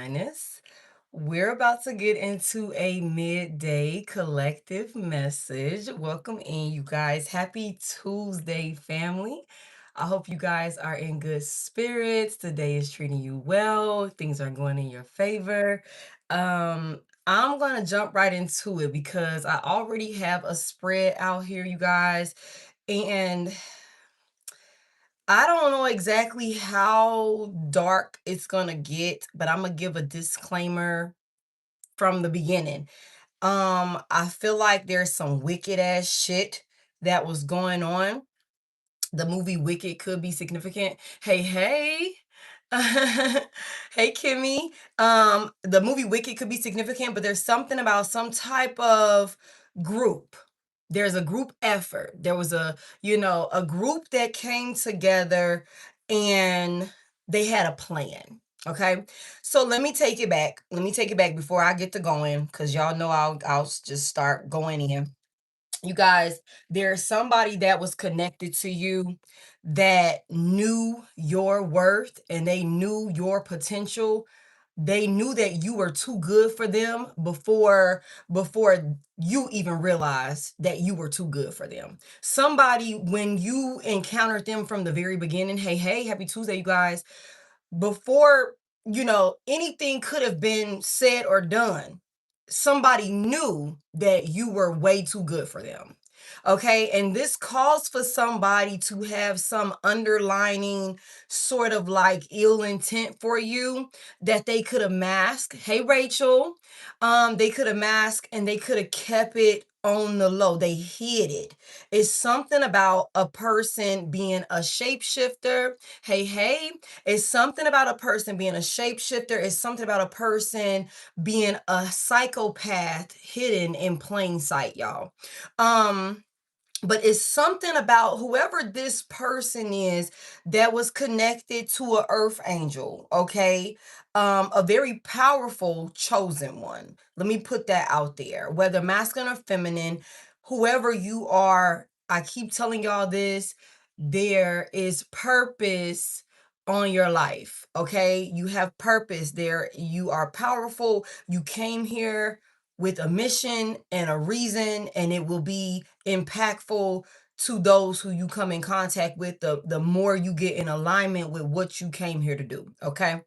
Head.Lioness. We're about to get into a midday collective message. Welcome in, you guys. Happy Tuesday, family. I hope you guys are in good spirits. Today is treating you well. Things are going in your favor. I'm going to jump right into it because I already have a spread out here, you guys. And I don't know exactly how dark it's gonna get, but I'm gonna give a disclaimer from the beginning. I feel like there's some wicked ass shit that was going on. The movie Wicked could be significant. Hey, hey. Hey, Kimmy. The movie Wicked could be significant, but there's something about some type of group. There's a group effort. There was a group that came together and they had a plan. Okay. So let me take it back. Let me take it back before I get to going, because y'all know I'll just start going in. You guys, there's somebody that was connected to you that knew your worth and they knew your potential. They knew that you were too good for them before you even realized that you were too good for them. Somebody, when you encountered them from the very beginning, hey, happy Tuesday, you guys. Before anything could have been said or done, somebody knew that you were way too good for them. Okay, and this calls for somebody to have some underlining sort of like ill intent for you that they could have masked. Hey, Rachel. They could have masked and they could have kept it on the low. They hid it. It's something about a person being a shapeshifter. Hey, it's something about a person being a shapeshifter. It's something about a person being a psychopath hidden in plain sight, y'all. But it's something about whoever this person is that was connected to a earth angel, okay? A very powerful chosen one. Let me put that out there. Whether masculine or feminine, whoever you are, I keep telling y'all this, there is purpose on your life, okay? You have purpose there. You are powerful. You came here with a mission and a reason, and it will be impactful to those who you come in contact with, the more you get in alignment with what you came here to do. Okay,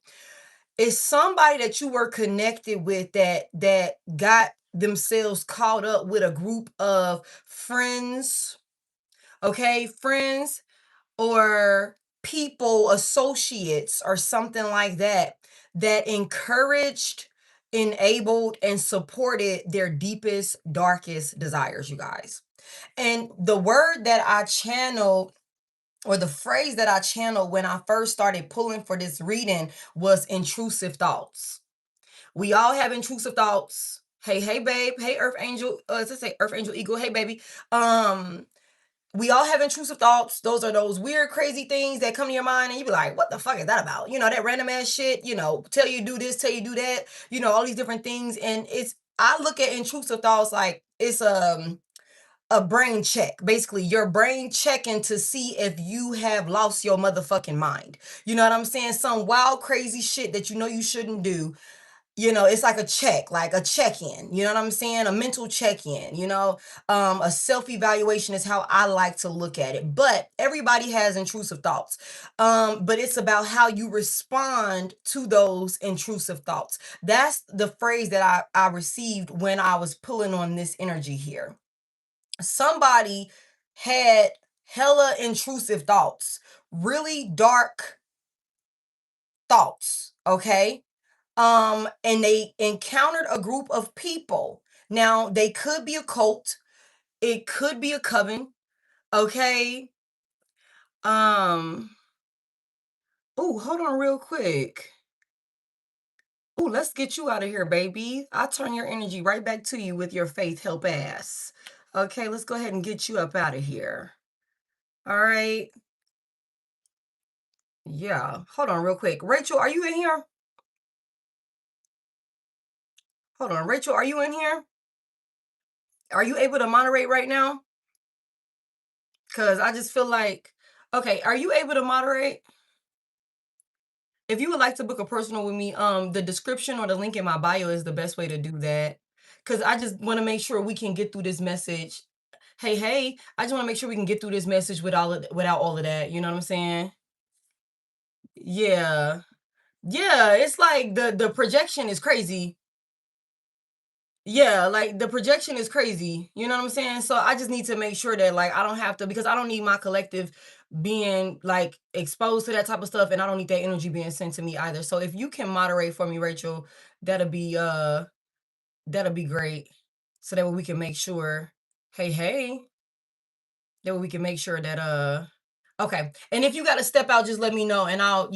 it's somebody that you were connected with that got themselves caught up with a group of friends. Okay, friends or people, associates, or something like that, that encouraged, enabled, and supported their deepest, darkest desires, you guys. And the word that I channeled, or the phrase that I channeled when I first started pulling for this reading, was intrusive thoughts. We all have intrusive thoughts. Hey, babe. Hey, Earth Angel. Let's say Earth Angel Eagle. Hey, baby. We all have intrusive thoughts. Those are those weird, crazy things that come to your mind, and you be like, what the fuck is that about? That random ass shit, tell you do this, tell you do that, all these different things. And I look at intrusive thoughts like it's a brain check. Basically, your brain checking to see if you have lost your motherfucking mind. You know what I'm saying? Some wild, crazy shit that you shouldn't do. It's like a check, like a check-in, you know what I'm saying? A mental check-in, a self-evaluation is how I like to look at it. But everybody has intrusive thoughts. But it's about how you respond to those intrusive thoughts. That's the phrase that I received when I was pulling on this energy here. Somebody had hella intrusive thoughts, really dark thoughts, okay? And they encountered a group of people. Now, they could be a cult, it could be a coven, okay? Um, oh, hold on real quick. Oh, let's get you out of here, baby. I'll turn your energy right back to you with your faith help ass. Okay, let's go ahead and get you up out of here. All right. Yeah, hold on real quick. Rachel, are you in here? Hold on, Rachel, are you in here? Are you able to moderate right now? Because I just feel like, okay, are you able to moderate? if you would like to book a personal with me, the description or the link in my bio is the best way to do that. Cause I just want to make sure we can get through this message. Hey, hey, I just want to make sure we can get through this message without all of that. You know what I'm saying? Yeah. Yeah, it's like the projection is crazy. Yeah, like the projection is crazy. You know what I'm saying? So I just need to make sure that like I don't have to, because I don't need my collective being like exposed to that type of stuff, and I don't need that energy being sent to me either. So if you can moderate for me, Rachel, that'll be uh that'll be great. So that way we can make sure, hey, hey, that way we can make sure that okay. And if you gotta step out, just let me know and I'll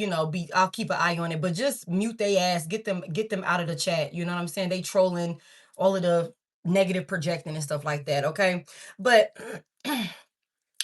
keep an eye on it. But just mute they ass, get them out of the chat. You know what I'm saying? They trolling, all of the negative projecting and stuff like that. Okay. But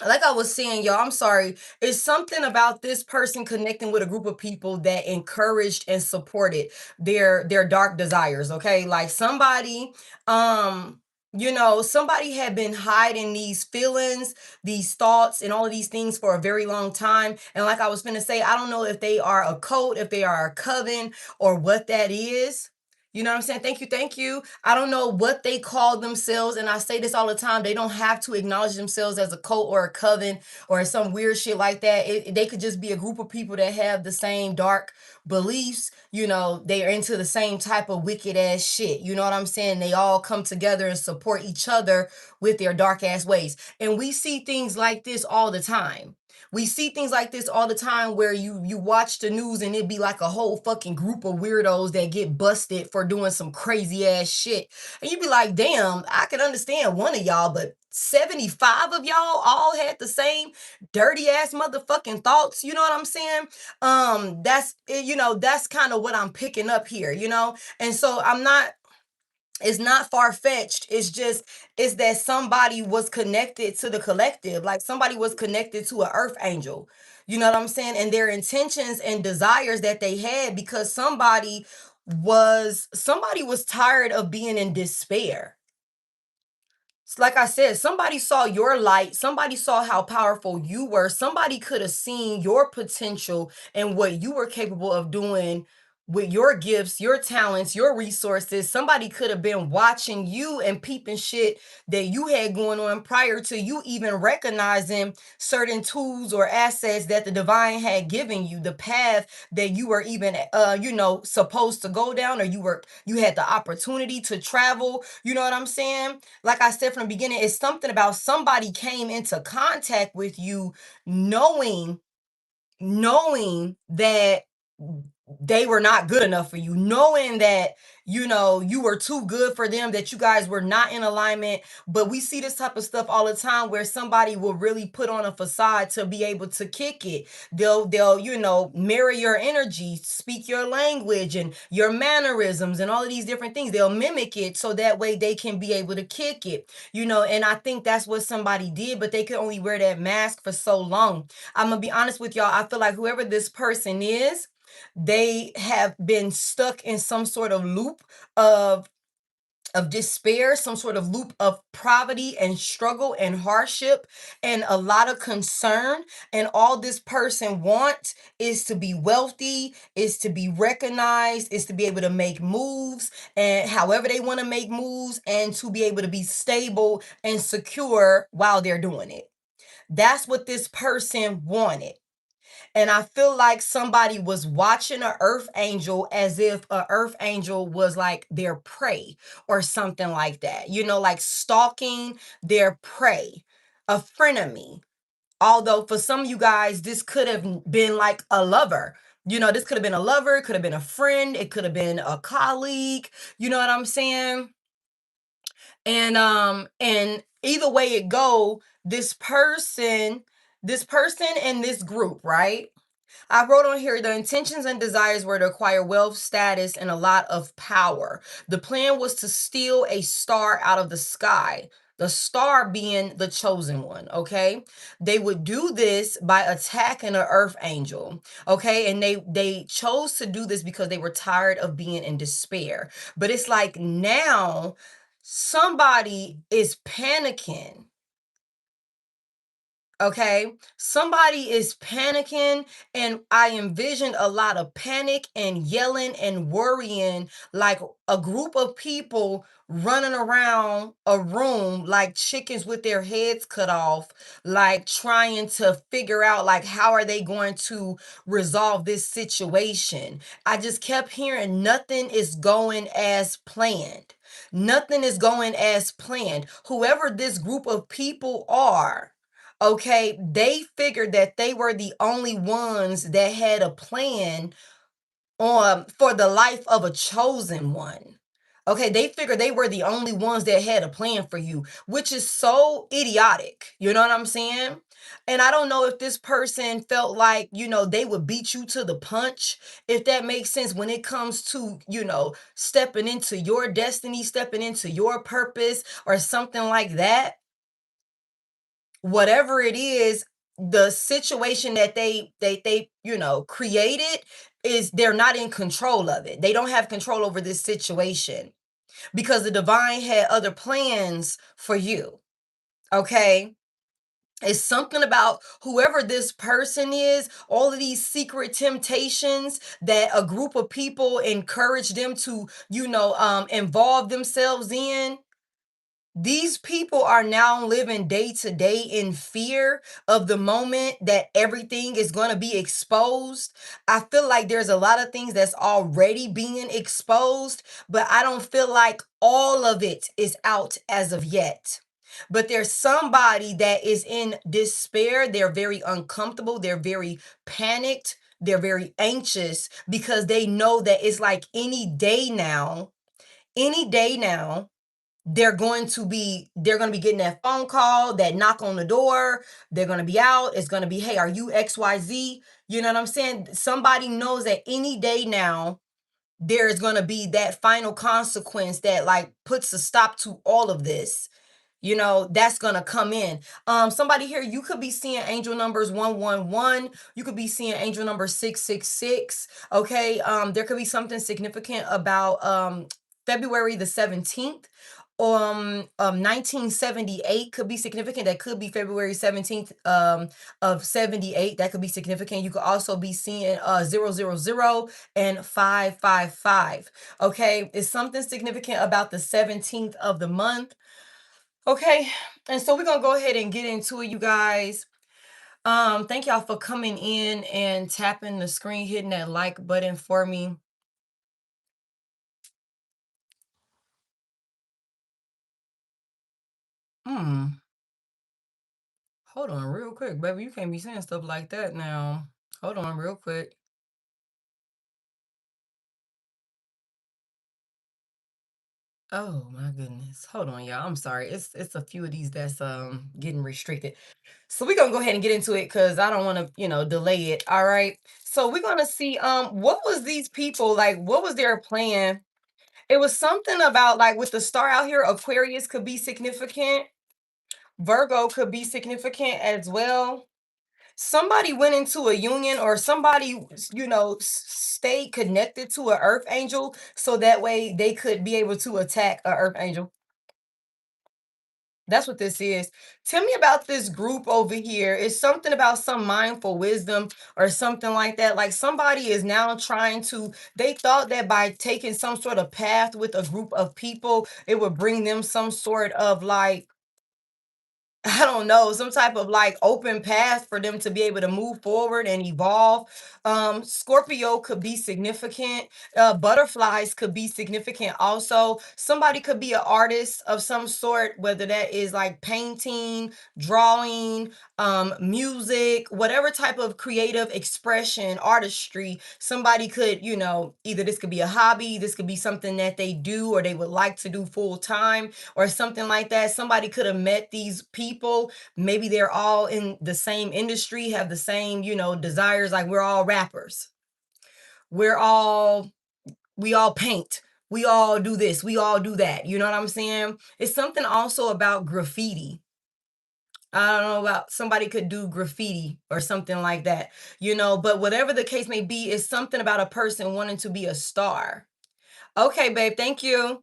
like I was saying, y'all, I'm sorry. It's something about this person connecting with a group of people that encouraged and supported their dark desires. Okay, like somebody, somebody had been hiding these feelings, these thoughts, and all of these things for a very long time. And like I was gonna say, I don't know if they are a cult, if they are a coven, or what that is. You know what I'm saying? Thank you, thank you. I don't know what they call themselves, and I say this all the time. They don't have to acknowledge themselves as a cult or a coven or some weird shit like that. They could just be a group of people that have the same dark beliefs. They are into the same type of wicked ass shit. You know what I'm saying? They all come together and support each other with their dark ass ways. And we see things like this all the time. We see things like this all the time where you watch the news and it'd be like a whole fucking group of weirdos that get busted for doing some crazy ass shit. And you'd be like, damn, I can understand one of y'all, but 75 of y'all all had the same dirty ass motherfucking thoughts. You know what I'm saying? That's kind of what I'm picking up here. And so it's not far-fetched. It's that somebody was connected to the collective, like somebody was connected to an earth angel. You know what I'm saying? And their intentions and desires that they had, because somebody was tired of being in despair. Like I said, somebody saw your light, somebody saw how powerful you were, somebody could have seen your potential and what you were capable of doing with your gifts, your talents, your resources. Somebody could have been watching you and peeping shit that you had going on prior to you even recognizing certain tools or assets that the divine had given you, the path that you were even supposed to go down, or you had the opportunity to travel. You know what I'm saying? Like I said from the beginning, it's something about somebody came into contact with you knowing that they were not good enough for you, knowing that you were too good for them, that you guys were not in alignment. But we see this type of stuff all the time where somebody will really put on a facade to be able to kick it. They'll mirror your energy, speak your language and your mannerisms and all of these different things. They'll mimic it so that way they can be able to kick it. And I think that's what somebody did, but they could only wear that mask for so long. I'm gonna be honest with y'all. I feel like whoever this person is, they have been stuck in some sort of loop of despair, some sort of loop of poverty and struggle and hardship and a lot of concern. And all this person wants is to be wealthy, is to be recognized, is to be able to make moves, and however they want to make moves, and to be able to be stable and secure while they're doing it. That's what this person wanted. And I feel like somebody was watching an earth angel as if a earth angel was like their prey or something like that, like stalking their prey, a frenemy. Although for some of you guys, this could have been like a lover. This could have been a lover, it could have been a friend, it could have been a colleague. You know what I'm saying? And either way it go, this person and this group, right? I wrote on here, the intentions and desires were to acquire wealth, status, and a lot of power. The plan was to steal a star out of the sky, the star being the chosen one, okay? They would do this by attacking an earth angel, okay? And they chose to do this because they were tired of being in despair. But it's like now somebody is panicking Okay, somebody is panicking, and I envisioned a lot of panic and yelling and worrying, like a group of people running around a room like chickens with their heads cut off, like trying to figure out like how are they going to resolve this situation. I just kept hearing nothing is going as planned. Nothing is going as planned. Whoever this group of people are, okay, they figured that they were the only ones that had a plan for the life of a chosen one. Okay, they figured they were the only ones that had a plan for you, which is so idiotic. You know what I'm saying? And I don't know if this person felt like, they would beat you to the punch, if that makes sense, when it comes to, stepping into your destiny, stepping into your purpose, or something like that. Whatever it is, the situation that they created, is they're not in control of it. They don't have control over this situation because the divine had other plans for you. Okay, it's something about whoever this person is, all of these secret temptations that a group of people encourage them to, involve themselves in. These people are now living day to day in fear of the moment that everything is going to be exposed. I feel like there's a lot of things that's already being exposed, but I don't feel like all of it is out as of yet. But there's somebody that is in despair. They're very uncomfortable. They're very panicked. They're very anxious because they know that it's like any day now, they're going to be getting that phone call, that knock on the door. They're going to be out. It's going to be, hey, are you XYZ? You know what I'm saying? Somebody knows that any day now there is going to be that final consequence that like puts a stop to all of this. That's gonna come in. Somebody here, you could be seeing angel numbers 111. You could be seeing angel number 666. Okay. There could be something significant about February the 17th. 1978 could be significant. That could be February 17th of 78. That could be significant. You could also be seeing 000 and 555. Okay, it's something significant about the 17th of the month. Okay, and so we're gonna go ahead and get into it, you guys. Thank y'all for coming in and tapping the screen, hitting that like button for me. Hmm. Hold on real quick, baby. You can't be saying stuff like that now. Hold on real quick. Oh my goodness. Hold on, y'all. I'm sorry. It's a few of these that's getting restricted. So we're gonna go ahead and get into it because I don't want to, delay it. All right. So we're gonna see what was these people like, what was their plan? It was something about like with the star out here, Aquarius could be significant, Virgo could be significant as well. Somebody went into a union, or somebody, stayed connected to an earth angel so that way they could be able to attack a earth angel. That's what this is. Tell me about this group over here. It's something about some mindful wisdom or something like that. Like somebody is now trying to, they thought that by taking some sort of path with a group of people, it would bring them some sort of like, I don't know, some type of like open path for them to be able to move forward and evolve. Scorpio could be significant. Butterflies could be significant also. Somebody could be an artist of some sort, whether that is like painting, drawing, music, whatever type of creative expression, artistry. Somebody could, either this could be a hobby, this could be something that they do or they would like to do full time or something like that. Somebody could have met these people. Maybe they're all in the same industry, have the same, desires. Like we're all rappers. We're all, we all paint. We all do this. We all do that. You know what I'm saying? It's something also about graffiti. I don't know about somebody could do graffiti or something like that, but whatever the case may be, it's something about a person wanting to be a star. Okay, babe. Thank you.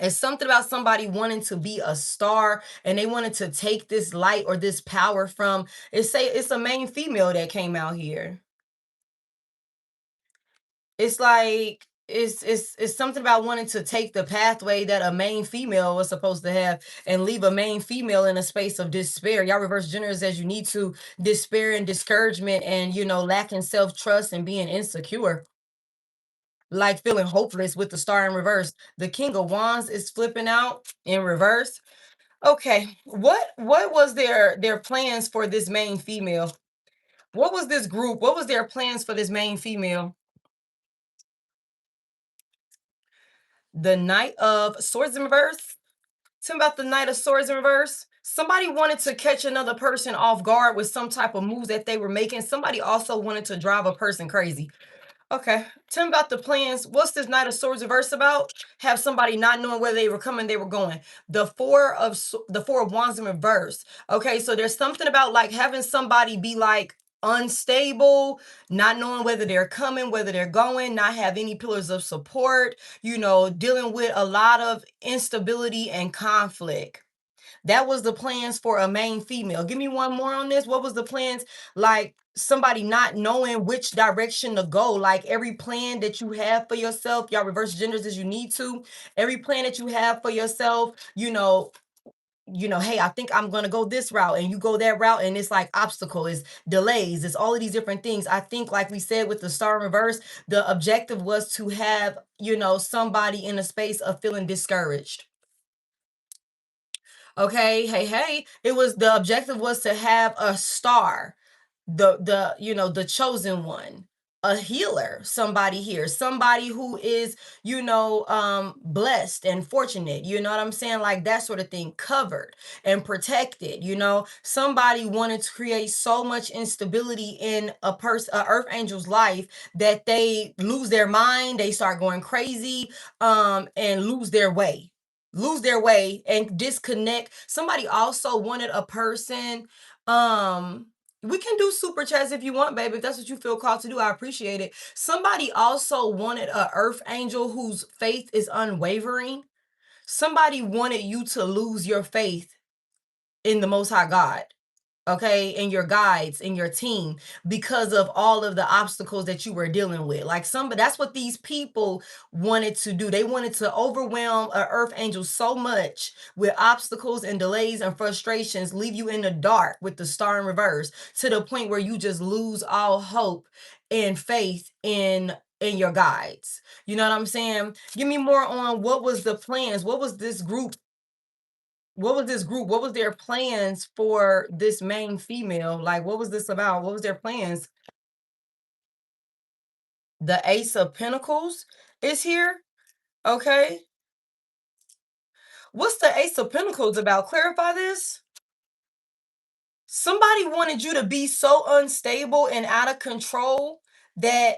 It's something about somebody wanting to be a star and they wanted to take this light or this power from, it's a main female that came out here. It's like it's something about wanting to take the pathway that a main female was supposed to have and leave a main female in a space of despair. Y'all reverse genders as you need to, despair and discouragement and lacking self-trust and being insecure, like feeling hopeless with the star in reverse. The King of Wands is flipping out in reverse. Okay, what was their plans for this main female? What was this group? What was their plans for this main female? The Knight of Swords in reverse. Tell me about the Knight of Swords in reverse. Somebody wanted to catch another person off guard with some type of moves that they were making. Somebody also wanted to drive a person crazy. Okay. Tell me about the plans. What's this Knight of Swords reverse about? Have somebody not knowing where they were coming, they were going. The Four of Wands in reverse. Okay, so there's something about like having somebody be like unstable, not knowing whether they're coming, whether they're going, not have any pillars of support, dealing with a lot of instability and conflict. That was the plans for a main female. Give me one more on this. What was the plans? Like somebody not knowing which direction to go. Like every plan that you have for yourself, y'all reverse genders as you need to. Every plan that you have for yourself, hey, I think I'm gonna go this route, and you go that route, and it's like obstacle, it's delays, it's all of these different things. I think, like we said with the star in reverse, the objective was to have, somebody in a space of feeling discouraged. Okay, hey, it was the objective was to have a star, the chosen one, a healer, somebody here, somebody who is, blessed and fortunate, you know what I'm saying? Like that sort of thing, covered and protected, somebody wanted to create so much instability in a earth angel's life that they lose their mind, they start going crazy, and lose their way and disconnect. Somebody also wanted a person. We can do super chats if you want, baby. If that's what you feel called to do, I appreciate it. Somebody also wanted a earth angel whose faith is unwavering. Somebody wanted you to lose your faith in the Most High God, okay, and your guides and your team, because of all of the obstacles that you were dealing with. Like that's what these people wanted to do. They wanted to overwhelm a earth angel so much with obstacles and delays and frustrations, leave you in the dark with the star in reverse, to the point where you just lose all hope and faith in your guides. You know what I'm saying? Give me more on what was the plans. What was this group? What was their plans for this main female? Like, what was this about? What was their plans? The Ace of Pentacles is here. Okay. What's the Ace of Pentacles about? Clarify this. Somebody wanted you to be so unstable and out of control that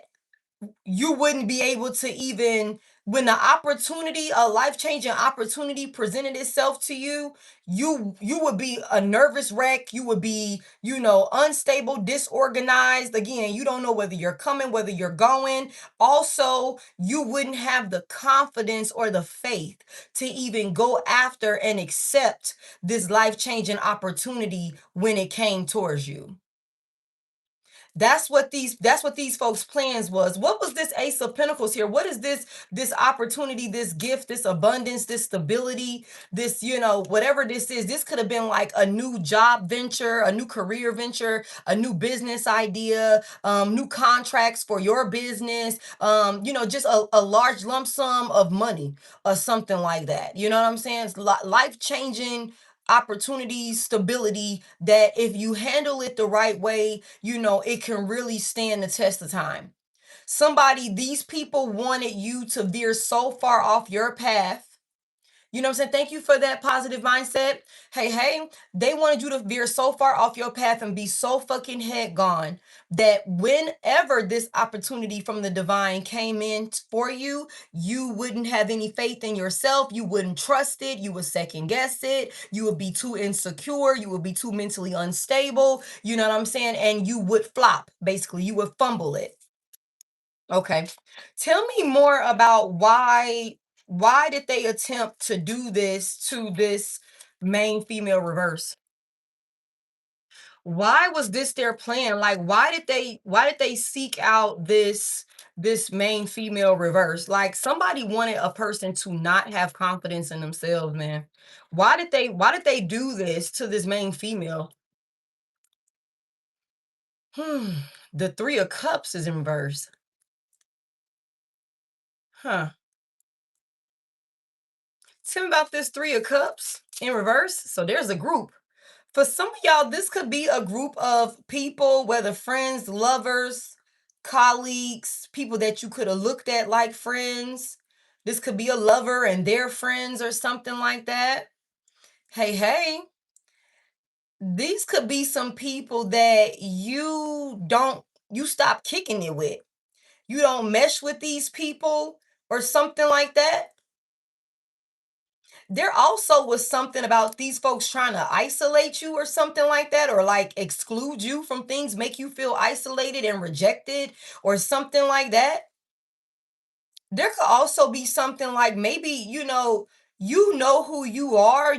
you wouldn't be able to even, when the opportunity, a life-changing opportunity presented itself to you, you would be a nervous wreck. You would be, unstable, disorganized. Again, you don't know whether you're coming, whether you're going. Also, you wouldn't have the confidence or the faith to even go after and accept this life-changing opportunity when it came towards you. That's what these folks' plans was. What was this Ace of Pentacles here? What is this opportunity, this gift, this abundance, this stability, this, whatever this is? This could have been like a new job venture, a new career venture, a new business idea, new contracts for your business, just a large lump sum of money or something like that. You know what I'm saying? It's life-changing opportunities, stability, that if you handle it the right way, it can really stand the test of time. These people wanted you to veer so far off your path. You know what I'm saying? Thank you for that positive mindset. Hey, they wanted you to veer so far off your path and be so fucking head gone that whenever this opportunity from the divine came in for you, you wouldn't have any faith in yourself. You wouldn't trust it. You would second guess it. You would be too insecure. You would be too mentally unstable. You know what I'm saying? And you would flop, basically. You would fumble it. Okay. Tell me more about why. Why did they attempt to do this to this main female reverse? Why was this their plan? Like, why did they seek out this main female reverse? Like, somebody wanted a person to not have confidence in themselves, man. Why did they do this to this main female? The 3 of Cups is in reverse. Huh. Tell me about this 3 of Cups in reverse. So there's a group. For some of y'all, this could be a group of people, whether friends, lovers, colleagues, people that you could have looked at like friends. This could be a lover and their friends or something like that. Hey, hey, these could be some people that you stop kicking it with. You don't mesh with these people or something like that. There also was something about these folks trying to isolate you or something like that, or like exclude you from things, make you feel isolated and rejected or something like that. There could also be something like maybe, you know who you are,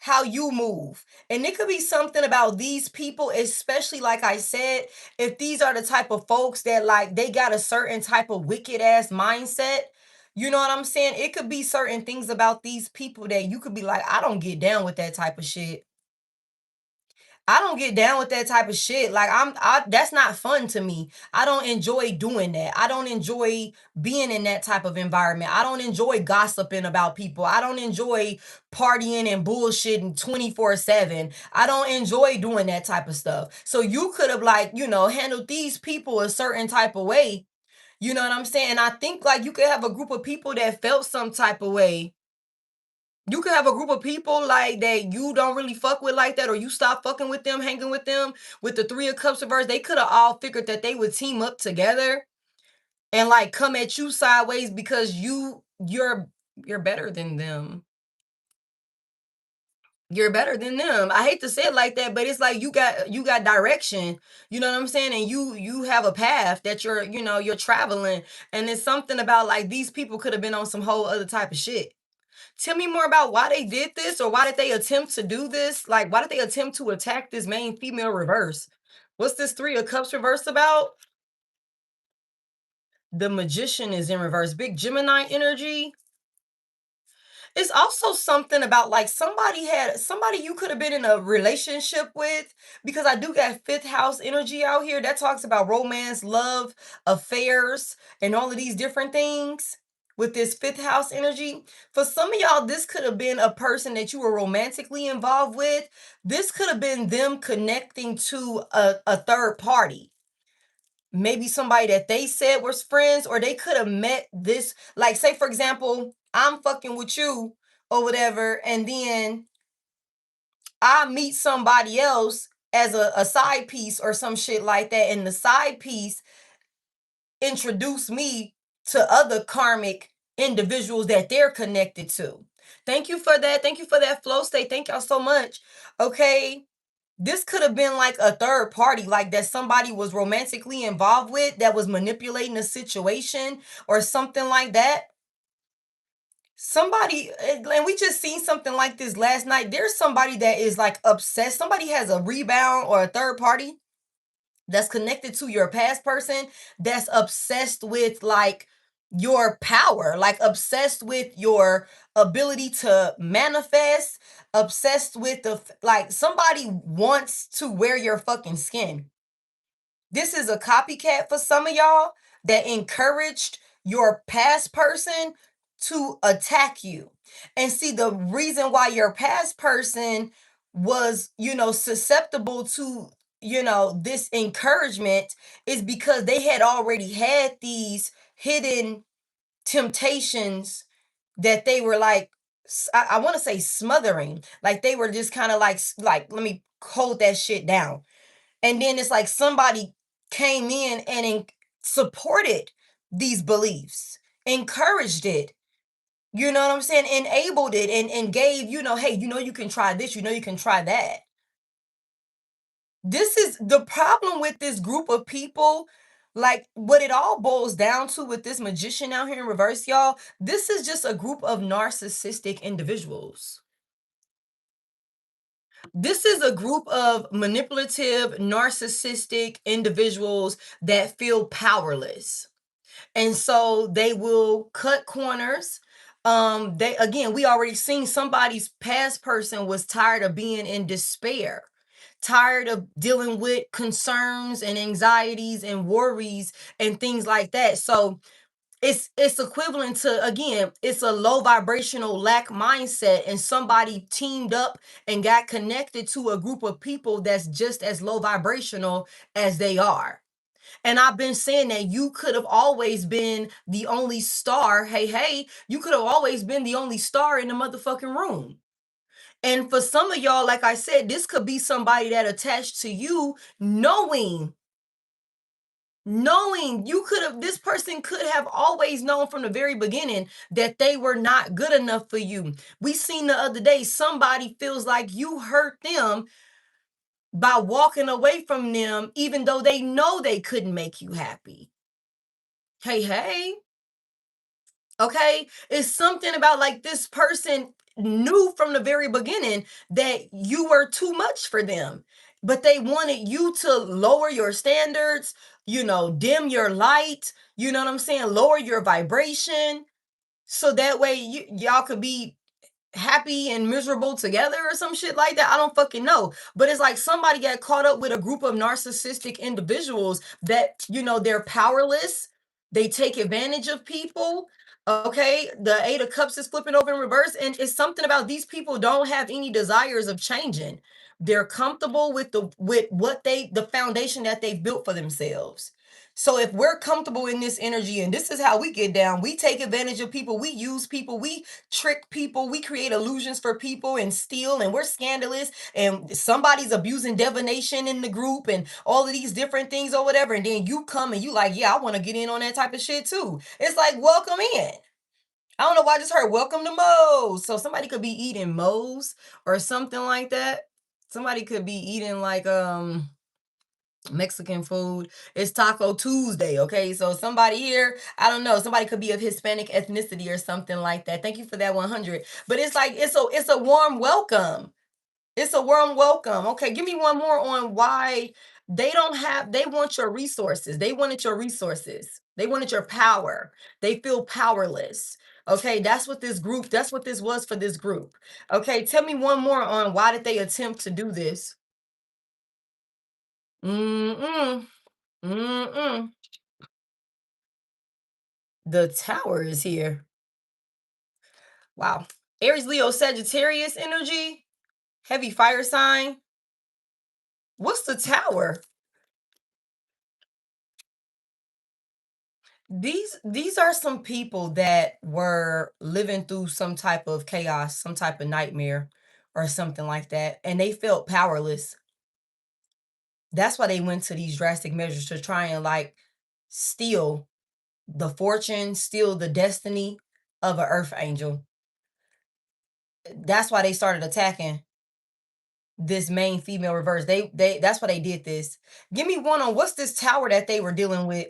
how you move. And it could be something about these people, especially like I said, if these are the type of folks that like they got a certain type of wicked ass mindset. You know what I'm saying? It could be certain things about these people that you could be like, I don't get down with that type of shit. I don't get down with that type of shit. Like that's not fun to me. I don't enjoy doing that. I don't enjoy being in that type of environment. I don't enjoy gossiping about people. I don't enjoy partying and bullshitting 24/7. I don't enjoy doing that type of stuff. So you could have like, handled these people a certain type of way. You know what I'm saying? And I think like you could have a group of people that felt some type of way. You could have a group of people like that you don't really fuck with like that, or you stop fucking with them, hanging with them. With the 3 of Cups reverse, they could have all figured that they would team up together and like come at you sideways because you're better than them. You're better than them. I hate to say it like that, but it's like you got direction. You know what I'm saying? And you have a path that you're traveling. And it's something about like these people could have been on some whole other type of shit. Tell me more about why they did this, or why did they attempt to do this? Like, why did they attempt to attack this main female reverse? What's this 3 of Cups reverse about? The Magician is in reverse. Big Gemini energy. It's also something about like somebody you could have been in a relationship with, because I do got fifth house energy out here that talks about romance, love, affairs, and all of these different things with this fifth house energy. For some of y'all, this could have been a person that you were romantically involved with. This could have been them connecting to a third party, maybe somebody that they said was friends, or they could have met this, like say for example, I'm fucking with you or whatever, and then I meet somebody else as a side piece or some shit like that, and the side piece introduced me to other karmic individuals that they're connected to. Thank you for that. Thank you for that flow state. Thank y'all so much. Okay, this could have been like a third party, like that somebody was romantically involved with that was manipulating a situation or something like that. Somebody, and we just seen something like this last night. There's somebody that is like obsessed. Somebody has a rebound or a third party that's connected to your past person that's obsessed with like your power, like obsessed with your ability to manifest, obsessed with like somebody wants to wear your fucking skin. This is a copycat for some of y'all that encouraged your past person to attack you. And see, the reason why your past person was, susceptible to, this encouragement is because they had already had these hidden temptations that they were like, I want to say smothering. Like they were just kind of like, let me hold that shit down. And then it's like somebody came in and supported these beliefs, encouraged it, you know what I'm saying, enabled it, and gave, hey, you can try this, you can try that. This is the problem with this group of people. Like what it all boils down to with this magician out here in reverse, y'all, this is just a group of narcissistic individuals. This is a group of manipulative, narcissistic individuals that feel powerless. And so they will cut corners. They, again, we already seen somebody's past person was tired of being in despair, tired of dealing with concerns and anxieties and worries and things like that. So it's equivalent to, again, it's a low vibrational lack mindset, and somebody teamed up and got connected to a group of people that's just as low vibrational as they are. And I've been saying that you could have always been the only star. Hey, hey, you could have always been the only star in the motherfucking room. And for some of y'all, like I said, this could be somebody that attached to you, knowing you could have, this person could have always known from the very beginning that they were not good enough for you. We seen the other day, somebody feels like you hurt them by walking away from them, even though they know they couldn't make you happy. Hey, hey. Okay, it's something about like this person knew from the very beginning that you were too much for them, but they wanted you to lower your standards, dim your light, you know what I'm saying, lower your vibration, so that way y'all could be happy and miserable together or some shit like that. I don't fucking know. But it's like somebody got caught up with a group of narcissistic individuals that, they're powerless. They take advantage of people. Okay. The Eight of Cups is flipping over in reverse. And it's something about these people don't have any desires of changing. They're comfortable with the foundation that they've built for themselves. So if we're comfortable in this energy, and this is how we get down, we take advantage of people, we use people, we trick people, we create illusions for people and steal, and we're scandalous, and somebody's abusing divination in the group and all of these different things or whatever, and then you come and you like, yeah, I want to get in on that type of shit too. It's like, welcome in. I don't know why I just heard welcome to Moe's. So somebody could be eating Moe's or something like that. Somebody could be eating like Mexican food. It's Taco Tuesday, okay? So somebody here, I don't know, somebody could be of Hispanic ethnicity or something like that. Thank you for that 100. But it's like it's a warm welcome. It's a warm welcome. Okay, give me one more on why they want your resources. They wanted your resources. They wanted your power. They feel powerless. Okay, that's what this was for this group. Okay, tell me one more on why did they attempt to do this? Mm-mm. Mm-mm. The Tower is here. Wow. Aries, Leo, Sagittarius energy, heavy fire sign. What's the Tower? These are some people that were living through some type of chaos, some type of nightmare or something like that, and they felt powerless. That's why they went to these drastic measures to try and like steal the fortune, steal the destiny of an earth angel. That's why they started attacking this main female reverse. They that's why they did this. Give me one on what's this tower that they were dealing with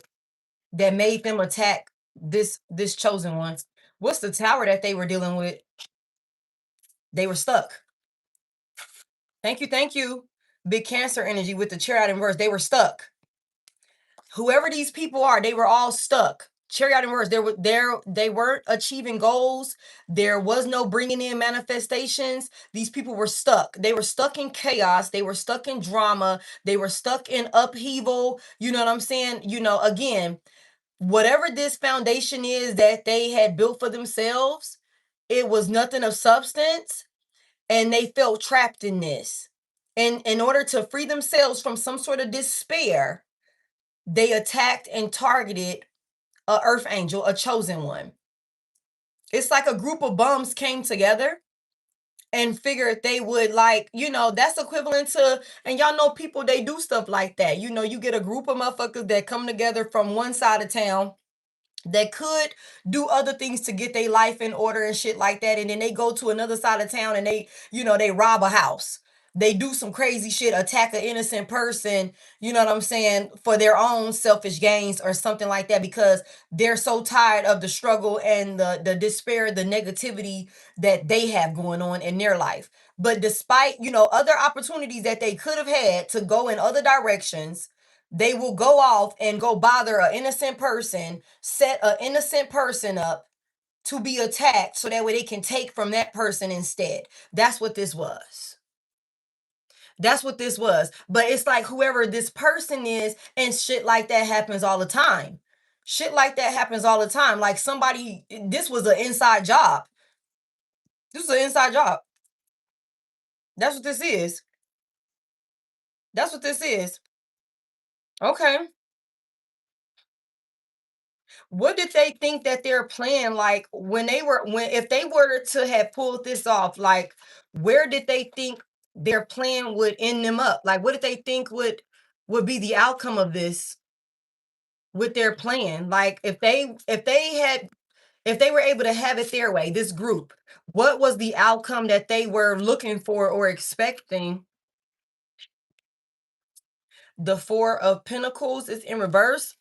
that made them attack this chosen one. What's the tower that they were dealing with? They were stuck. Thank you, thank you. Big Cancer energy with the Chariot in reverse. They were stuck. Whoever these people are, they were all stuck. Chariot in reverse. They weren't achieving goals. There was no bringing in manifestations. These people were stuck. They were stuck in chaos. They were stuck in drama. They were stuck in upheaval. You know what I'm saying? Again, whatever this foundation is that they had built for themselves, it was nothing of substance, and they felt trapped in this. And in order to free themselves from some sort of despair, they attacked and targeted a earth angel, a chosen one. It's like a group of bums came together and figured they would, like, that's equivalent to, and y'all know people, they do stuff like that. You get a group of motherfuckers that come together from one side of town that could do other things to get their life in order and shit like that, and then they go to another side of town and they rob a house. they do some crazy shit, attack an innocent person, you know what I'm saying, for their own selfish gains or something like that, because they're so tired of the struggle and the despair, the negativity that they have going on in their life. But despite, other opportunities that they could have had to go in other directions, they will go off and go bother an innocent person, set an innocent person up to be attacked so that way they can take from that person instead. That's what this was. That's what this was. But it's like whoever this person is, and shit like that happens all the time. Shit like that happens all the time. Like somebody, this was an inside job. This is an inside job. That's what this is. That's what this is. Okay. What did they think that their plan, like if they were to have pulled this off, like where did they think their plan would end them up? Like what did they think would be the outcome of this with their plan? Like if they were able to have it their way, this group, what was the outcome that they were looking for or expecting? The Four of Pentacles is in reverse.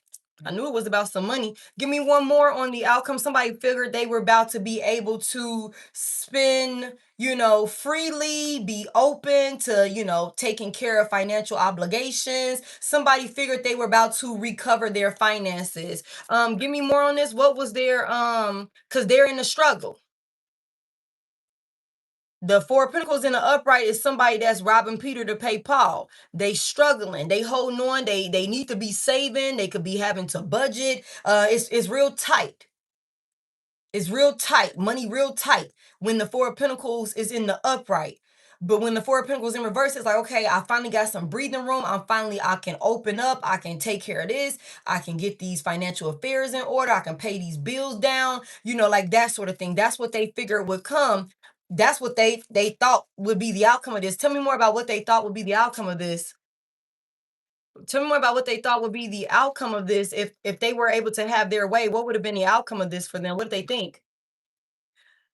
I knew it was about some money. Give me one more on the outcome. Somebody figured they were about to be able to spend, freely, be open to, taking care of financial obligations. Somebody figured they were about to recover their finances. Give me more on this. What was their because they're in a struggle. The Four of Pentacles in the upright is somebody that's robbing Peter to pay Paul. They struggling. They holding on. They need to be saving. They could be having to budget. It's real tight. It's real tight. Money real tight when the Four of Pentacles is in the upright. But when the Four of Pentacles in reverse, it's like, okay, I finally got some breathing room. I can open up. I can take care of this. I can get these financial affairs in order. I can pay these bills down, like that sort of thing. That's what they figured would come. That's what they thought would be the outcome of this. Tell me more about what they thought would be the outcome of this. Tell me more about what they thought would be the outcome of this. If they were able to have their way, what would have been the outcome of this for them? What did they think?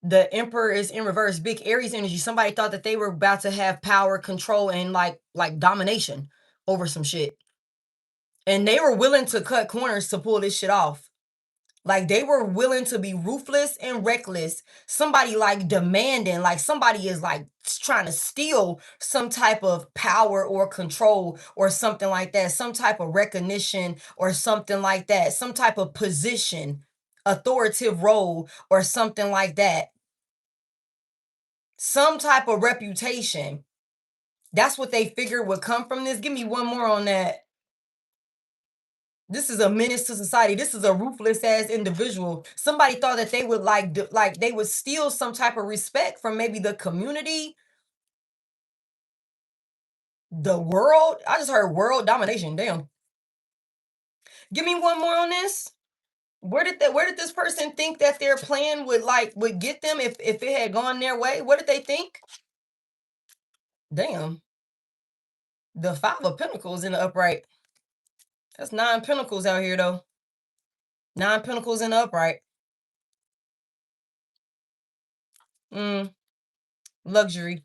The Emperor is in reverse, big Aries energy. Somebody thought that they were about to have power, control, and like domination over some shit. And they were willing to cut corners to pull this shit off. Like they were willing to be ruthless and reckless. Somebody like demanding, like somebody is like trying to steal some type of power or control or something like that. Some type of recognition or something like that. Some type of position, authoritative role or something like that. Some type of reputation. That's what they figured would come from this. Give me one more on that. This is a menace to society. This is a ruthless ass individual. Somebody thought that they would like they would steal some type of respect from maybe the community, the world. I just heard world domination. Damn. Give me one more on this. Where did this person think that their plan would get them if it had gone their way? What did they think? Damn. The Five of Pentacles in the upright. That's 9 Pentacles out here though. 9 Pentacles in the upright. Luxury.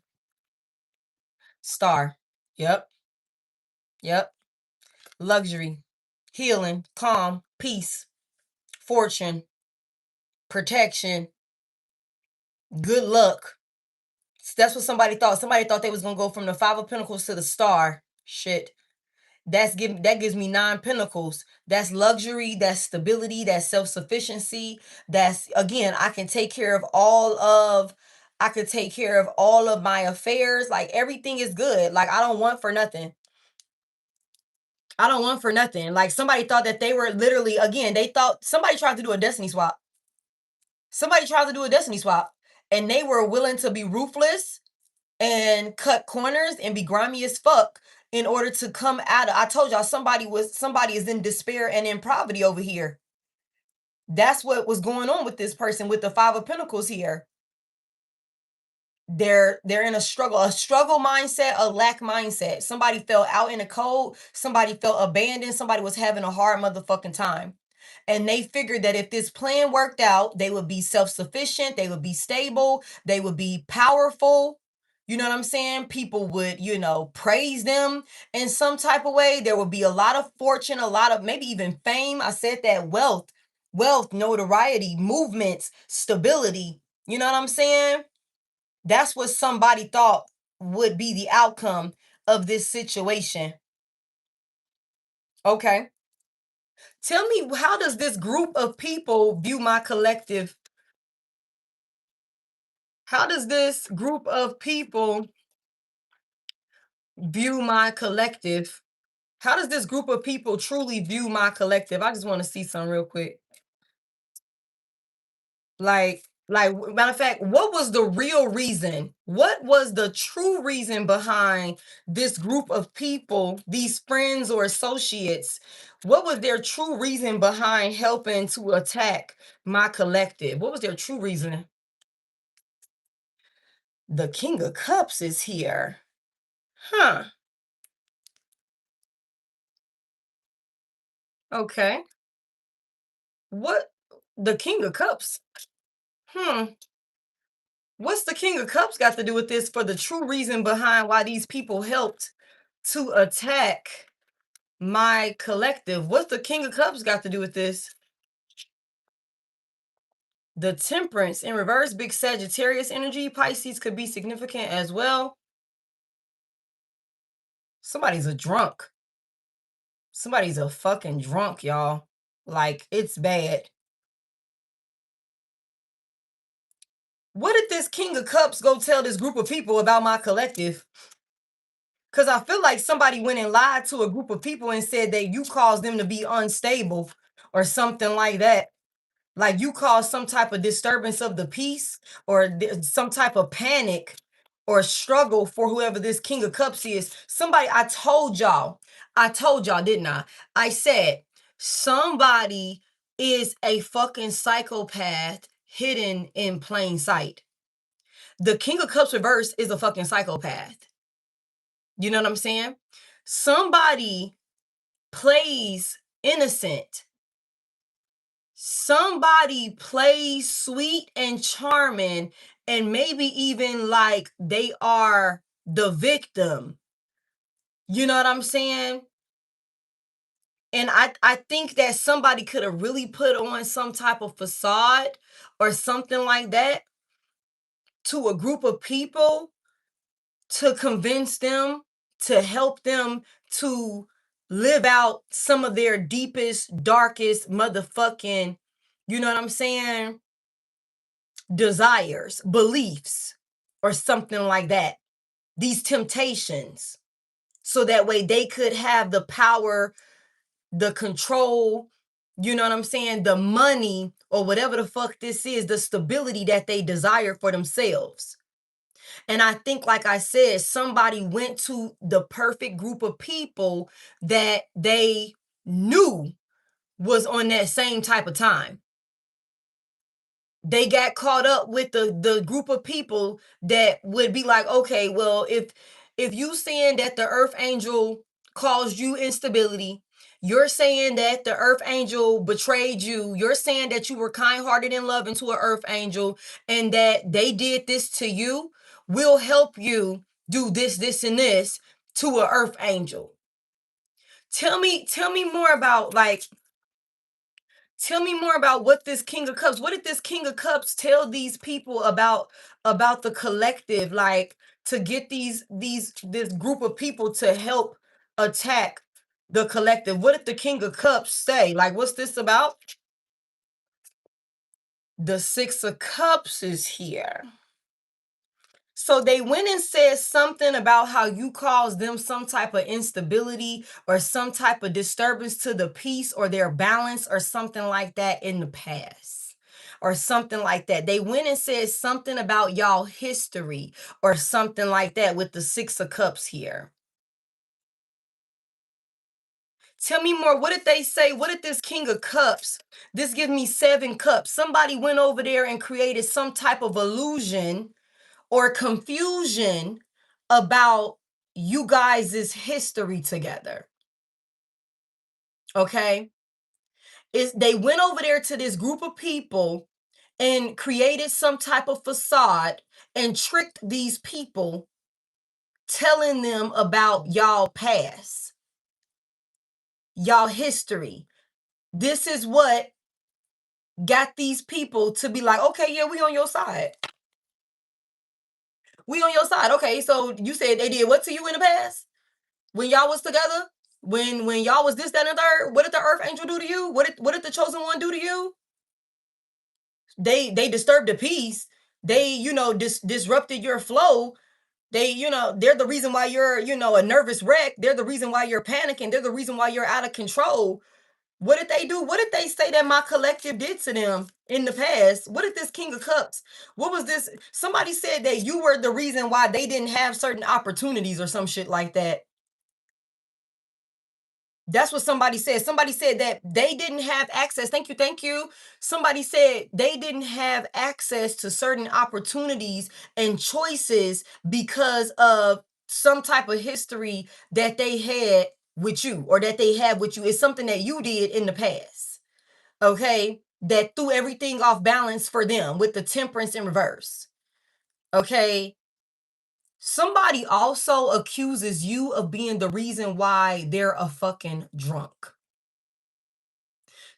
Star. Yep. Yep. Luxury. Healing. Calm. Peace. Fortune. Protection. Good luck. That's what somebody thought. Somebody thought they was gonna go from the Five of Pentacles to the Star. Shit. That gives me 9 Pentacles. That's luxury, that's stability, that's self-sufficiency. That's again, I can take care of all of my affairs. Like everything is good. Like I don't want for nothing. I don't want for nothing. Like somebody thought that they were literally, again, they thought somebody tried to do a destiny swap. Somebody tried to do a destiny swap and they were willing to be ruthless and cut corners and be grimy as fuck in order to come out of. I told y'all somebody is in despair and in poverty over here. That's what was going on with this person with the Five of Pentacles here. They're in a struggle mindset, a lack mindset. Somebody felt out in the cold, somebody felt abandoned, somebody was having a hard motherfucking time. And they figured that if this plan worked out, they would be self-sufficient, they would be stable, they would be powerful, You know what I'm saying? People would, praise them in some type of way. There would be a lot of fortune, a lot of maybe even fame. I said that wealth, notoriety, movements, stability. You know what I'm saying? That's what somebody thought would be the outcome of this situation. Okay. Tell me, how does this group of people view my collective? How does this group of people view my collective? How does this group of people truly view my collective? I just want to see some real quick. Matter of fact, what was the real reason? What was the true reason behind this group of people, these friends or associates? What was their true reason behind helping to attack my collective? What was their true reason? The King of Cups is here. Huh. Okay. What? The King of Cups? Hmm. What's the King of Cups got to do with this for the true reason behind why these people helped to attack my collective? What's the King of Cups got to do with this? The Temperance in reverse, big Sagittarius energy. Pisces could be significant as well. Somebody's a drunk. Somebody's a fucking drunk, y'all. Like, it's bad. What did this King of Cups go tell this group of people about my collective? Because I feel like somebody went and lied to a group of people and said that you caused them to be unstable or something like that. Like you caused some type of disturbance of the peace or some type of panic or struggle for whoever this King of Cups is. I told y'all, didn't I? I said, somebody is a fucking psychopath hidden in plain sight. The King of Cups reverse is a fucking psychopath. You know what I'm saying? Somebody plays innocent. Somebody plays sweet and charming, and maybe even like they are the victim. You know what I'm saying? And I think that somebody could have really put on some type of facade or something like that to a group of people to convince them, to help them to live out some of their deepest, darkest motherfucking, you know what I'm saying, desires, beliefs, or something like that. These temptations. So that way they could have the power, the control, you know what I'm saying, the money, or whatever the fuck this is, the stability that they desire for themselves. And I think, like I said, somebody went to the perfect group of people that they knew was on that same type of time. They got caught up with the group of people that would be like, okay, well, if you saying that the earth angel caused you instability, you're saying that the earth angel betrayed you, you're saying that you were kind-hearted and loving to an earth angel and that they did this to you, we'll help you do this and this to an earth angel. Tell me more about tell me more about what this King of Cups, what did this King of Cups tell these people about the collective, like to get this group of people to help attack the collective? What did the King of Cups say? Like, what's this about? The Six of Cups is here. So they went and said something about how you caused them some type of instability or some type of disturbance to the peace or their balance or something like that in the past or something like that. They went and said something about y'all history or something like that with the Six of Cups here. Tell me more. What did they say? What did this King of Cups? This gives me Seven Cups. Somebody went over there and created some type of illusion or confusion about you guys' history together. Okay? They went over there to this group of people and created some type of facade and tricked these people telling them about y'all past, y'all history. This is what got these people to be like, okay, yeah, we on your side. We on your side. Okay, so you said they did what to you in the past? When y'all was together? When y'all was this, that, and the third? What did the earth angel do to you? What did the chosen one do to you? They disturbed the peace. They, disrupted your flow. They, they're the reason why you're, a nervous wreck. They're the reason why you're panicking. They're the reason why you're out of control. What did they do? What did they say that my collective did to them in the past? What did this King of Cups? What was this? Somebody said that you were the reason why they didn't have certain opportunities or some shit like that. That's what somebody said. Somebody said that they didn't have access. Thank you. Thank you. Somebody said they didn't have access to certain opportunities and choices because of some type of history that they had with you or that they have with you. It's something that you did in the past. Okay. That threw everything off balance for them with the temperance in reverse. Okay. Somebody also accuses you of being the reason why they're a fucking drunk.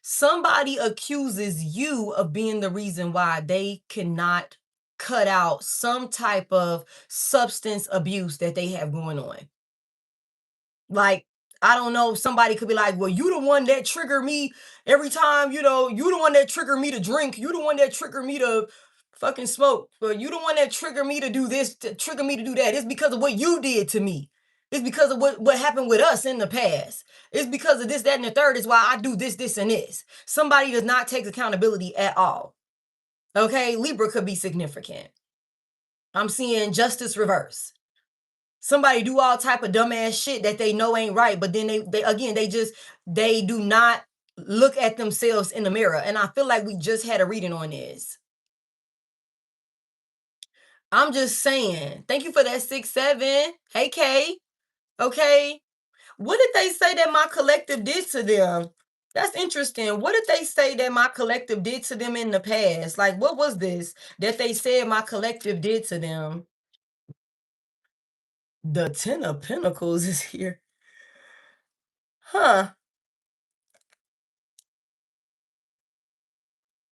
Somebody accuses you of being the reason why they cannot cut out some type of substance abuse that they have going on. Like, I don't know, somebody could be like, well, you the one that trigger me every time, you the one that trigger me to drink. You the one that trigger me to fucking smoke. But you the one that trigger me to do this, to trigger me to do that. It's because of what you did to me. It's because of what happened with us in the past. It's because of this, that, and the third is why I do this, this, and this. Somebody does not take accountability at all. Okay, Libra could be significant. I'm seeing justice reverse. Somebody do all type of dumbass shit that they know ain't right, but then they do not look at themselves in the mirror. And I feel like we just had a reading on this. I'm just saying, thank you for that 6-7. Hey, Kay. Okay. What did they say that my collective did to them? That's interesting. What did they say that my collective did to them in the past? Like, what was this that they said my collective did to them? The 10 of Pentacles is here. Huh.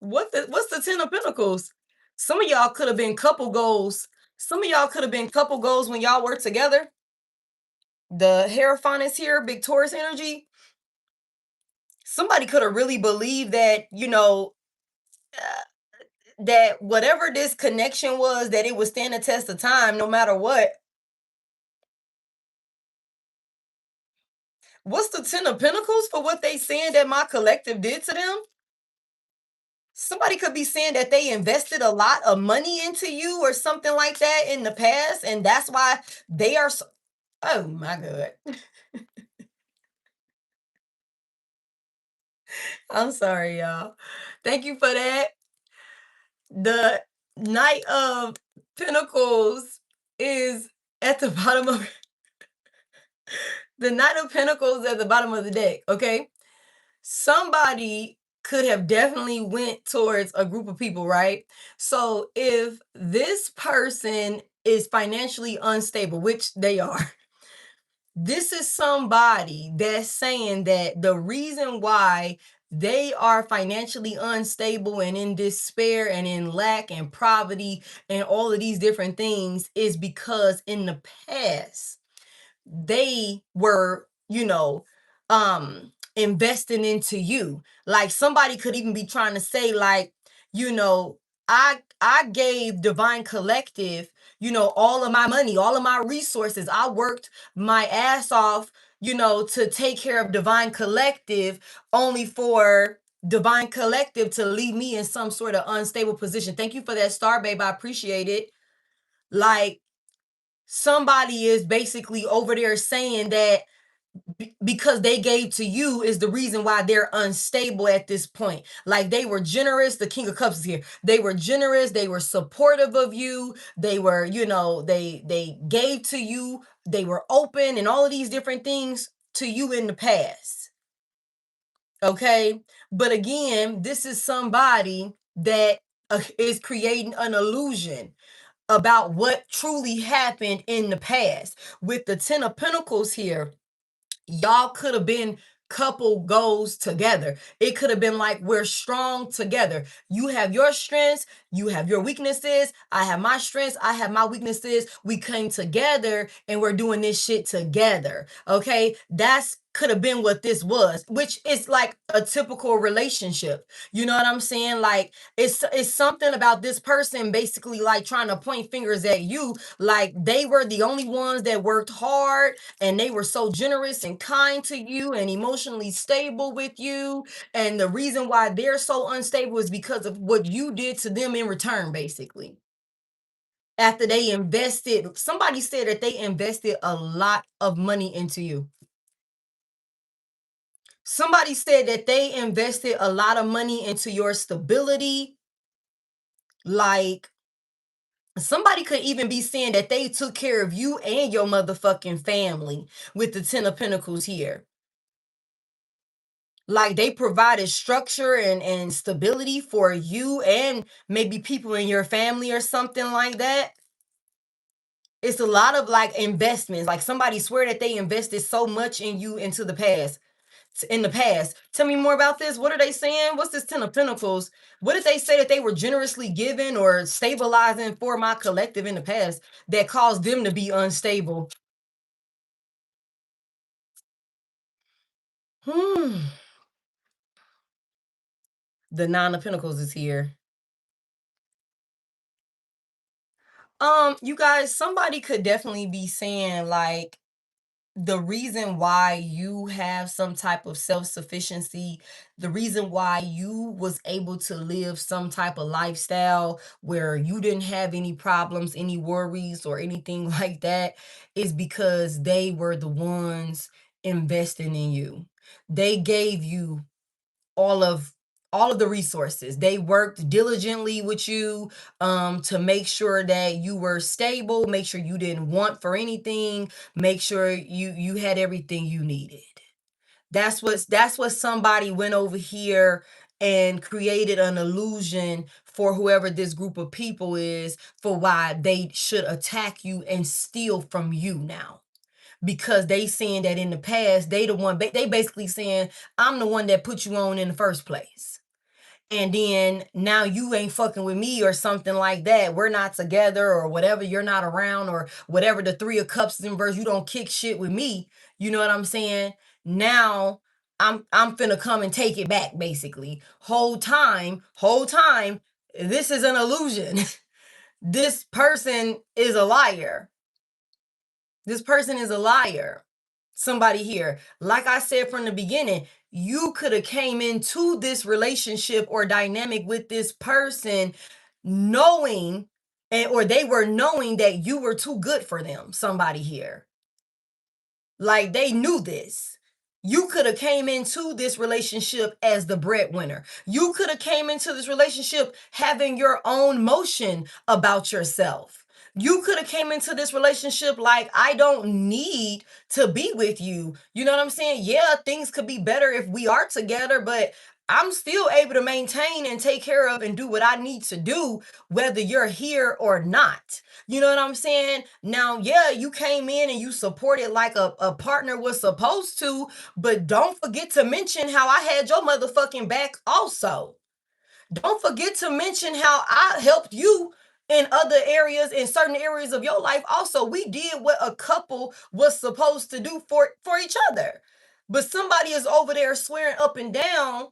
What's the 10 of Pentacles? Some of y'all could have been couple goals. Some of y'all could have been couple goals when y'all were together. The Hierophant is here, big Taurus energy. Somebody could have really believed that, that whatever this connection was, that it would stand the test of time no matter what. What's the 10 of Pentacles for what they saying that my collective did to them? Somebody could be saying that they invested a lot of money into you or something like that in the past, and that's why they are so, oh my God. I'm sorry, y'all. Thank you for that. The Knight of Pentacles is at the bottom of the Knight of Pentacles at the bottom of the deck, okay? Somebody could have definitely went towards a group of people, right? So if this person is financially unstable, which they are, this is somebody that's saying that the reason why they are financially unstable and in despair and in lack and poverty and all of these different things is because in the past they were, investing into you. Like somebody could even be trying to say like, you know, I gave Divine Collective, all of my money, all of my resources. I worked my ass off, to take care of Divine Collective only for Divine Collective to leave me in some sort of unstable position. Thank you for that star, babe. I appreciate it. Like somebody is basically over there saying that because they gave to you is the reason why they're unstable at this point. Like they were generous. The King of Cups is here. They were generous. They were supportive of you. They were, they gave to you. They were open and all of these different things to you in the past. Okay. But again, this is somebody that is creating an illusion. about what truly happened in the past. With the Ten of Pentacles here, y'all could have been couple goals together. It could have been like, we're strong together. You have your strengths, you have your weaknesses, I have my strengths, I have my weaknesses. We came together and we're doing this shit together. Okay, that's could have been what this was, which is like a typical relationship. You know what I'm saying? Like, it's something about this person basically like trying to point fingers at you, like they were the only ones that worked hard and they were so generous and kind to you and emotionally stable with you. And the reason why they're so unstable is because of what you did to them in return, basically. After they invested, somebody said that they invested a lot of money into you. Somebody said that they invested a lot of money into your stability. Like, somebody could even be saying that they took care of you and your motherfucking family with the Ten of Pentacles here. Like, they provided structure and stability for you and maybe people in your family or something like that. It's a lot of like investments. Like, somebody swear that they invested so much in you into the past. In the past. Tell me more about this. What are they saying? What's this Ten of Pentacles? What did they say that they were generously giving or stabilizing for my collective in the past that caused them to be unstable? Hmm. The Nine of Pentacles is here. You guys, somebody could definitely be saying like, the reason why you have some type of self-sufficiency, the reason why you was able to live some type of lifestyle where you didn't have any problems, any worries or anything like that, is because they were the ones investing in you. They gave you all of the resources. They worked diligently with you to make sure that you were stable, make sure you didn't want for anything, make sure you had everything you needed. That's what somebody went over here and created an illusion for whoever this group of people is, for why they should attack you and steal from you now, because they saying that in the past they the one, they basically saying, I'm the one that put you on in the first place, and then now you ain't fucking with me or something like that, we're not together or whatever, you're not around or whatever, the Three of Cups in verse, you don't kick shit with me. You know what I'm saying? Now I'm finna come and take it back, basically. Whole time this is an illusion. This person is a liar. This person is a liar. Somebody here, like I said from the beginning, you could have came into this relationship or dynamic with this person knowing, or they were knowing that you were too good for them. Somebody here, like, they knew this. You could have came into this relationship as the breadwinner. You could have came into this relationship having your own motion about yourself. You could have came into this relationship like, I don't need to be with you. You know what I'm saying? Yeah, things could be better if we are together, but I'm still able to maintain and take care of and do what I need to do, whether you're here or not. You know what I'm saying? Now, yeah, you came in and you supported like a partner was supposed to, but don't forget to mention how I had your motherfucking back also. Don't forget to mention how I helped you in other areas, in certain areas of your life also. We did what a couple was supposed to do for each other. But somebody is over there swearing up and down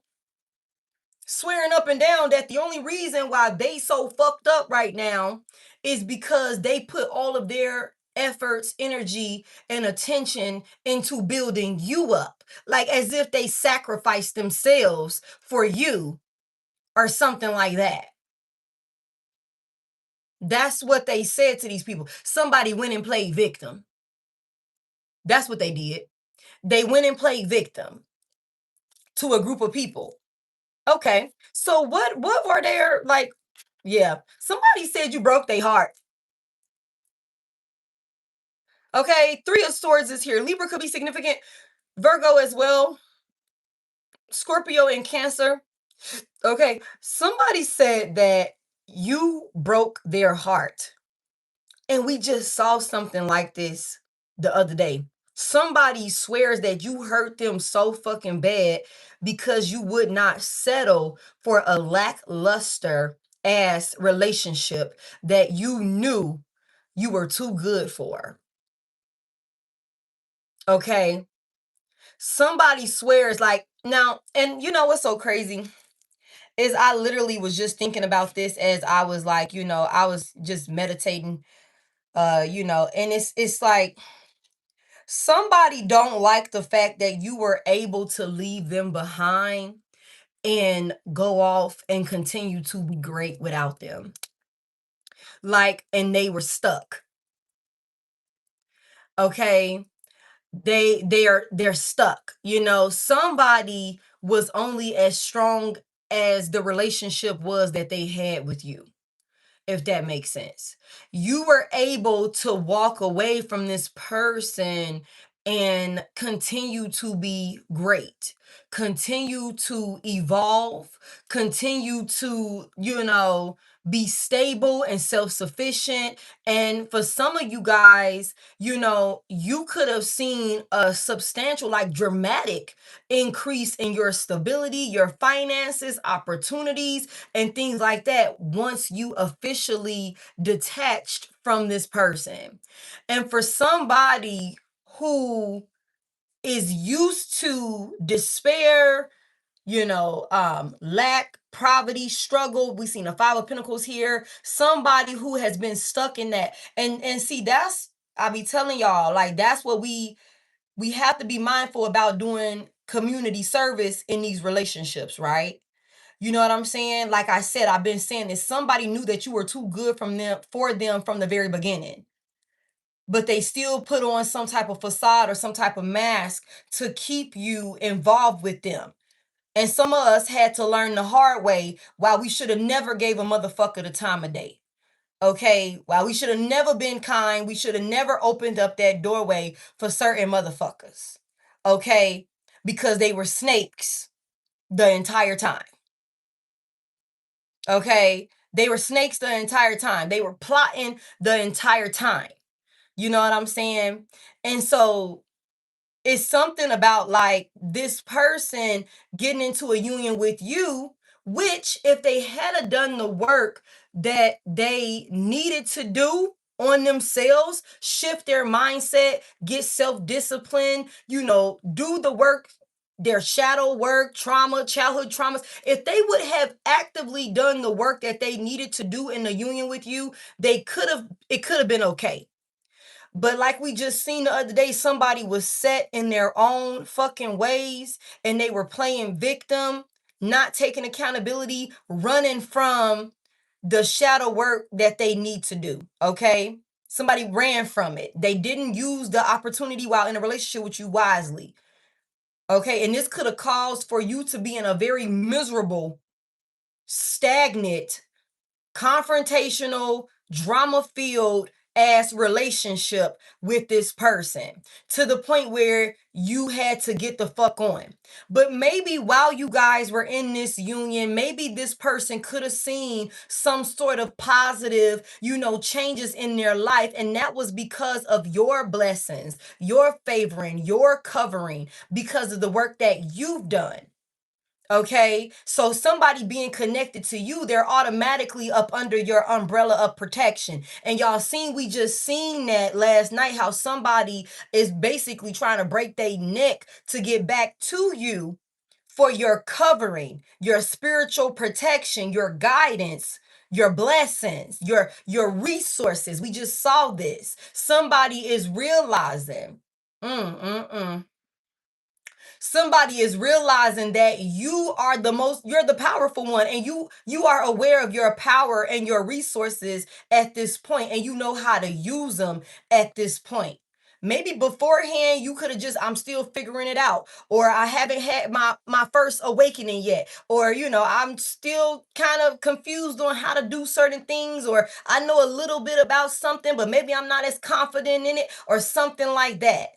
that the only reason why they so fucked up right now is because they put all of their efforts, energy, and attention into building you up, like as if they sacrificed themselves for you or something like that. That's what they said to these people. Somebody went and played victim. That's what they did. They went and played victim to a group of people. Okay, so what were their like? Yeah, somebody said you broke their heart. Okay, Three of Swords is here. Libra could be significant. Virgo as well. Scorpio and Cancer. Okay, somebody said that you broke their heart. And we just saw something like this the other day. Somebody swears that you hurt them so fucking bad because you would not settle for a lackluster ass relationship that you knew you were too good for. Okay? Somebody swears like now, and you know what's so crazy is I literally was just thinking about this as I was like, I was just meditating, and it's like somebody don't like the fact that you were able to leave them behind and go off and continue to be great without them. Like, and they were stuck. Okay? They're stuck. Somebody was only as strong as the relationship was that they had with you, if that makes sense. You were able to walk away from this person and continue to be great, continue to evolve, continue to, be stable and self sufficient. And for some of you guys, you could have seen a substantial, like dramatic increase in your stability, your finances, opportunities, and things like that once you officially detached from this person. And for somebody who is used to despair, lack, poverty, struggle. We seen a Five of Pentacles here. Somebody who has been stuck in that. And see, that's, I be telling y'all, like, that's what we have to be mindful about doing community service in these relationships, right? You know what I'm saying? Like I said, I've been saying this. Somebody knew that you were too good for them from the very beginning, but they still put on some type of facade or some type of mask to keep you involved with them. And some of us had to learn the hard way why we should have never gave a motherfucker the time of day. Okay? Why we should have never been kind. We should have never opened up that doorway for certain motherfuckers. Okay? Because they were snakes the entire time. Okay? They were snakes the entire time. They were plotting the entire time. You know what I'm saying? And so it's something about like this person getting into a union with you, which if they had done the work that they needed to do on themselves, shift their mindset, get self-discipline, do the work, their shadow work, trauma, childhood traumas. If they would have actively done the work that they needed to do in the union with you, it could have been okay. But like we just seen the other day, somebody was set in their own fucking ways and they were playing victim, not taking accountability, running from the shadow work that they need to do. Okay? Somebody ran from it. They didn't use the opportunity while in a relationship with you wisely. Okay? And this could have caused for you to be in a very miserable, stagnant, confrontational, drama filled ass relationship with this person to the point where you had to get the fuck on. But maybe while you guys were in this union, maybe this person could have seen some sort of positive, changes in their life. And that was because of your blessings, your favoring, your covering, because of the work that you've done. Okay, so somebody being connected to you, they're automatically up under your umbrella of protection. And y'all we just seen that last night, how somebody is basically trying to break their neck to get back to you for your covering, your spiritual protection, your guidance, your blessings, your resources. We just saw this. Somebody is realizing. Somebody is realizing that you're the powerful one, and you are aware of your power and your resources at this point, and you know how to use them at this point. Maybe beforehand you could have just, I'm still figuring it out, or I haven't had my first awakening yet, or I'm still kind of confused on how to do certain things, or I know a little bit about something but maybe I'm not as confident in it, or something like that.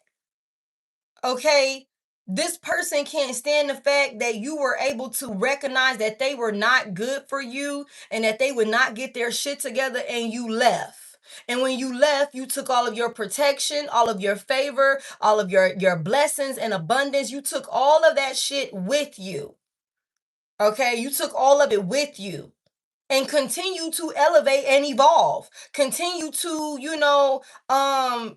Okay, this person can't stand the fact that you were able to recognize that they were not good for you and that they would not get their shit together and you left. And when you left, you took all of your protection, all of your favor, all of your blessings and abundance. You took all of that shit with you. Okay? You took all of it with you. And continue to elevate and evolve. Continue to,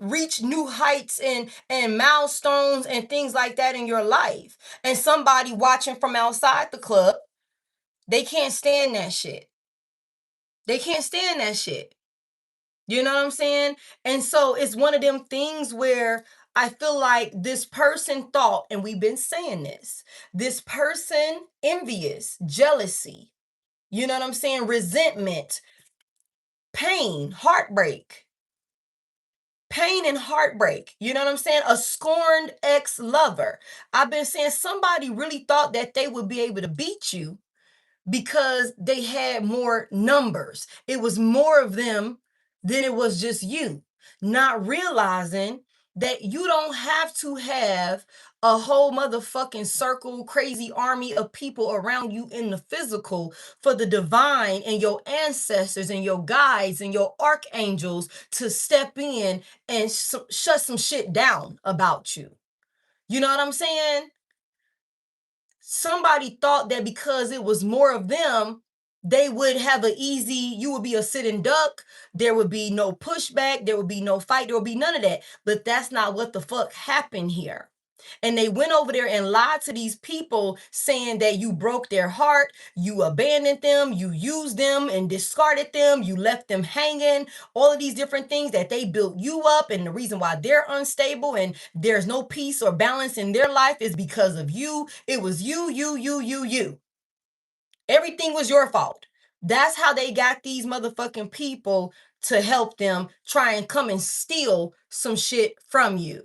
reach new heights and milestones and things like that in your life. And somebody watching from outside the club, they can't stand that shit. They can't stand that shit. You know what I'm saying? And so it's one of them things where I feel like this person thought, and we've been saying this person envious, jealousy, you know what I'm saying? Resentment, pain, heartbreak. Pain and heartbreak. You know what I'm saying? A scorned ex-lover. I've been saying somebody really thought that they would be able to beat you because they had more numbers. It was more of them than it was just you. Not realizing that you don't have to have a whole motherfucking circle, crazy army of people around you in the physical for the divine and your ancestors and your guides and your archangels to step in and shut some shit down about you. You know what I'm saying? Somebody thought that because it was more of them, they would have you would be a sitting duck. There would be no pushback. There would be no fight. There would be none of that. But that's not what the fuck happened here. And they went over there and lied to these people saying that you broke their heart, you abandoned them, you used them and discarded them, you left them hanging, all of these different things that they built you up. And the reason why they're unstable and there's no peace or balance in their life is because of you. It was you. Everything was your fault. That's how they got these motherfucking people to help them try and come and steal some shit from you.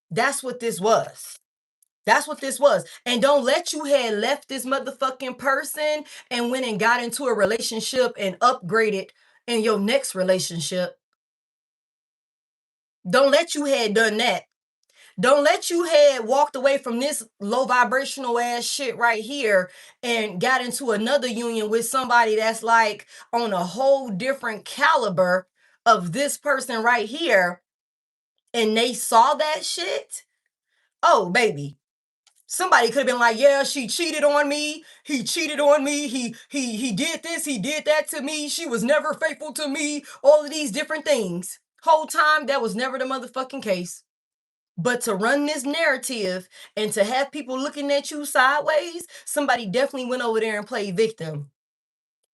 That's what this was. That's what this was. And don't let you had left this motherfucking person and went and got into a relationship and upgraded in your next relationship. Don't let you had done that. Don't let you had walked away from this low vibrational ass shit right here and got into another union with somebody that's like on a whole different caliber of this person right here. And they saw that shit. Oh, baby. Somebody could have been like, yeah, she cheated on me. He cheated on me. He did this. He did that to me. She was never faithful to me. All of these different things. Whole time, that was never the motherfucking case. But to run this narrative and to have people looking at you sideways, somebody definitely went over there and played victim.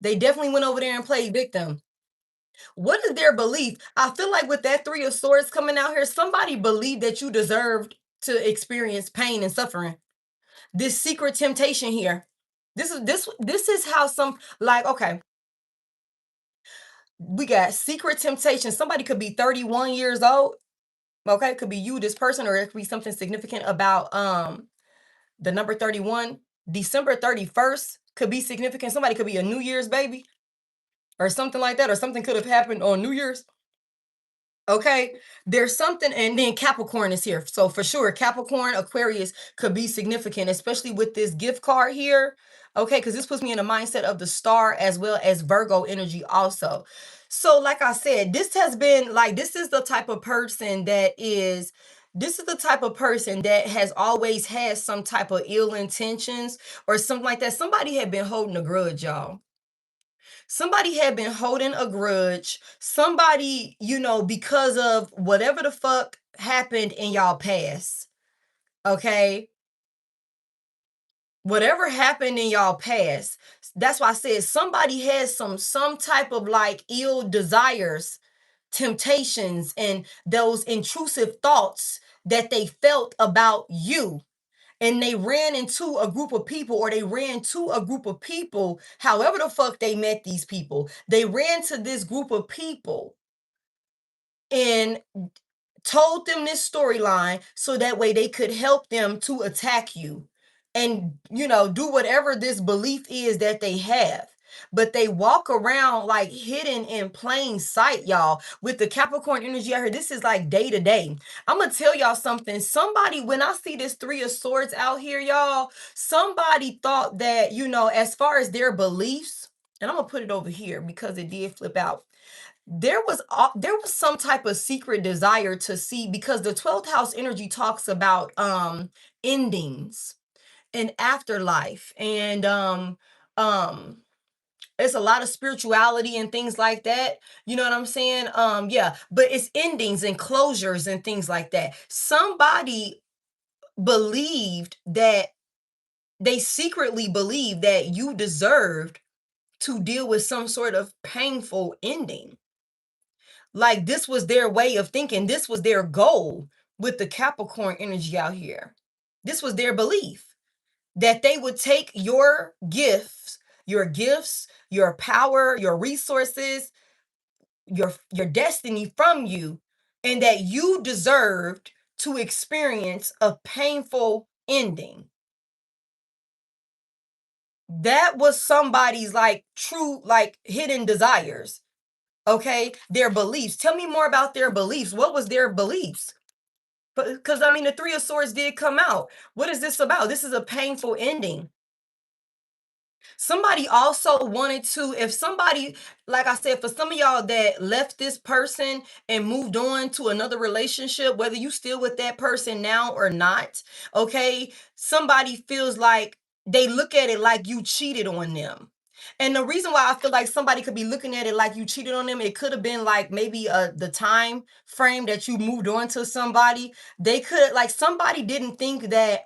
They definitely went over there and played victim. What is their belief? I feel like with that Three of Swords coming out here, somebody believed that you deserved to experience pain and suffering. This secret temptation here. This is how some, like, okay, we got secret temptation. Somebody could be 31 years old. Okay, it could be you, this person, or it could be something significant about the number 31. December 31st could be significant. Somebody could be a New Year's baby or something like that, or something could have happened on New Year's. Okay, there's something, and then Capricorn is here. So for sure, Capricorn, Aquarius could be significant, especially with this gift card here. Okay, because this puts me in a mindset of the star as well as Virgo energy also. So like I said, this has been like, this is the type of person that has always had some type of ill intentions or something like that. Somebody had been holding a grudge, y'all. Somebody had been holding a grudge. Somebody, because of whatever the fuck happened in y'all past. Okay? Whatever happened in y'all past. That's why I said somebody has some type of like ill desires, temptations, and those intrusive thoughts that they felt about you. And they ran into a group of people, or they ran to a group of people, however the fuck they met these people. They ran to this group of people and told them this storyline so that way they could help them to attack you and, do whatever this belief is that they have. But they walk around like hidden in plain sight, y'all. With the Capricorn energy out here, this is like day to day. I'm going to tell y'all something. Somebody, when I see this Three of Swords out here, y'all, somebody thought that, as far as their beliefs, and I'm gonna put it over here because it did flip out. There was some type of secret desire to see, because the 12th house energy talks about endings and afterlife, and it's a lot of spirituality and things like that. You know what I'm saying? Yeah, but it's endings and closures and things like that. Somebody believed that they secretly believed that you deserved to deal with some sort of painful ending. Like, this was their way of thinking. This was their goal with the Capricorn energy out here. This was their belief that they would take your gifts, your power, your resources, your destiny from you, and that you deserved to experience a painful ending. That was somebody's like true, like hidden desires. Okay, their beliefs. Tell me more about their beliefs. What was their beliefs? But because I mean, the Three of Swords did come out. What is this about? This is a painful ending. Somebody also wanted to, if somebody, like I said, for some of y'all that left this person and moved on to another relationship, whether you still with that person now or not, okay, somebody feels like they look at it like you cheated on them. And the reason why I feel like somebody could be looking at it like you cheated on them, it could have been like maybe the time frame that you moved on to somebody. They could, like, somebody didn't think that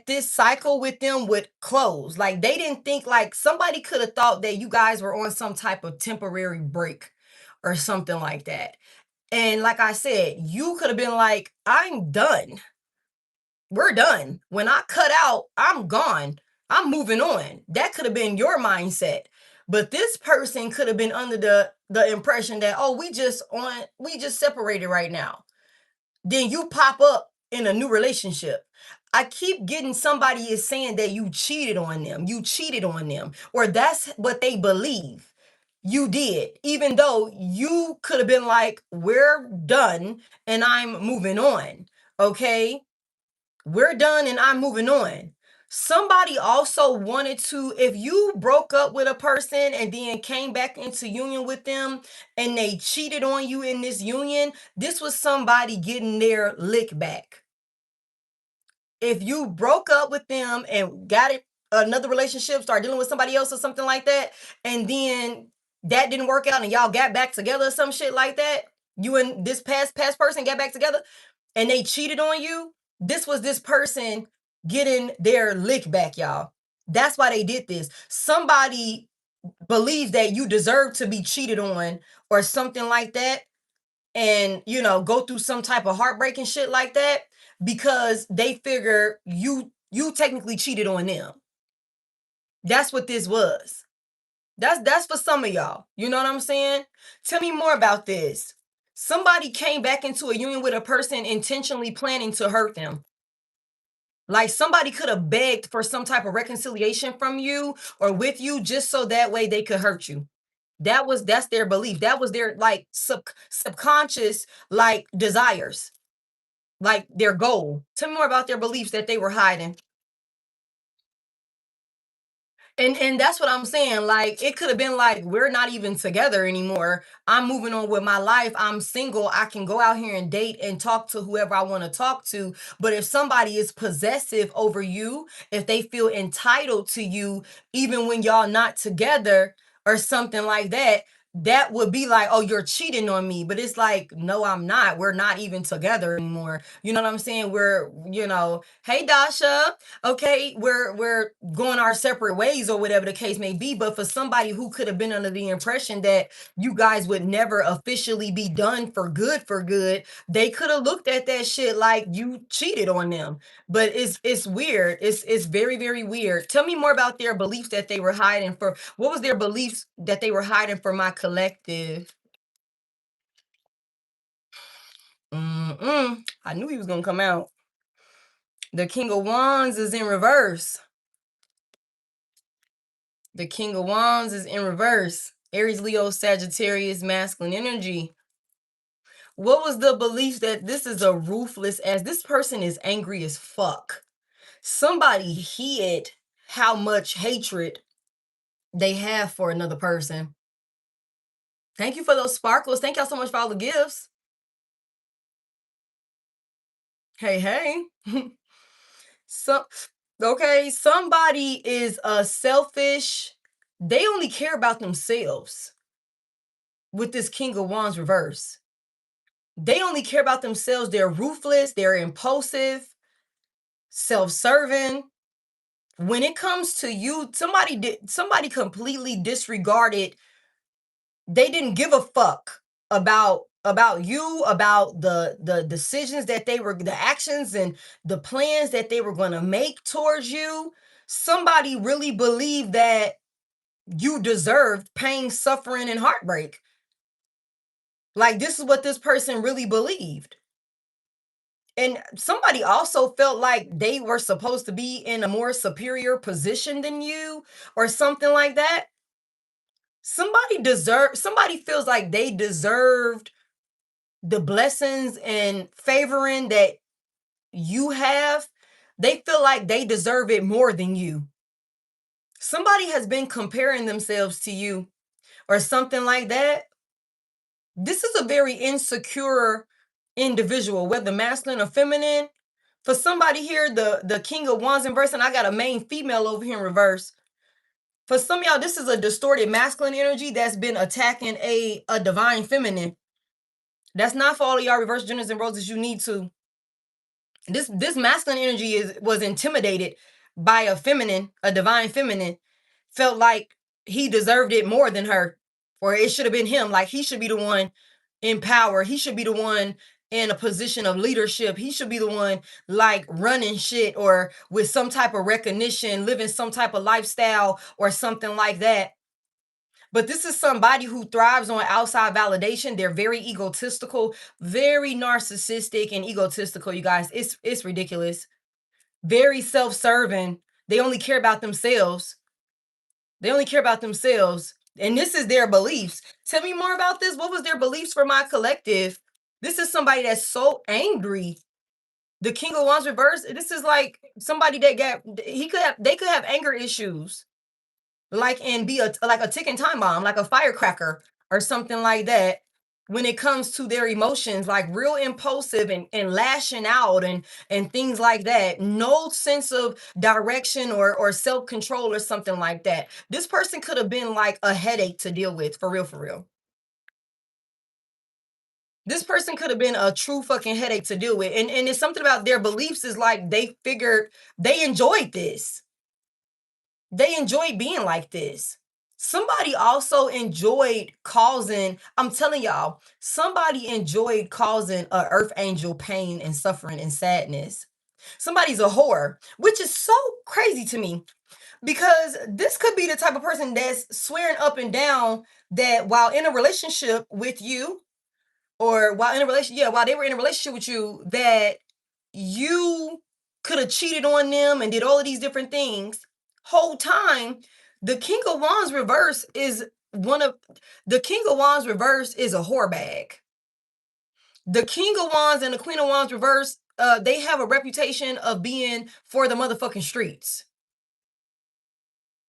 this cycle with them would close. Like, they didn't think, like, somebody could have thought that you guys were on some type of temporary break or something like that. And like I said, you could have been like, I'm done. We're done. When I cut out, I'm gone. I'm moving on. That could have been your mindset. But this person could have been under the impression that, oh, we just separated right now. Then you pop up in a new relationship. I keep getting somebody is saying that you cheated on them. You cheated on them. Or that's what they believe. You did. Even though you could have been like, we're done and I'm moving on. Okay? We're done and I'm moving on. Somebody also wanted to, if you broke up with a person and then came back into union with them and they cheated on you in this union, this was somebody getting their lick back. If you broke up with them and got it another relationship, start dealing with somebody else or something like that, and then that didn't work out and y'all got back together or some shit like that, you and this past person got back together and they cheated on you, this was this person getting their lick back, y'all. That's why they did this. Somebody believes that you deserve to be cheated on or something like that, and go through some type of heartbreak and shit like that, because they figure you technically cheated on them. That's what this was. That's for some of y'all. You know what I'm saying? Tell me more about this. Somebody came back into a union with a person intentionally planning to hurt them. Like, somebody could have begged for some type of reconciliation from you or with you just so that way they could hurt you. That's their belief. That was their, like, subconscious, like, desires, like their goal. Tell me more about their beliefs that they were hiding. And that's what I'm saying. Like, it could have been like, we're not even together anymore. I'm moving on with my life. I'm single. I can go out here and date and talk to whoever I want to talk to. But if somebody is possessive over you, if they feel entitled to you, even when y'all not together or something like that, that would be like, oh, you're cheating on me. But it's like, no, I'm not. We're not even together anymore. You know what I'm saying? Hey, Dasha. Okay, we're going our separate ways or whatever the case may be. But for somebody who could have been under the impression that you guys would never officially be done for good, they could have looked at that shit like you cheated on them. But it's weird. It's very, very weird. Tell me more about their beliefs that they were hiding for. What was their beliefs that they were hiding for my collective? I knew he was gonna come out. The King of Wands is in reverse. The King of Wands is in reverse. Aries, Leo, Sagittarius, masculine energy. What was the belief that this is a ruthless as this person is angry as fuck? Somebody hid how much hatred they have for another person. Thank you for those sparkles. Thank y'all so much for all the gifts. Hey, hey. So, okay, somebody is selfish. They only care about themselves with this King of Wands reverse. They only care about themselves. They're ruthless, they're impulsive, self-serving. When it comes to you, somebody completely disregarded. They didn't give a fuck about you, about the decisions that the actions and the plans that they were going to make towards you. Somebody really believed that you deserved pain, suffering, and heartbreak. Like, this is what this person really believed. And somebody also felt like they were supposed to be in a more superior position than you or something like that. Somebody feels like they deserved the blessings and favoring that you have. They feel like they deserve it more than you. Somebody has been comparing themselves to you or something like that. This is a very insecure individual, whether masculine or feminine. For somebody here, the King of Wands in reverse, and I got a main female over here in reverse. For some of y'all, this is a distorted masculine energy that's been attacking a divine feminine. That's not for all of y'all reverse genders and roses. You need to. This masculine energy was intimidated by a divine feminine, felt like he deserved it more than her, or it should have been him. Like, he should be the one in power. He should be the one in a position of leadership. He should be the one like running shit or with some type of recognition, living some type of lifestyle or something like that. But this is somebody who thrives on outside validation. They're very egotistical, very narcissistic and egotistical, you guys. It's ridiculous. Very self-serving. They only care about themselves. They only care about themselves. And this is their beliefs. Tell me more about this. What was their beliefs for my collective? This is somebody that's so angry. The King of Wands reverse. This is like somebody that they could have anger issues. Like, and be like a ticking time bomb, like a firecracker or something like that. When it comes to their emotions, like real impulsive and lashing out and things like that. No sense of direction or self-control or something like that. This person could have been like a headache to deal with, for real, for real. This person could have been a true fucking headache to deal with. And it's something about their beliefs is like they figured they enjoyed this. They enjoyed being like this. Somebody also enjoyed causing, I'm telling y'all, somebody enjoyed causing a earth angel pain and suffering and sadness. Somebody's a whore, which is so crazy to me because this could be the type of person that's swearing up and down that while in a relationship with you, or while in a relationship, yeah, while they were in a relationship with you, that you could have cheated on them and did all of these different things. Whole time, the King of Wands reverse is the King of Wands reverse is a whore bag. The King of Wands and the Queen of Wands reverse, they have a reputation of being for the motherfucking streets.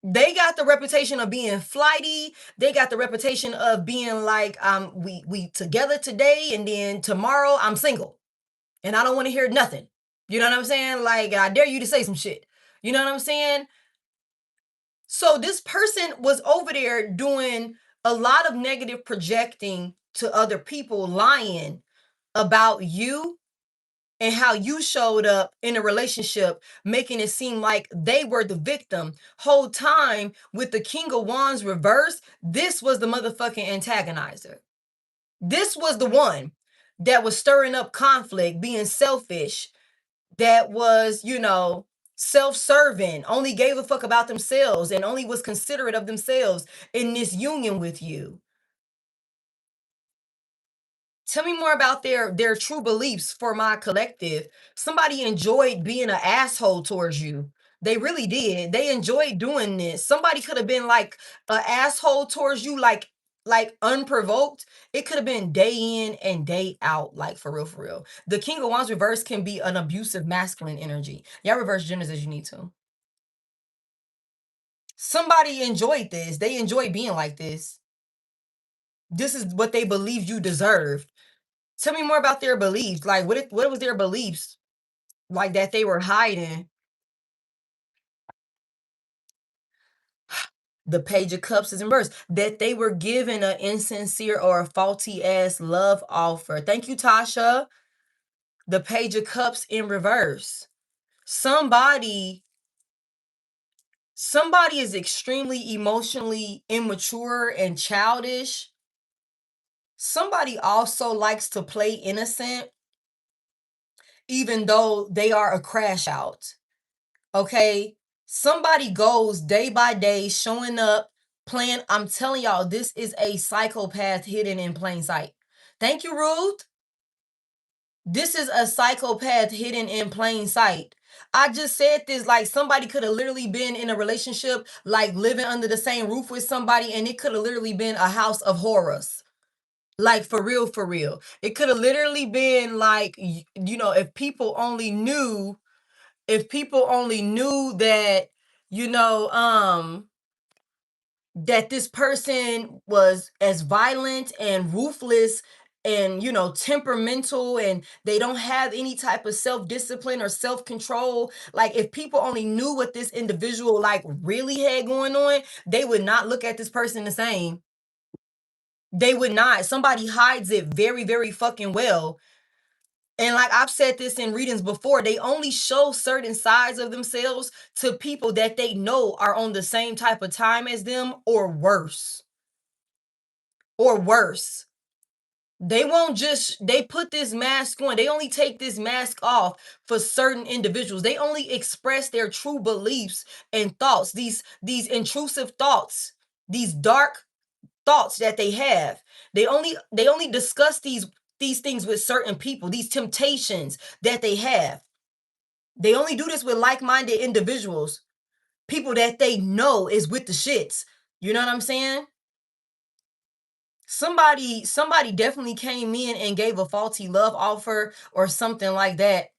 They got the reputation of being flighty. They got the reputation of being like, we together today and then tomorrow I'm single and I don't want to hear nothing. You know what I'm saying? Like, I dare you to say some shit. You know what I'm saying? So this person was over there doing a lot of negative projecting to other people, lying about you and how you showed up in a relationship, making it seem like they were the victim. Whole time with the King of Wands reverse, this was the motherfucking antagonizer. This was the one that was stirring up conflict, being selfish, that was, self-serving, only gave a fuck about themselves and only was considerate of themselves in this union with you. Tell me more about their true beliefs for my collective. Somebody enjoyed being an asshole towards you. They really did. They enjoyed doing this. Somebody could have been like an asshole towards you, like unprovoked. It could have been day in and day out, like for real, for real. The King of Wands reverse can be an abusive masculine energy. Y'all reverse genders as you need to. Somebody enjoyed this. They enjoy being like this. This is what they believed you deserved. Tell me more about their beliefs. Like, what was their beliefs? Like, that they were hiding? The Page of Cups is in reverse. That they were given an insincere or a faulty ass love offer. Thank you, Tasha. The Page of Cups in reverse. Somebody is extremely emotionally immature and childish. Somebody also likes to play innocent, even though they are a crash out. Okay? Somebody goes day by day showing up, playing. I'm telling y'all, this is a psychopath hidden in plain sight. Thank you, Ruth. This is a psychopath hidden in plain sight. I just said this, like, somebody could have literally been in a relationship, like living under the same roof with somebody, and it could have literally been a house of horrors. Like, for real, for real. It could have literally been like, you know, if people only knew that, you know, that this person was as violent and ruthless and, you know, temperamental, and they don't have any type of self-discipline or self-control. Like, if people only knew what this individual like really had going on, they would not look at this person the same. They would not. Somebody hides it very, very fucking well. And like I've said this in readings before, they only show certain sides of themselves to people that they know are on the same type of time as them or worse. Or worse. They won't just, they put this mask on. They only take this mask off for certain individuals. They only express their true beliefs and thoughts, these intrusive thoughts, these dark thoughts that they have. They only discuss these things with certain people, these temptations that they have. They only do this with like-minded individuals, people that they know is with the shits. You know what I'm saying? Somebody definitely came in and gave a faulty love offer or something like that.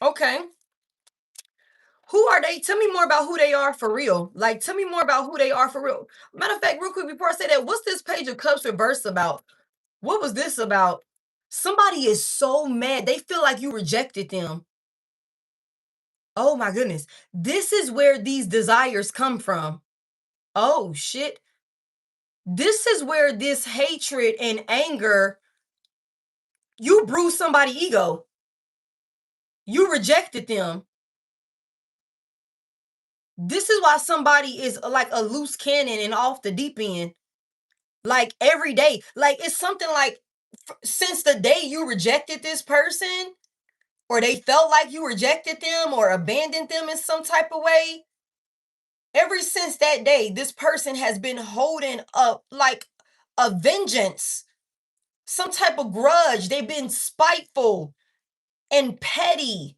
Okay. Who are they? Tell me more about who they are for real. Like, tell me more about who they are for real. Matter of fact, real quick before I say that, what's this Page of Cups reverse about? What was this about? Somebody is so mad. They feel like you rejected them. Oh my goodness. This is where these desires come from. Oh shit. This is where this hatred and anger, you bruised somebody's ego. You rejected them. This is why somebody is like a loose cannon and off the deep end. Like every day. Like, it's something like since the day you rejected this person, or they felt like you rejected them or abandoned them in some type of way, ever since that day, this person has been holding up like a vengeance, some type of grudge. They've been spiteful and petty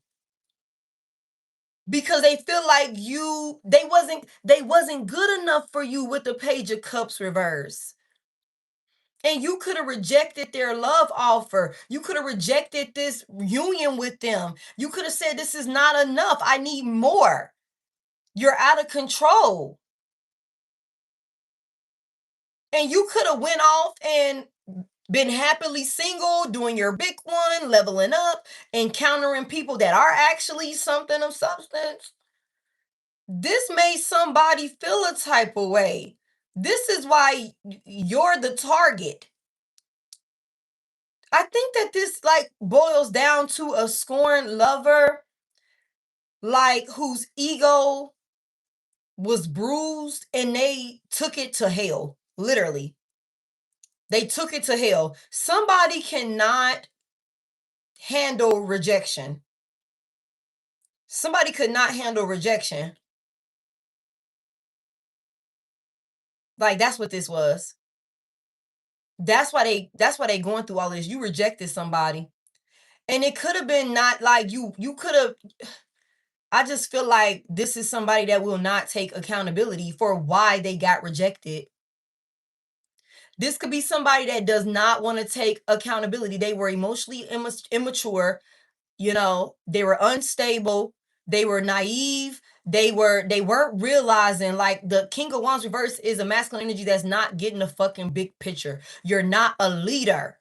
because they feel like they wasn't good enough for you with the Page of Cups reverse. And you could have rejected their love offer. You could have rejected this union with them. You could have said, this is not enough. I need more. You're out of control. And you could have went off and been happily single, doing your big one, leveling up, encountering people that are actually something of substance. This made somebody feel a type of way. This is why you're the target. I think that this like boils down to a scorned lover, like whose ego was bruised and they took it to hell. Literally. They took it to hell. Somebody cannot handle rejection. Somebody could not handle rejection. Like, that's what this was. That's why they going through all this. You rejected somebody. And it could have been not like you could have. I just feel like this is somebody that will not take accountability for why they got rejected. This could be somebody that does not want to take accountability. They were emotionally immature. You know, they were unstable, they were naive, they weren't realizing, like, the King of Wands reverse is a masculine energy that's not getting the fucking big picture. You're not a leader.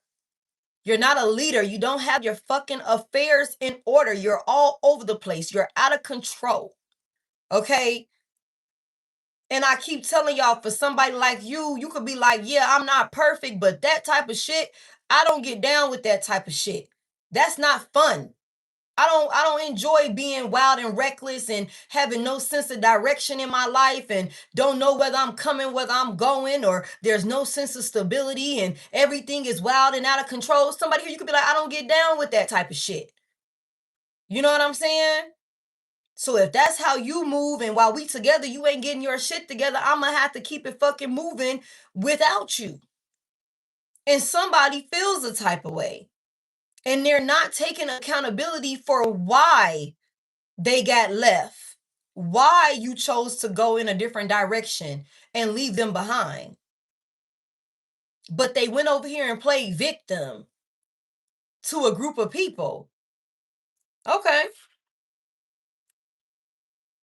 You're not a leader. You don't have your fucking affairs in order. You're all over the place. You're out of control. Okay? And I keep telling y'all, for somebody like you could be like, yeah, I'm not perfect, but that type of shit, I don't get down with that type of shit. That's not fun. I don't enjoy being wild and reckless and having no sense of direction in my life and don't know whether I'm coming, whether I'm going, or there's no sense of stability and everything is wild and out of control. Somebody here, you could be like, I don't get down with that type of shit. You know what I'm saying? So if that's how you move, and while we together, you ain't getting your shit together, I'm gonna have to keep it fucking moving without you. And somebody feels a type of way. And they're not taking accountability for why they got left, why you chose to go in a different direction and leave them behind. But they went over here and played victim to a group of people. Okay.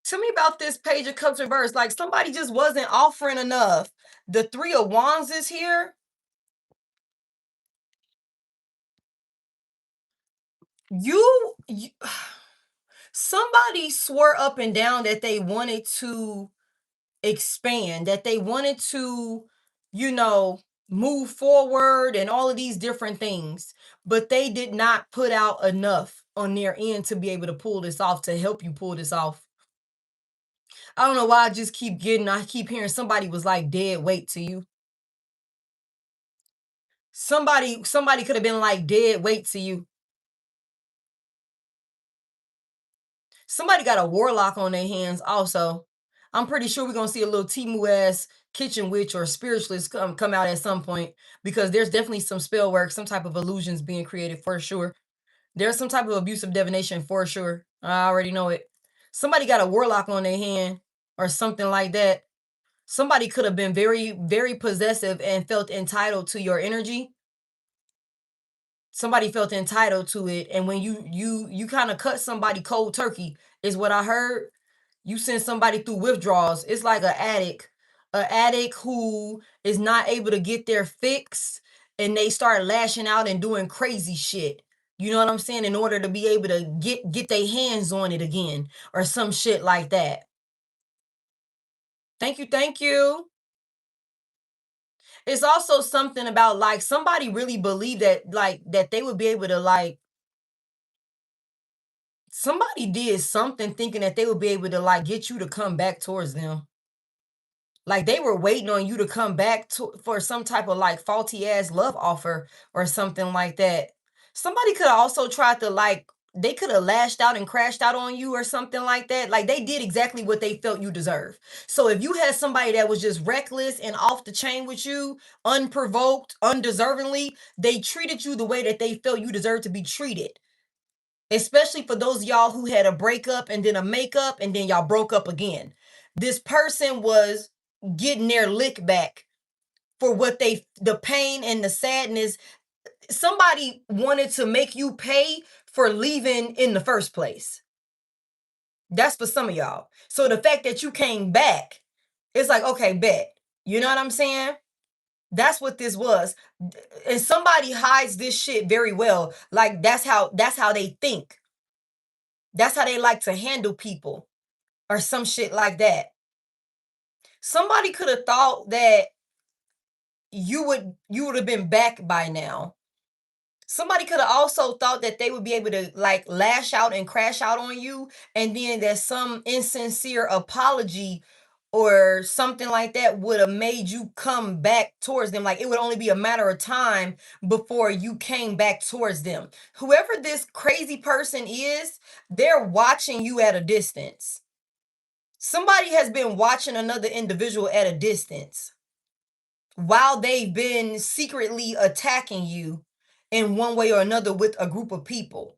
Tell me about this Page of Cups reverse. Like, somebody just wasn't offering enough. The Three of Wands is here. You somebody swore up and down that they wanted to expand, that they wanted to, you know, move forward and all of these different things, but they did not put out enough on their end to be able to pull this off, to help you pull this off. I don't know why I keep hearing somebody was like dead weight to you. Somebody could have been like dead weight to you. Somebody got a warlock on their hands also. I'm pretty sure we're gonna see a little Timu ass kitchen witch or spiritualist come out at some point, because there's definitely some spell work, some type of illusions being created for sure. There's some type of abusive divination for sure. I already know it. Somebody got a warlock on their hand or something like that. Somebody could have been very, very possessive and felt entitled to your energy. Somebody felt entitled to it, and when you kind of cut somebody cold turkey, is what I heard. You send somebody through withdrawals. It's like an addict who is not able to get their fix, and they start lashing out and doing crazy shit. You know what I'm saying? In order to be able to get their hands on it again or some shit like that. Thank you, thank you. It's also something about, like, somebody really believed that, like, that they would be able to, like, somebody did something thinking that they would be able to, like, get you to come back towards them. Like, they were waiting on you to come back for some type of, like, faulty ass love offer or something like that. Somebody could have also tried to, like, they could have lashed out and crashed out on you or something like that. Like, they did exactly what they felt you deserve. So if you had somebody that was just reckless and off the chain with you, unprovoked, undeservingly, they treated you the way that they felt you deserved to be treated. Especially for those of y'all who had a breakup and then a makeup and then y'all broke up again. This person was getting their lick back for what the pain and the sadness. Somebody wanted to make you pay for leaving in the first place. That's for some of y'all. So the fact that you came back, it's like, okay, bet. You know what I'm saying? That's what this was. And somebody hides this shit very well. Like, that's how they think. That's how they like to handle people or some shit like that. Somebody could have thought that you would have been back by now. Somebody could have also thought that they would be able to, like, lash out and crash out on you, and then that some insincere apology or something like that would have made you come back towards them. Like, it would only be a matter of time before you came back towards them. Whoever this crazy person is, they're watching you at a distance. Somebody has been watching another individual at a distance while they've been secretly attacking you in one way or another with a group of people.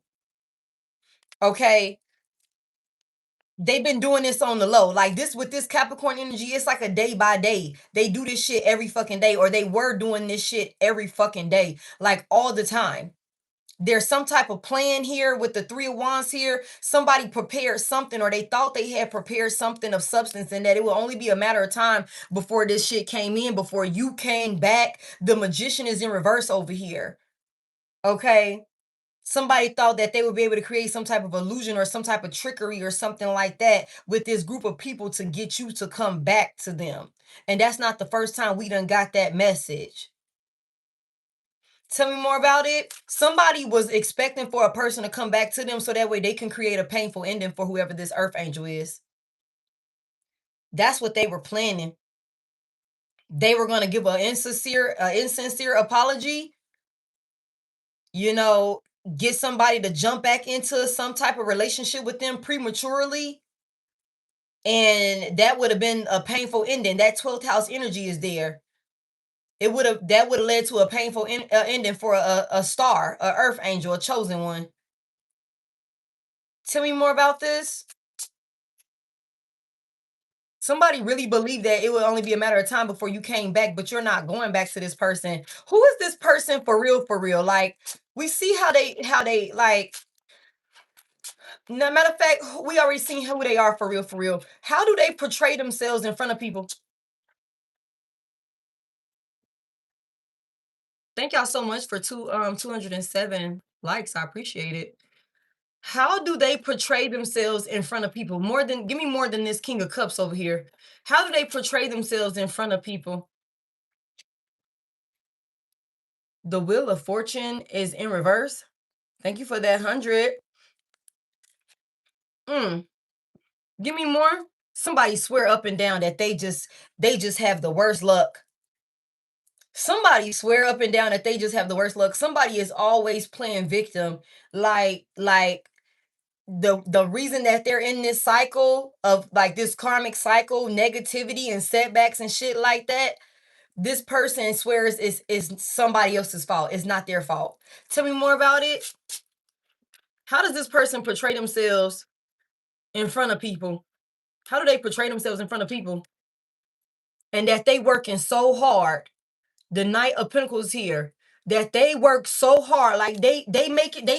Okay? They've been doing this on the low. Like, this, with this Capricorn energy, it's like a day by day. They do this shit every fucking day, or they were doing this shit every fucking day, like all the time. There's some type of plan here with the Three of Wands here. Somebody prepared something, or they thought they had prepared something of substance, and that it will only be a matter of time before this shit came in, before you came back. The Magician is in reverse over here. Okay. Somebody thought that they would be able to create some type of illusion or some type of trickery or something like that with this group of people to get you to come back to them. And that's not the first time we done got that message. Tell me more about it. Somebody was expecting for a person to come back to them so that way they can create a painful ending for whoever this earth angel is. That's what they were planning. They were going to give an insincere apology, you know, get somebody to jump back into some type of relationship with them prematurely, and that would have been a painful ending. That 12th house energy is there. That would have led to a painful ending for a star, a earth angel, a chosen one. Tell me more about this. Somebody really believed that it would only be a matter of time before you came back, but you're not going back to this person. Who is this person for real, for real? Like, we see how they like, no matter of fact, we already seen who they are for real, for real. How do they portray themselves in front of people? Thank y'all so much for 207 likes. I appreciate it. How do they portray themselves in front of people? Give me more than this King of Cups over here. How do they portray themselves in front of people? The Wheel of Fortune is in reverse. Thank you for that 100. Give me more. Somebody swear up and down that they just have the worst luck. Somebody swear up and down that they just have the worst luck. Somebody is always playing victim. Like the reason that they're in this cycle of like this karmic cycle, negativity and setbacks and shit like that, this person swears is somebody else's fault. It's not their fault. Tell me more about it. How does this person portray themselves in front of people? How do they portray themselves in front of people? And that they working so hard. The Knight of Pentacles here, that they work so hard, like they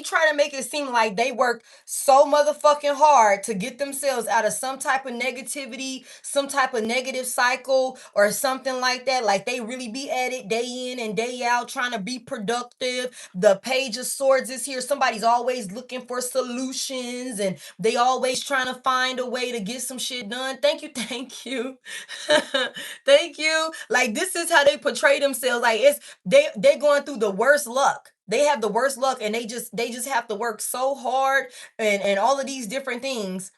try to make it seem like they work so motherfucking hard to get themselves out of some type of negativity, some type of negative cycle or something like that. Like they really be at it day in and day out trying to be productive. The Page of Swords is here. Somebody's always looking for solutions and they always trying to find a way to get some shit done. Thank you, thank you. Thank you. Like this is how they portray themselves. Like they're going through the worst luck. They have the worst luck and they just have to work so hard and all of these different things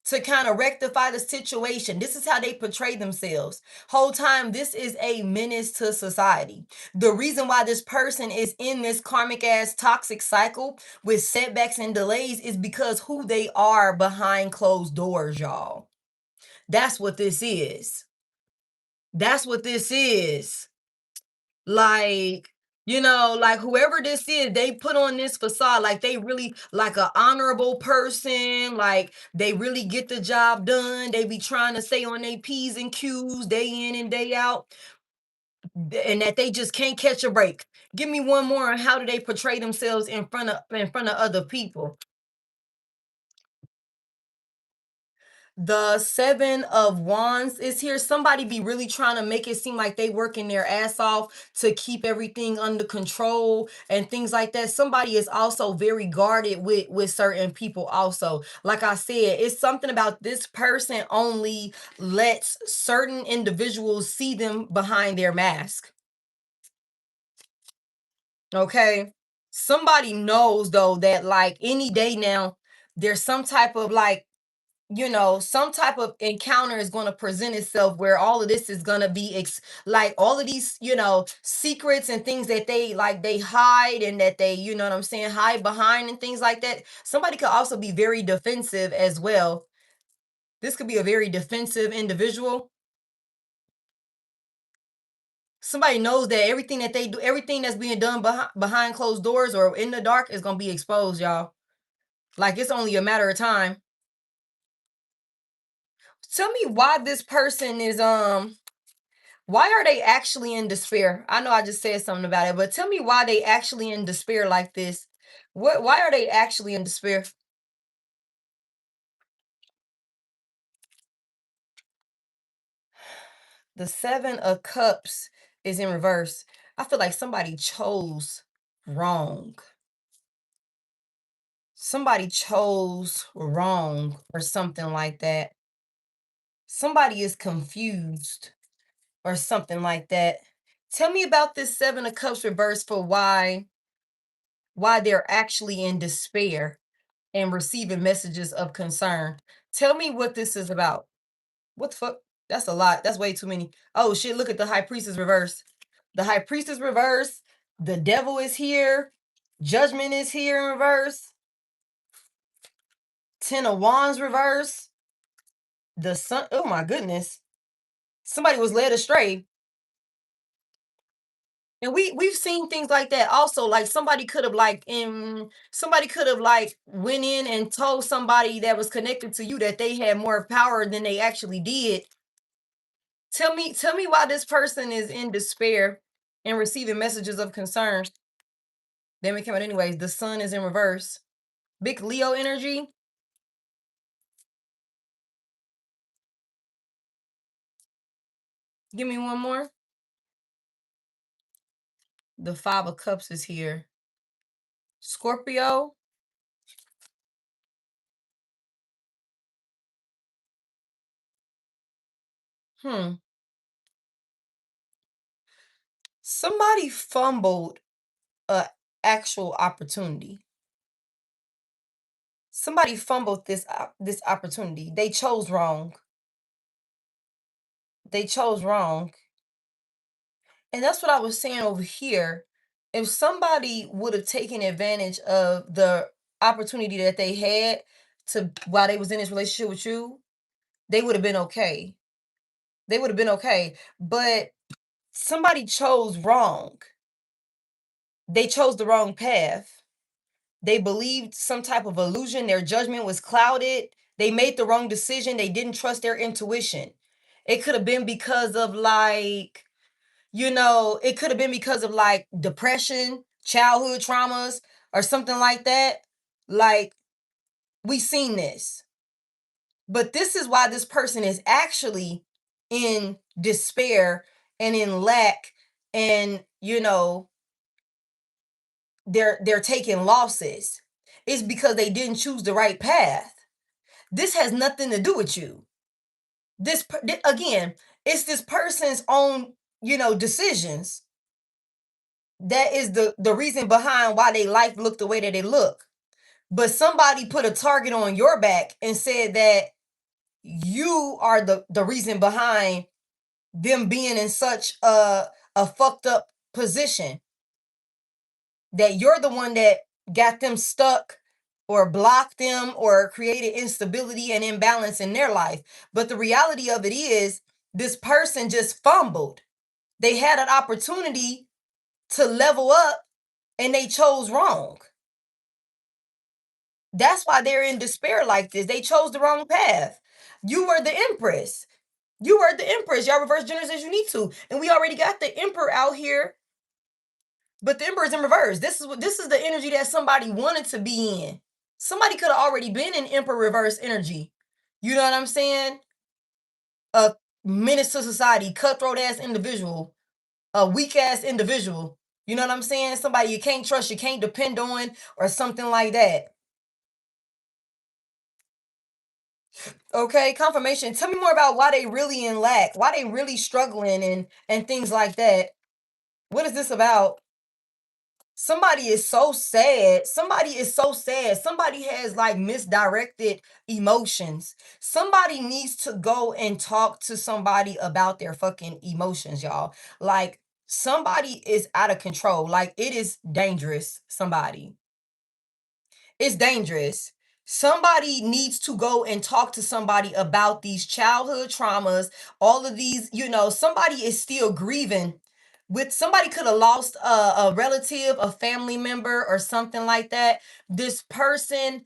to kind of rectify the situation. This is how they portray themselves. Whole time, this is a menace to society. The reason why this person is in this karmic ass toxic cycle with setbacks and delays is because who they are behind closed doors, y'all. That's what this is. That's what this is. Like, like whoever this is, they put on this facade like they really like an honorable person, like they really get the job done. They be trying to stay on their P's and Q's day in and day out, and that they just can't catch a break. Give me one more on how do they portray themselves in front of other people. The Seven of Wands is here. Somebody be really trying to make it seem like they working their ass off to keep everything under control and things like that. Somebody is also very guarded with certain people also. Like I said, it's something about this person only lets certain individuals see them behind their mask. Okay? Somebody knows though that like any day now, there's some type of like some type of encounter is going to present itself where all of this is going to be like all of these, secrets and things that they hide and that they, you know what I'm saying, hide behind and things like that. Somebody could also be very defensive as well. This could be a very defensive individual. Somebody knows that everything that they do, everything that's being done behind closed doors or in the dark is going to be exposed, y'all. Like it's only a matter of time. Tell me why this person is why are they actually in despair? I know I just said something about it, but tell me why they actually in despair like this. Why are they actually in despair? The 7 of Cups is in reverse. I feel like somebody chose wrong. Somebody chose wrong or something like that. Somebody is confused or something like that. Tell me about this 7 of Cups reverse for why they're actually in despair and receiving messages of concern. Tell me what this is about. What the fuck? That's a lot. That's way too many. Oh shit, look at the High Priestess reverse. The High Priestess reverse. The Devil is here. Judgment is here in reverse. 10 of Wands reverse. The Sun. Oh my goodness. Somebody was led astray. And we've seen things like that also. Like somebody could have went in and told somebody that was connected to you that they had more power than they actually did. Tell me why this person is in despair and receiving messages of concern. Then we came out anyways. The Sun is in reverse. Big Leo energy. Give me one more. The 5 of Cups is here. Scorpio. Somebody fumbled a actual opportunity. Somebody fumbled this opportunity. They chose wrong. They chose wrong. And that's what I was saying over here. If somebody would have taken advantage of the opportunity that they had to while they was in this relationship with you, they would have been okay. They would have been okay. But somebody chose wrong. They chose the wrong path. They believed some type of illusion. Their judgment was clouded. They made the wrong decision. They didn't trust their intuition. It could have been because of it could have been because of like depression, childhood traumas, or something like that. Like, we seen this. But this is why this person is actually in despair and in lack, and they're taking losses. It's because they didn't choose the right path. This has nothing to do with you. Again, it's this person's own, decisions that is the reason behind why their life looked the way that it look. But somebody put a target on your back and said that you are the reason behind them being in such a fucked up position, that you're the one that got them stuck or blocked them or created instability and imbalance in their life. But the reality of it is, this person just fumbled. They had an opportunity to level up and they chose wrong. That's why they're in despair like this. They chose the wrong path. You were the Empress. You were the Empress. Y'all reverse genders as you need to. And we already got the Emperor out here, but the Emperor is in reverse. This is the energy that somebody wanted to be in. Somebody could have already been in Emperor reverse energy. You know what I'm saying? A menace to society, cutthroat ass individual, a weak ass individual. You know what I'm saying? Somebody you can't trust, you can't depend on, or something like that. Okay, confirmation. Tell me more about why they really in lack, why they really struggling, and things like that. What is this about? Somebody is so sad. Somebody is so sad. Somebody has like misdirected emotions. Somebody needs to go and talk to somebody about their fucking emotions, y'all. Like, somebody is out of control. Like, it is dangerous. Somebody. It's dangerous. Somebody needs to go and talk to somebody about these childhood traumas, all of these, somebody is still grieving. Somebody could have lost a relative, a family member, or something like that. This person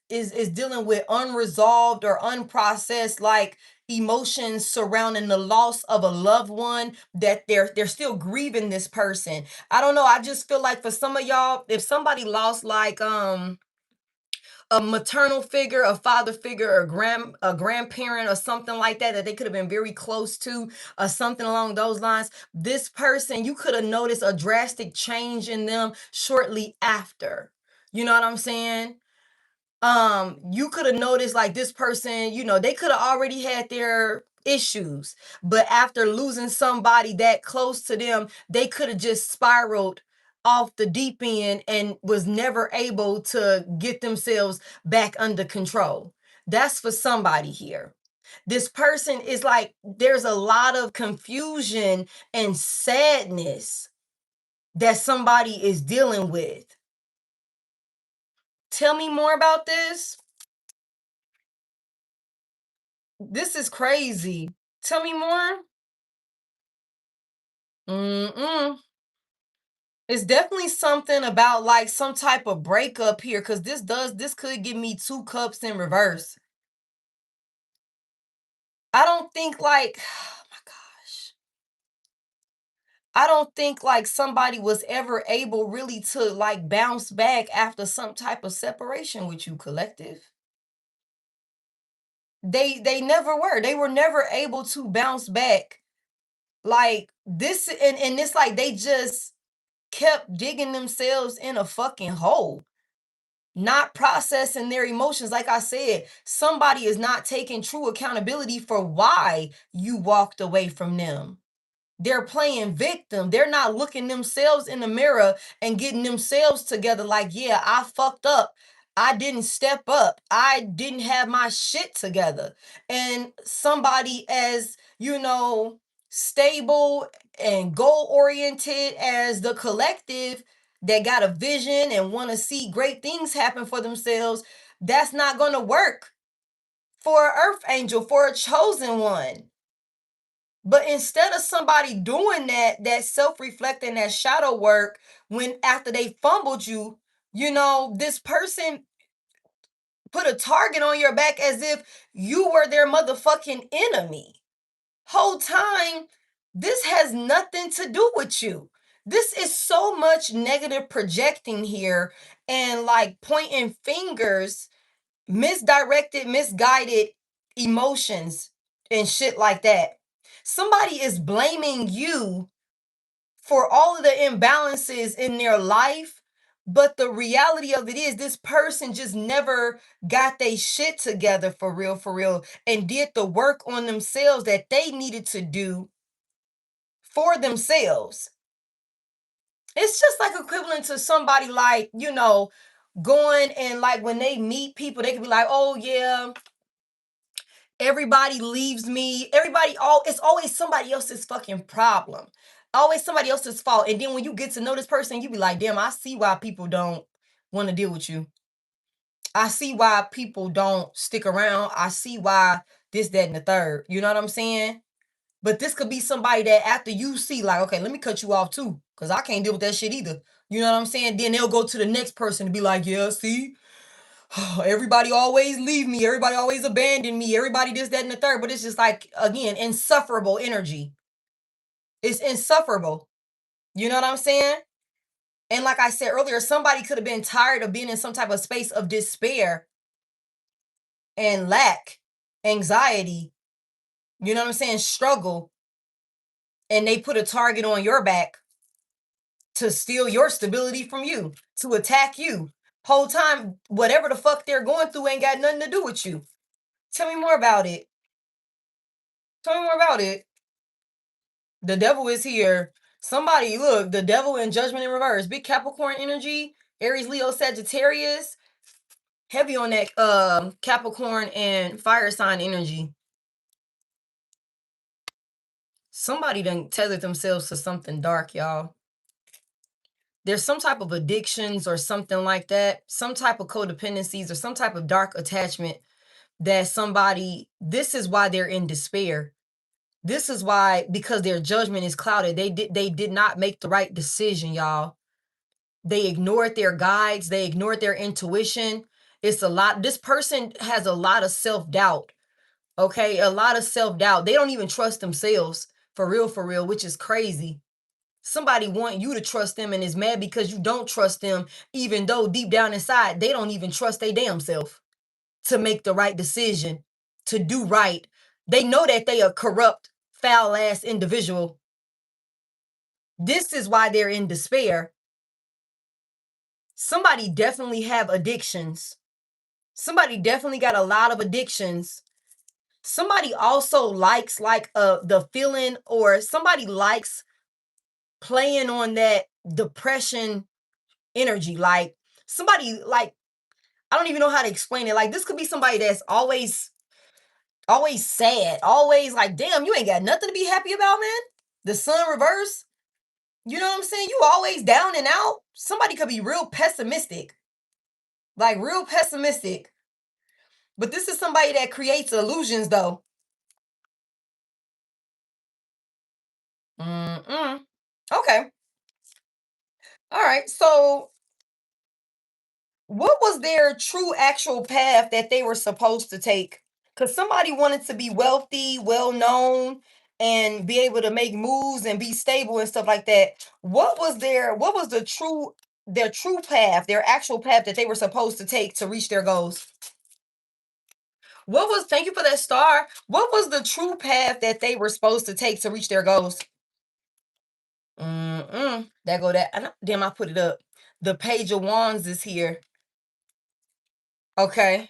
is dealing with unresolved or unprocessed, like, emotions surrounding the loss of a loved one, that they're still grieving this person. I don't know, I just feel like for some of y'all, if somebody lost like a maternal figure, a father figure, or a grandparent or something like that they could have been very close to, or something along those lines, this person, you could have noticed a drastic change in them shortly after. You know what I'm saying? You could have noticed like this person, they could have already had their issues, but after losing somebody that close to them, they could have just spiraled off the deep end and was never able to get themselves back under control. That's for somebody here. This person is like, there's a lot of confusion and sadness that somebody is dealing with. Tell me more about this. This is crazy. Tell me more. Mm-mm. It's definitely something about like some type of breakup here, because this could give me 2 cups in reverse. I don't think like, oh my gosh. I don't think like somebody was ever able really to like bounce back after some type of separation with you, collective. They never were. They were never able to bounce back. Like this, and it's like they just kept digging themselves in a fucking hole, not processing their emotions. Like I said, somebody is not taking true accountability for why you walked away from them. They're playing victim. They're not looking themselves in the mirror and getting themselves together like, yeah, I fucked up. I didn't step up. I didn't have my shit together. And somebody as, stable and goal oriented as the collective that got a vision and want to see great things happen for themselves, that's not going to work for an earth angel, for a chosen one. But instead of somebody doing that self-reflecting, that shadow work, when after they fumbled you, this person put a target on your back as if you were their motherfucking enemy. Whole time, this has nothing to do with you. This is so much negative projecting here and like pointing fingers, misdirected, misguided emotions and shit like that. Somebody is blaming you for all of the imbalances in their life, but the reality of it is this person just never got their shit together for real, and did the work on themselves that they needed to do for themselves. It's just like equivalent to somebody like, going and like when they meet people, they could be like, oh yeah, everybody leaves me. It's always somebody else's fucking problem. Always somebody else's fault. And then when you get to know this person, you be like, damn, I see why people don't want to deal with you. I see why people don't stick around. I see why this, that, and the third. You know what I'm saying? But this could be somebody that after you see, like, okay, let me cut you off too, because I can't deal with that shit either. You know what I'm saying? Then they'll go to the next person and be like, yeah, see, everybody always leave me. Everybody always abandon me. Everybody this, that, and the third. But it's just like, again, insufferable energy. It's insufferable. You know what I'm saying? And like I said earlier, somebody could have been tired of being in some type of space of despair and lack, anxiety, you know what I'm saying, struggle. And they put a target on your back to steal your stability from you, to attack you. Whole time, whatever the fuck they're going through ain't got nothing to do with you. Tell me more about it. Tell me more about it. The devil is here. Somebody, look, the devil in judgment in reverse. Big Capricorn energy, Aries, Leo, Sagittarius. Heavy on that Capricorn and fire sign energy. Somebody done tethered themselves to something dark, y'all. There's some type of addictions or something like that, some type of codependencies or some type of dark attachment that somebody, this is why they're in despair. This is why, because their judgment is clouded. They did not make the right decision, y'all. They ignored their guides. They ignored their intuition. It's a lot. This person has a lot of self-doubt. Okay, a lot of self-doubt. They don't even trust themselves for real, which is crazy. Somebody want you to trust them and is mad because you don't trust them, even though deep down inside they don't even trust their damn self to make the right decision, to do right. They know that they a corrupt, foul ass individual. This is why they're in despair. Somebody definitely have addictions. Somebody definitely got a lot of addictions. Somebody also likes like the feeling, or somebody likes playing on that depression energy. Like somebody, like, I don't even know how to explain it. Like, this could be somebody that's always sad, always like, damn, you ain't got nothing to be happy about, man. The sun reverse. You know what I'm saying? You always down and out. Somebody could be real pessimistic. Like real pessimistic. But this is somebody that creates illusions though. Mm-mm. Okay. All right. So what was their true actual path that they were supposed to take? Because somebody wanted to be wealthy, well known, and be able to make moves and be stable and stuff like that. What was their true path, their actual path that they were supposed to take to reach their goals? Thank you for that star. What was the true path that they were supposed to take to reach their goals? There go that. Damn, I put it up. The Page of Wands is here. Okay.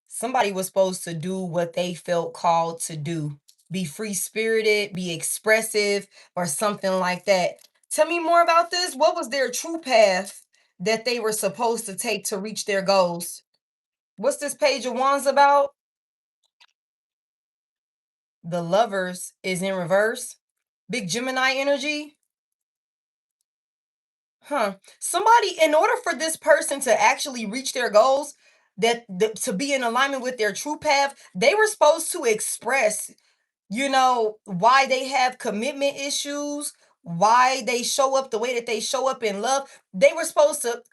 Somebody was supposed to do what they felt called to do. Be free spirited, be expressive, or something like that. Tell me more about this. What was their true path that they were supposed to take to reach their goals? What's this Page of Wands about? The Lovers is in reverse. Big Gemini energy. Huh. Somebody, in order for this person to actually reach their goals, to be in alignment with their true path, they were supposed to express, why they have commitment issues, why they show up the way that they show up in love. They were supposed to,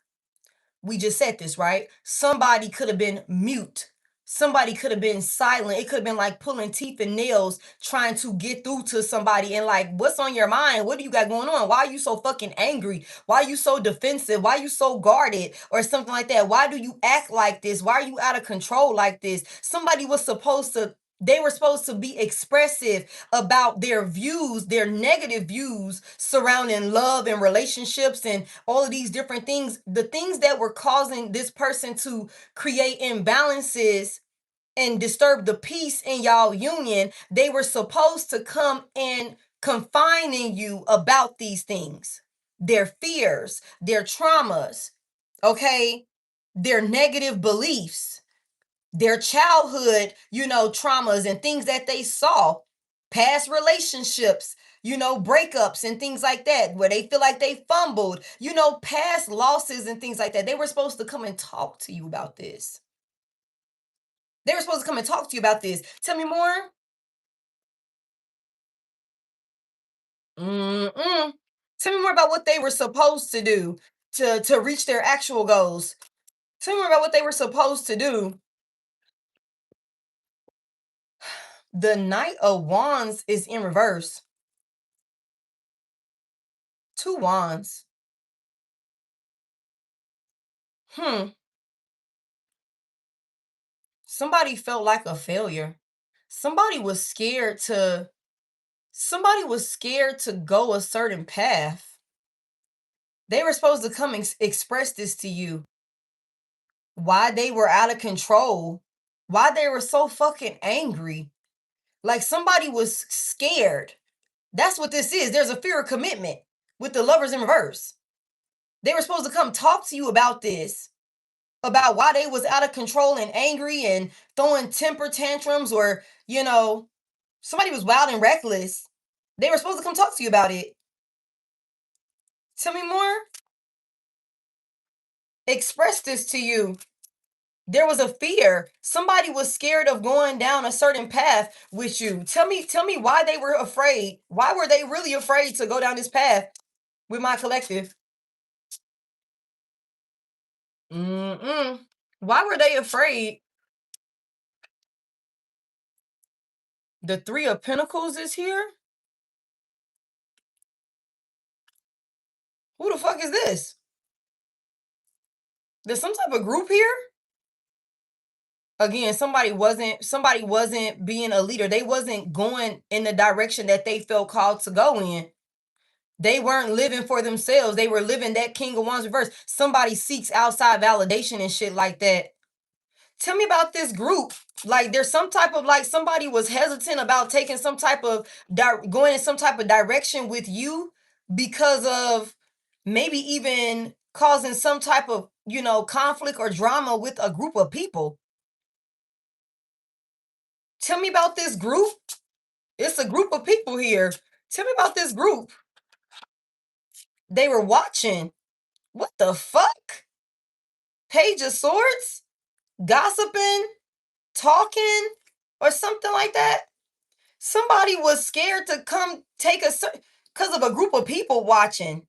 we just said this, right? Somebody could have been mute. Somebody could have been silent. It could have been like pulling teeth and nails trying to get through to somebody and like, what's on your mind? What do you got going on? Why are you so fucking angry? Why are you so defensive? Why are you so guarded or something like that? Why do you act like this? Why are you out of control like this? They were supposed to be expressive about their views, their negative views surrounding love and relationships and all of these different things, the things that were causing this person to create imbalances and disturb the peace in y'all union. They were supposed to come and confine in you about these things, their fears, their traumas, okay, their negative beliefs, their childhood, traumas and things that they saw, past relationships, breakups and things like that, where they feel like they fumbled, past losses and things like that. They were supposed to come and talk to you about this. They were supposed to come and talk to you about this. Tell me more. Mm-mm. Tell me more about what they were supposed to do to reach their actual goals. Tell me more about what they were supposed to do. The Knight of Wands is in reverse. Two wands. Somebody felt like a failure. Somebody was scared to go a certain path. They were supposed to come and express this to you. Why they were out of control. Why they were so fucking angry. Like somebody was scared. That's what this is. There's a fear of commitment with the Lovers in reverse. They were supposed to come talk to you about this, about why they was out of control and angry and throwing temper tantrums, or, somebody was wild and reckless. They were supposed to come talk to you about it. Tell me more. Express this to you. There was a fear. Somebody was scared of going down a certain path with you. Tell me why they were afraid. Why were they really afraid to go down this path with my collective? Why were they afraid? The Three of Pentacles is here. Who the fuck is this? There's some type of group here. Again, somebody wasn't being a leader. They wasn't going in the direction that they felt called to go in. They weren't living for themselves. They were living that King of Wands reverse. Somebody seeks outside validation and shit like that. Tell me about this group. Like, there's some type of, like, somebody was hesitant about taking some type of going in some type of direction with you because of maybe even causing some type of, conflict or drama with a group of people. Tell me about this group. It's a group of people here. Tell me about this group. They were watching. What the fuck? Page of Swords? Gossiping? Talking? Or something like that? Somebody was scared to come take because of a group of people watching.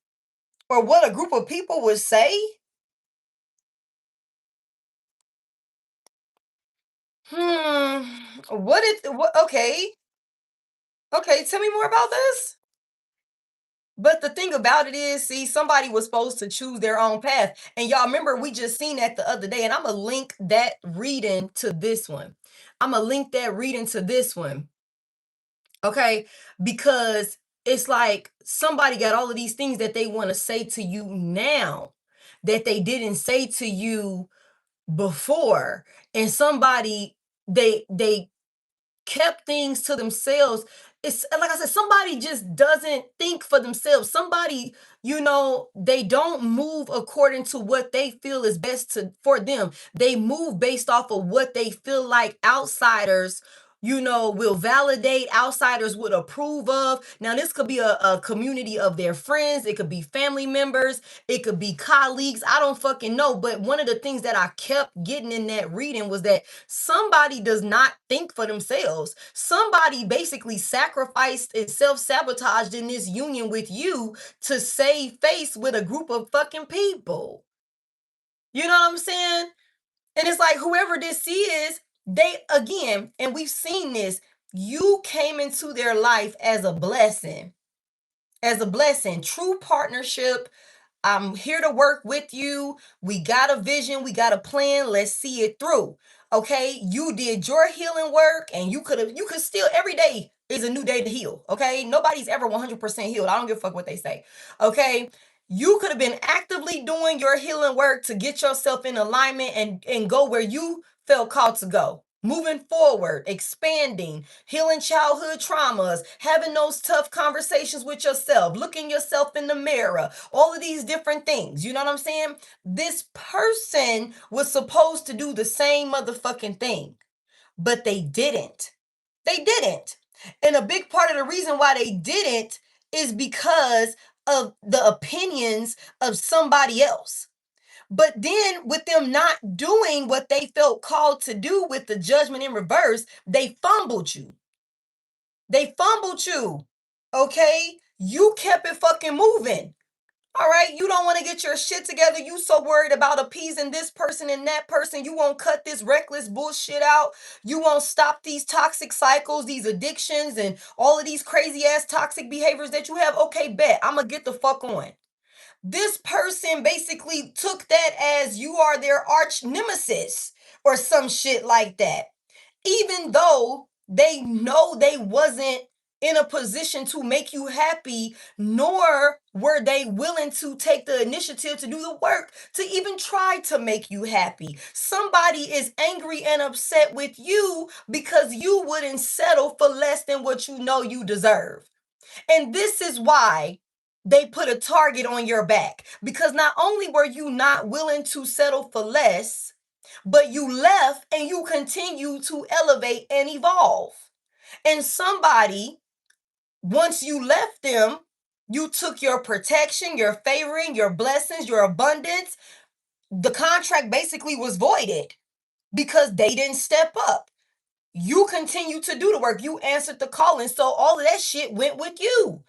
Or what a group of people would say? Okay. Okay, tell me more about this. But the thing about it is, see, somebody was supposed to choose their own path. And y'all remember, we just seen that the other day. And I'm going to link that reading to this one. Okay? Because it's like somebody got all of these things that they want to say to you now that they didn't say to you before. And somebody, they kept things to themselves. It's like I said, somebody just doesn't think for themselves. Somebody, they don't move according to what they feel is best for them. They move based off of what they feel like outsiders will validate, outsiders would approve of. Now, this could be a community of their friends, it could be family members, it could be colleagues. I don't fucking know. But one of the things that I kept getting in that reading was that somebody does not think for themselves. Somebody basically sacrificed and self-sabotaged in this union with you to save face with a group of fucking people. You know what I'm saying? And it's like, whoever this is, they, again, and we've seen this, you came into their life as a blessing. As a blessing. True partnership. I'm here to work with you. We got a vision. We got a plan. Let's see it through. Okay. You did your healing work, and you could still, every day is a new day to heal. Okay. Nobody's ever 100% healed. I don't give a fuck what they say. Okay. You could have been actively doing your healing work to get yourself in alignment and go where you felt called to go. Moving forward, expanding, healing childhood traumas, having those tough conversations with yourself, looking yourself in the mirror, all of these different things. You know what I'm saying? This person was supposed to do the same motherfucking thing, but they didn't. They didn't. And a big part of the reason why they didn't is because of the opinions of somebody else. But then, with them not doing what they felt called to do with the Judgment in reverse, they fumbled you. They fumbled you. Okay? You kept it fucking moving. All right? You don't want to get your shit together. You so worried about appeasing this person and that person. You won't cut this reckless bullshit out. You won't stop these toxic cycles, these addictions, and all of these crazy ass toxic behaviors that you have. Okay, bet. I'm going to get the fuck on. This person basically took that as you are their arch nemesis or some shit like that. Even though they know they wasn't in a position to make you happy, nor were they willing to take the initiative to do the work to even try to make you happy. Somebody is angry and upset with you because you wouldn't settle for less than what you know you deserve. And this is why they put a target on your back, because not only were you not willing to settle for less, but you left and you continue to elevate and evolve. And somebody, once you left them, you took your protection, your favoring, your blessings, your abundance. The contract basically was voided because they didn't step up. You continue to do the work. You answered the call. And so all of that shit went with you.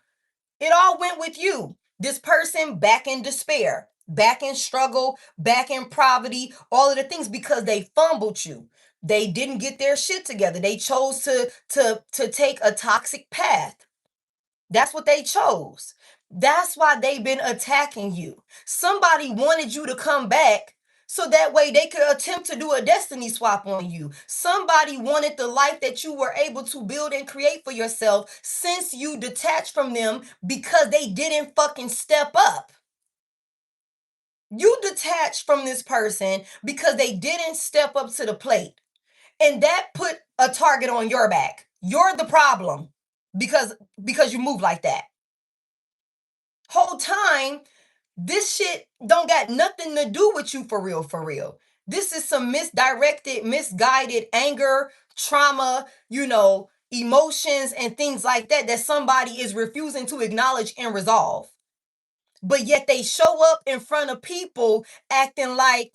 It all went with you. This person back in despair, back in struggle, back in poverty, all of the things because they fumbled you. They didn't get their shit together. They chose to take a toxic path. That's what they chose. That's why they've been attacking you. Somebody wanted you to come back so that way they could attempt to do a destiny swap on you. Somebody wanted the life that you were able to build and create for yourself since you detached from them because they didn't fucking step up. You detached from this person because they didn't step up to the plate. And that put a target on your back. You're the problem because you move like that. Whole time, this shit don't got nothing to do with you for real, for real. This is some misdirected, misguided anger, trauma, emotions and things like that that somebody is refusing to acknowledge and resolve. But yet they show up in front of people acting like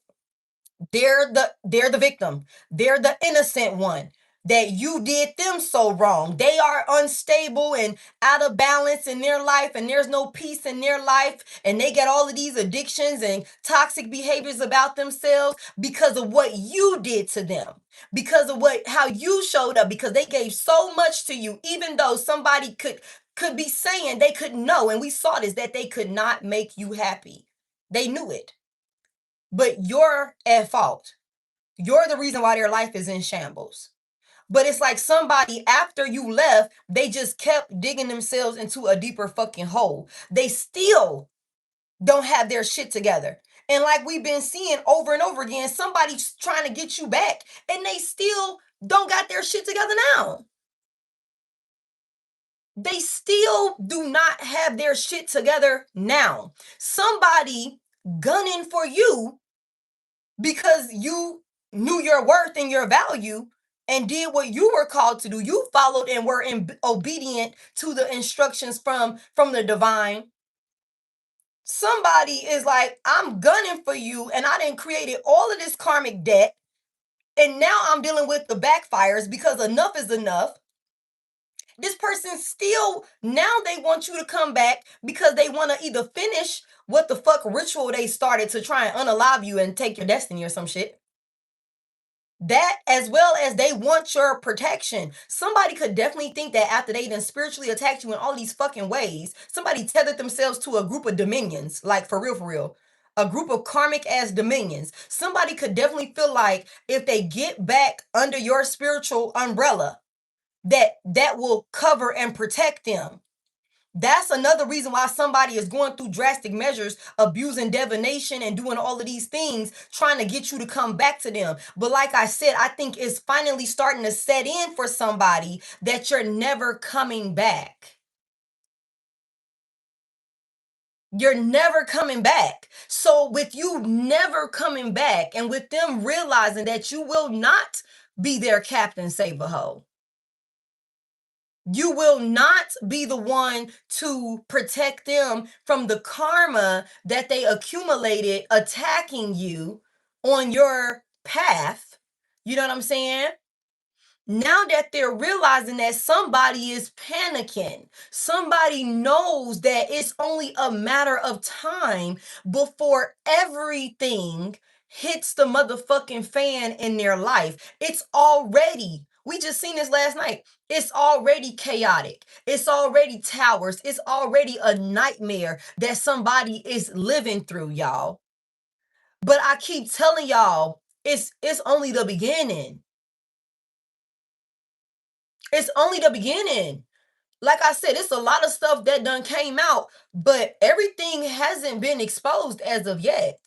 they're the victim. They're the innocent one. That you did them so wrong. They are unstable and out of balance in their life, and there's no peace in their life, and they get all of these addictions and toxic behaviors about themselves because of what you did to them, because of how you showed up, because they gave so much to you, even though somebody could be saying they could know, and we saw this, that they could not make you happy. They knew it. But you're at fault. You're the reason why their life is in shambles. But it's like somebody, after you left, they just kept digging themselves into a deeper fucking hole. They still don't have their shit together. And like we've been seeing over and over again, somebody's trying to get you back and they still don't got their shit together now. They still do not have their shit together now. Somebody gunning for you because you knew your worth and your value and did what you were called to do. You followed and were obedient to the instructions from the divine. Somebody is like, I'm gunning for you, and I done created all of this karmic debt, and now I'm dealing with the backfires because enough is enough. This person still, now they want you to come back because they want to either finish what the fuck ritual they started to try and unalive you and take your destiny or some shit. That, as well as they want your protection. Somebody could definitely think that after they then spiritually attacked you in all these fucking ways, somebody tethered themselves to a group of dominions, like for real, a group of karmic ass dominions. Somebody could definitely feel like if they get back under your spiritual umbrella, that will cover and protect them. That's another reason why somebody is going through drastic measures, abusing divination and doing all of these things, trying to get you to come back to them. But like I said, I think it's finally starting to set in for somebody that you're never coming back. You're never coming back. So with you never coming back, and with them realizing that you will not be their captain save a hoe, you will not be the one to protect them from the karma that they accumulated attacking you on your path. You know what I'm saying? Now that they're realizing that somebody is panicking, somebody knows that it's only a matter of time before everything hits the motherfucking fan in their life. It's already, we just seen this last night. It's already chaotic. It's already towers. It's already a nightmare that somebody is living through, y'all. But I keep telling y'all, it's only the beginning. It's only the beginning. Like I said, it's a lot of stuff that done came out, but everything hasn't been exposed as of yet.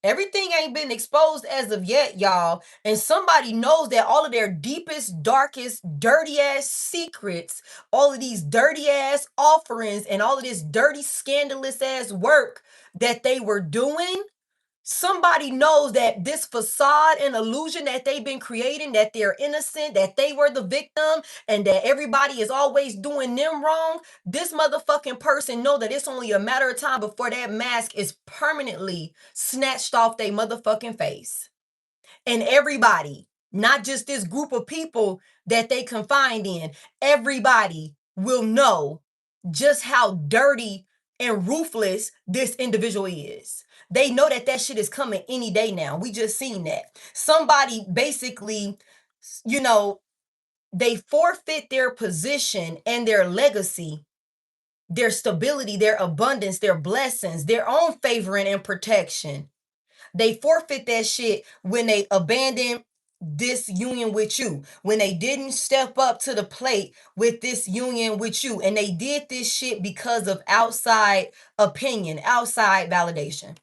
Everything ain't been exposed as of yet, y'all. And somebody knows that all of their deepest, darkest, dirty ass secrets, all of these dirty ass offerings, and all of this dirty, scandalous ass work that they were doing, somebody knows that this facade and illusion that they've been creating, that they're innocent, that they were the victim, and that everybody is always doing them wrong. This motherfucking person know that it's only a matter of time before that mask is permanently snatched off their motherfucking face. And everybody, not just this group of people that they confined in, everybody will know just how dirty and ruthless this individual is. They know that that shit is coming any day now. We just seen that. Somebody basically, you know, they forfeit their position and their legacy, their stability, their abundance, their blessings, their own favoring and protection. They forfeit that shit when they abandon this union with you, when they didn't step up to the plate with this union with you, and they did this shit because of outside opinion, outside validation.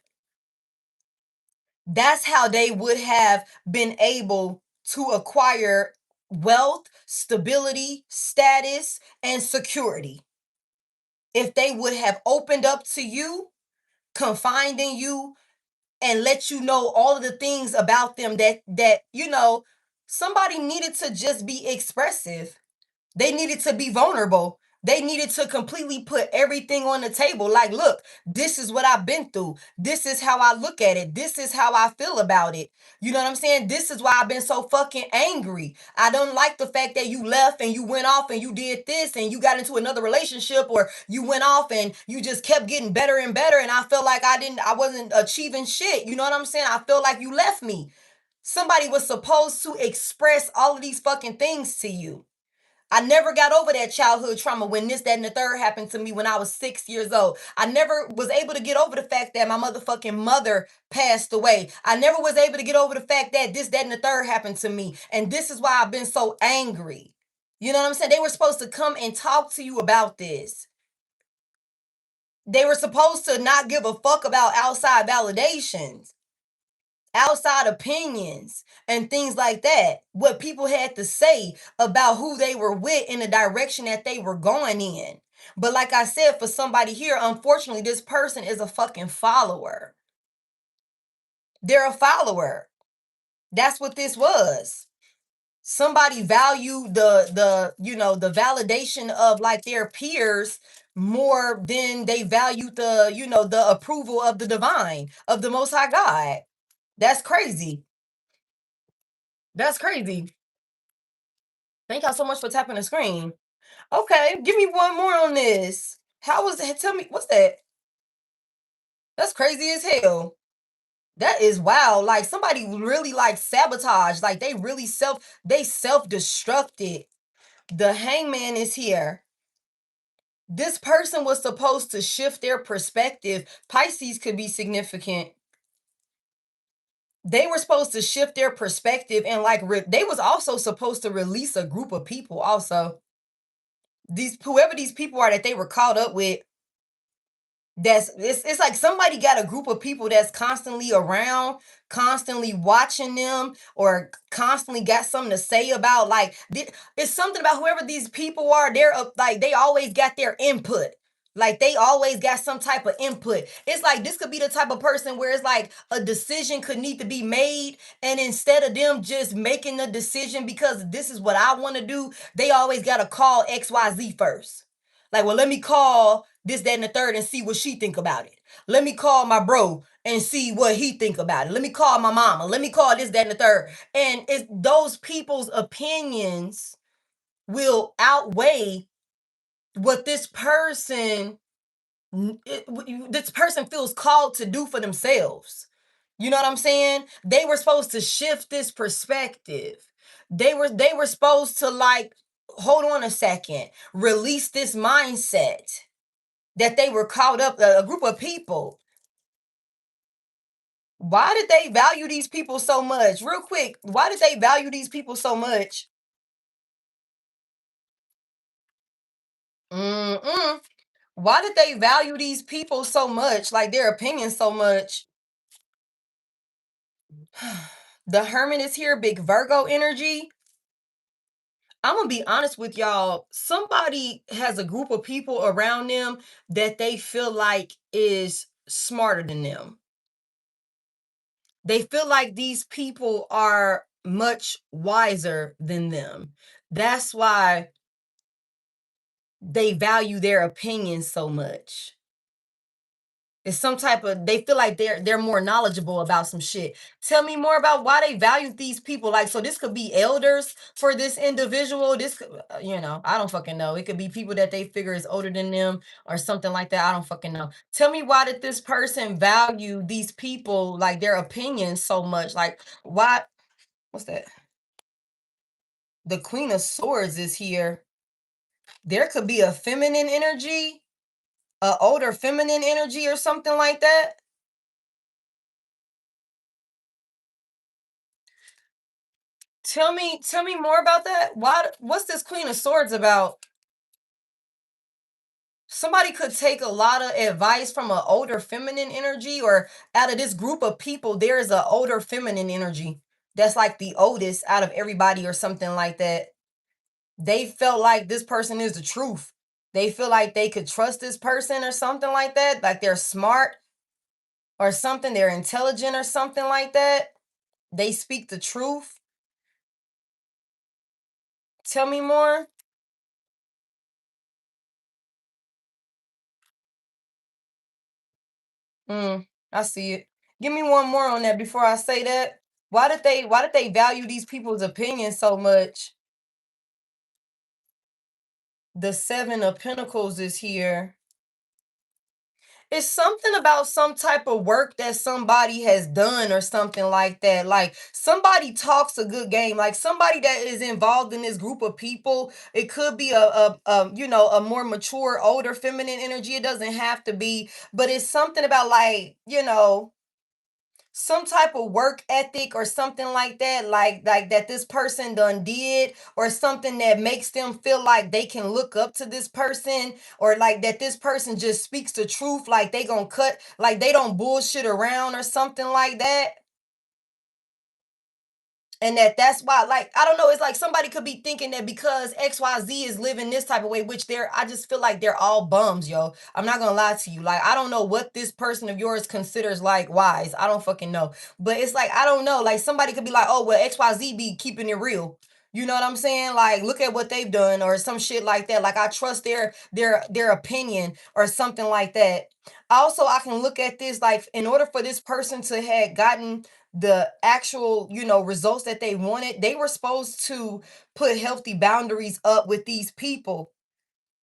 That's how they would have been able to acquire wealth, stability, status, and security. If they would have opened up to you, confined in you, and let you know all of the things about them that somebody needed to just be expressive. They needed to be vulnerable. They needed to completely put everything on the table. Like, look, this is what I've been through. This is how I look at it. This is how I feel about it. You know what I'm saying? This is why I've been so fucking angry. I don't like the fact that you left and you went off and you did this and you got into another relationship, or you went off and you just kept getting better and better, and I felt like I wasn't achieving shit. You know what I'm saying? I feel like you left me. Somebody was supposed to express all of these fucking things to you. I never got over that childhood trauma when this, that, and the third happened to me when I was 6 years old. I never was able to get over the fact that my motherfucking mother passed away. I never was able to get over the fact that this, that, and the third happened to me. And this is why I've been so angry. You know what I'm saying? They were supposed to come and talk to you about this. They were supposed to not give a fuck about outside validations, outside opinions, and things like that. What people had to say about who they were with in the direction that they were going in. But like I said, for somebody here, unfortunately, this person is a fucking follower. They're a follower. That's what this was. Somebody valued the validation of like their peers more than they valued the approval of the divine, of the Most High God. That's crazy. That's crazy. Thank y'all so much for tapping the screen. Okay, give me one more on this. How was it? Tell me, what's that? That's crazy as hell. That is wild. Like somebody really like sabotage. Like they self-destructed. The hangman is here. This person was supposed to shift their perspective. Pisces could be significant. They were supposed to shift their perspective and like they was also supposed to release a group of people also. Whoever these people are that they were caught up with, it's like somebody got a group of people that's constantly around, constantly watching them, or constantly got something to say about, like, it's something about whoever these people are. They're like, they always got their input. Like they always got some type of input. It's like this could be the type of person where it's like a decision could need to be made, and instead of them just making the decision because this is what I want to do, they always got to call XYZ first. Like, well, let me call this, that, and the third and see what she think about it. Let me call my bro and see what he think about it. Let me call my mama. Let me call this, that, and the third. And it's those people's opinions will outweigh what this person feels called to do for themselves. You know what I'm saying? They were supposed to shift this perspective. They were supposed to, like, hold on a second, release this mindset that they were caught up, a group of people. Why did they value these people so much? Real quick, why did they value these people so much? Mm-mm. Why did they value these people so much, like their opinions so much? The Hermit is here, big Virgo energy. I'm gonna be honest with y'all. Somebody has a group of people around them that they feel like is smarter than them. They feel like these people are much wiser than them. That's why they value their opinions so much. It's some type of, they feel like they're more knowledgeable about some shit. Tell me more about why they value these people. Like, so this could be elders for this individual. This could, I don't fucking know. It could be people that they figure is older than them or something like that. I don't fucking know. Tell me, why did this person value these people, like their opinions so much? Like, why? What's that? The Queen of Swords is here. There could be a feminine energy, a older feminine energy or something like that. Tell me more about that. What's this Queen of Swords about? Somebody could take a lot of advice from an older feminine energy, or out of this group of people, there is an older feminine energy that's like the oldest out of everybody or something like that. They felt like this person is the truth. They feel like they could trust this person or something like that. Like they're smart or something. They're intelligent or something like that. They speak the truth. Tell me more. I see it. Give me one more on that before I say that. Why did they value these people's opinions so much? The Seven of Pentacles is here. It's something about some type of work that somebody has done or something like that. Like somebody talks a good game, like somebody that is involved in this group of people. It could be a more mature, older feminine energy. It doesn't have to be, but it's something about, like, some type of work ethic or something like that, like that this person done did, or something that makes them feel like they can look up to this person, or like that this person just speaks the truth, like they gonna cut, like they don't bullshit around or something like that. And that's why, like, I don't know, it's like somebody could be thinking that because XYZ is living this type of way, which I just feel like they're all bums, yo. I'm not gonna lie to you. Like, I don't know what this person of yours considers like wise. I don't fucking know. But it's like, I don't know. Like, somebody could be like, oh, well, XYZ be keeping it real. You know what I'm saying? Like, look at what they've done or some shit like that. Like, I trust their opinion or something like that. Also, I can look at this like, in order for this person to have gotten the actual, results that they wanted, they were supposed to put healthy boundaries up with these people.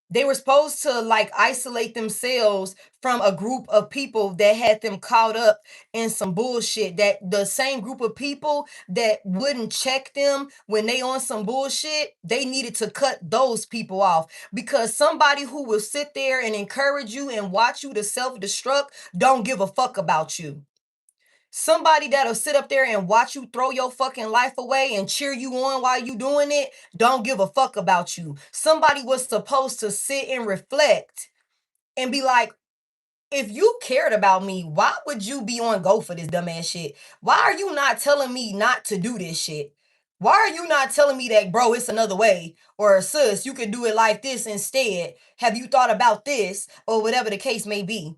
They were supposed to like isolate themselves from a group of people that had them caught up in some bullshit. That the same group of people that wouldn't check them when they on some bullshit, they needed to cut those people off, because somebody who will sit there and encourage you and watch you to self-destruct don't give a fuck about you. Somebody that'll sit up there and watch you throw your fucking life away and cheer you on while you doing it, don't give a fuck about you. Somebody was supposed to sit and reflect and be like, if you cared about me, why would you be on go for this dumbass shit? Why are you not telling me not to do this shit? Why are you not telling me that, bro, it's another way? Or sis, you could do it like this instead. Have you thought about this? Or whatever the case may be.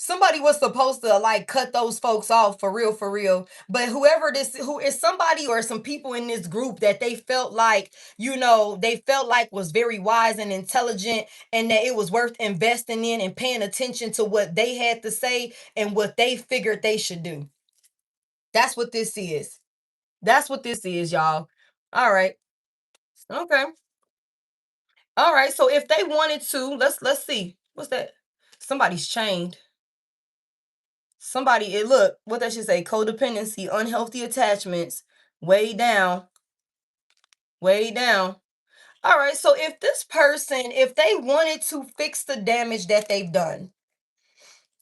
Somebody was supposed to like cut those folks off for real. But who is somebody or some people in this group that they felt like, they felt like was very wise and intelligent, and that it was worth investing in and paying attention to what they had to say and what they figured they should do. That's what this is. That's what this is, y'all. All right. Okay. All right. So if they wanted to, let's see. What's that? Somebody's chained. Somebody, it look, what that should say, codependency, unhealthy attachments, way down, way down. All right, so if they wanted to fix the damage that they've done,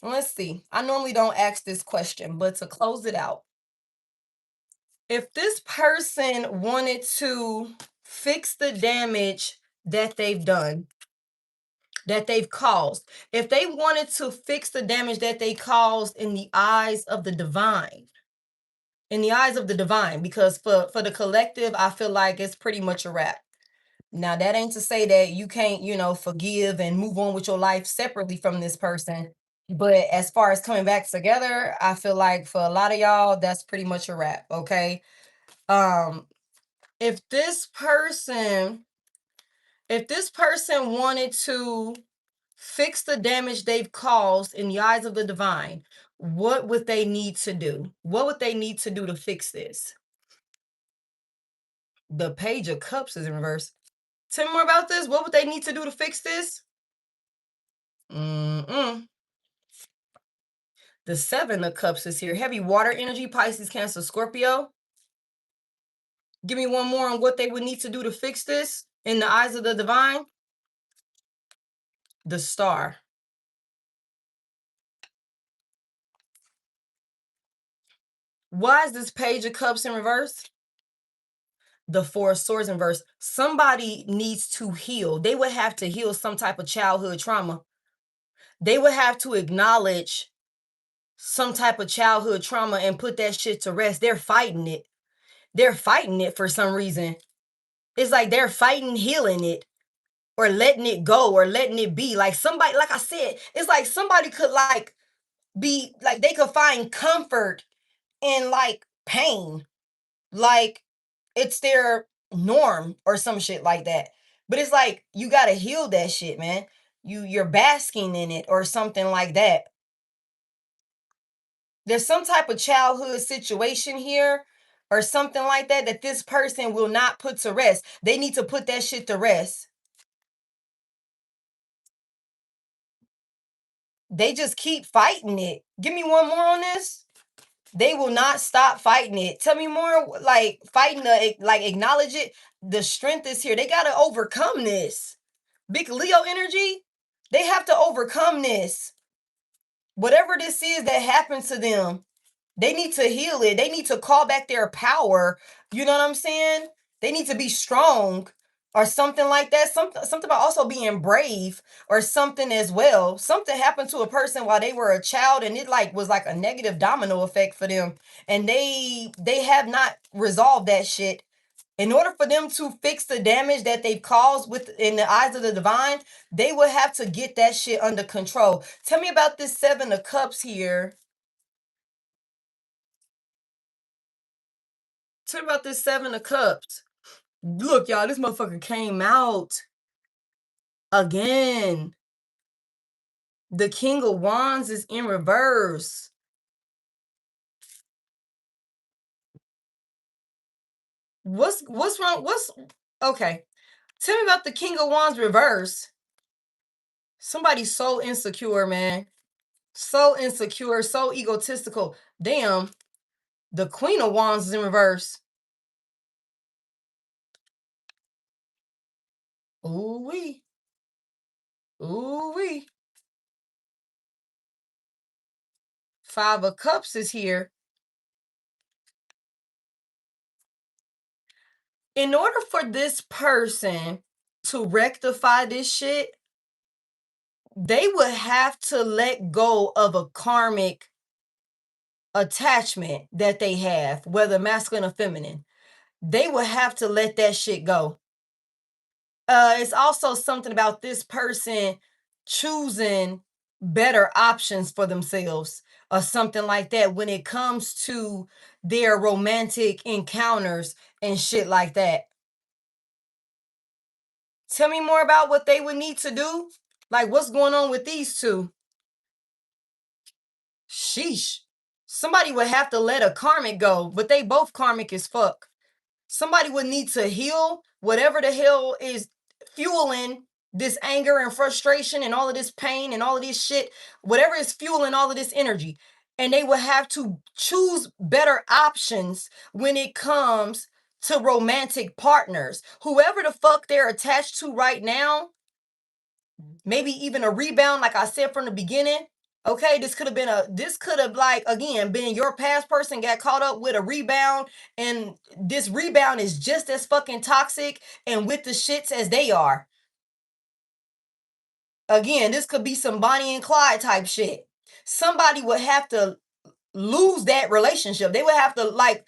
let's see. I normally don't ask this question, but to close it out, if this person wanted to fix the damage that they've done, that they've caused, if they wanted to fix the damage that they caused in the eyes of the divine, because for the collective, I feel like it's pretty much a wrap. Now, that ain't to say that you can't, forgive and move on with your life separately from this person. But as far as coming back together, I feel like for a lot of y'all, that's pretty much a wrap. Okay. Um, if this person, wanted to fix the damage they've caused in the eyes of the divine, what would they need to do? What would they need to do to fix this? The Page of Cups is in reverse. Tell me more about this. What would they need to do to fix this? Mm-mm. The Seven of Cups is here. Heavy water energy, Pisces, Cancer, Scorpio. Give me one more on what they would need to do to fix this in the eyes of the divine. The Star. Why is this Page of Cups in reverse? The Four of Swords in reverse. Somebody needs to heal. They would have to heal some type of childhood trauma. They would have to acknowledge some type of childhood trauma and put that shit to rest. They're fighting it. They're fighting it for some reason. It's like they're fighting healing it or letting it go or letting it be. Like somebody, like I said, it's like somebody could like be like they could find comfort in like pain. Like it's their norm or some shit like that. But it's like you gotta heal that shit, man. You're basking in it or something like that. There's some type of childhood situation here or something like that that this person will not put to rest. They need to put that shit to rest. They just keep fighting it. Give me one more on this. They will not stop fighting it. Tell me more, like fighting the, like acknowledge it. The strength is here. They got to overcome this. Big Leo energy. They have to overcome this. Whatever this is that happens to them, they need to heal it. They need to call back their power. You know what I'm saying? They need to be strong or something like that. Something about also being brave or something as well. Something happened to a person while they were a child and it like was like a negative domino effect for them. And they have not resolved that shit. In order for them to fix the damage that they've caused with in the eyes of the divine, they will have to get that shit under control. Tell me about this Seven of Cups here. Tell me about this Seven of Cups. Look, y'all, this motherfucker came out again. The King of Wands is in reverse. What's wrong? Okay? Tell me about the King of Wands reverse. Somebody's so insecure, man. So insecure, so egotistical. Damn. The Queen of Wands is in reverse. Ooh wee. Ooh wee. Five of Cups is here. In order for this person to rectify this shit, they would have to let go of a karmic attachment that they have, whether masculine or feminine. They would have to let that shit go. It's also something about this person choosing better options for themselves or something like that when it comes to their romantic encounters and shit like that. Tell me more about what they would need to do. Like what's going on with these two? Sheesh. Somebody would have to let a karmic go, but they both karmic as fuck. Somebody would need to heal whatever the hell is fueling this anger and frustration and all of this pain and all of this shit, whatever is fueling all of this energy. And they would have to choose better options when it comes to romantic partners. Whoever the fuck they're attached to right now, maybe even a rebound, like I said from the beginning. Okay, this could have like again been your past person got caught up with a rebound, and this rebound is just as fucking toxic and with the shits as they are. Again, this could be some Bonnie and Clyde type shit. Somebody would have to lose that relationship. They would have to like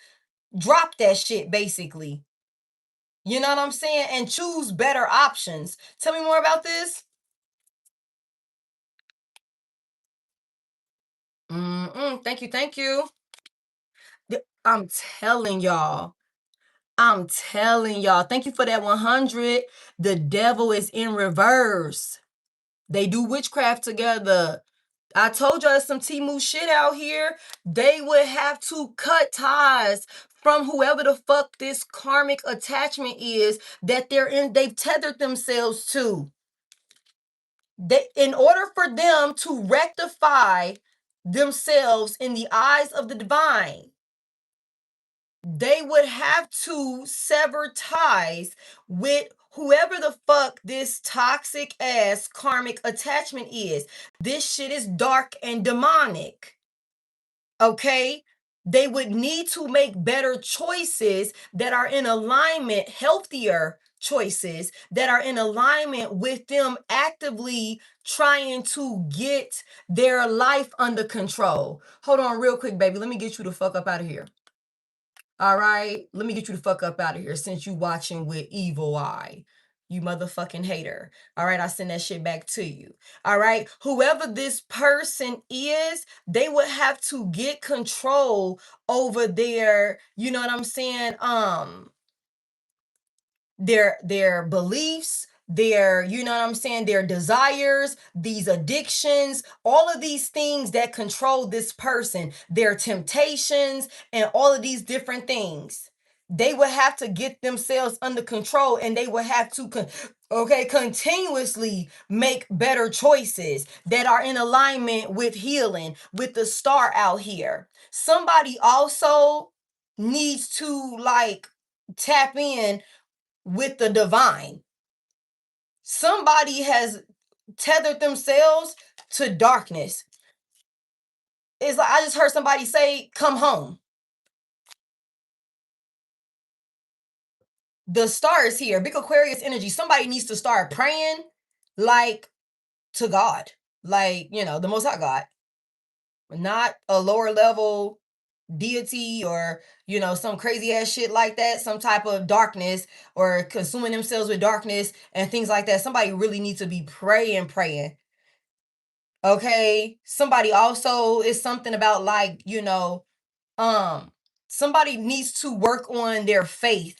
drop that shit basically. You know what I'm saying? And choose better options. Tell me more about this. Thank you, thank you. I'm telling y'all. I'm telling y'all. Thank you for that 100. The devil is in reverse. They do witchcraft together. I told y'all some Temu shit out here. They would have to cut ties from whoever the fuck this karmic attachment is that they've tethered themselves to. In order for them to rectify themselves in the eyes of the divine, they would have to sever ties with whoever the fuck this toxic ass karmic attachment is. This shit is dark and demonic. Okay? They would need to make better choices that are in alignment, healthier choices that are in alignment with them actively trying to get their life under control. Hold on real quick, baby. Let me get you the fuck up out of here. All right? Let me get you the fuck up out of here since you watching with evil eye. You motherfucking hater. All right, I send that shit back to you. All right, whoever this person is, they would have to get control over their, you know what I'm saying? Their beliefs, their, you know what I'm saying, their desires, these addictions, all of these things that control this person, their temptations, and all of these different things. They would have to get themselves under control, and they would have to continuously make better choices that are in alignment with healing, with the star out here. Somebody also needs to like tap in with the divine. Somebody has tethered themselves to darkness. It's like I just heard somebody say, come home. The star is here. Big Aquarius energy. Somebody needs to start praying like to God. Like, you know, the Most High God. Not a lower level deity or, you know, some crazy ass shit like that. Some type of darkness or consuming themselves with darkness and things like that. Somebody really needs to be praying. Okay, somebody also is something about like, you know, somebody needs to work on their faith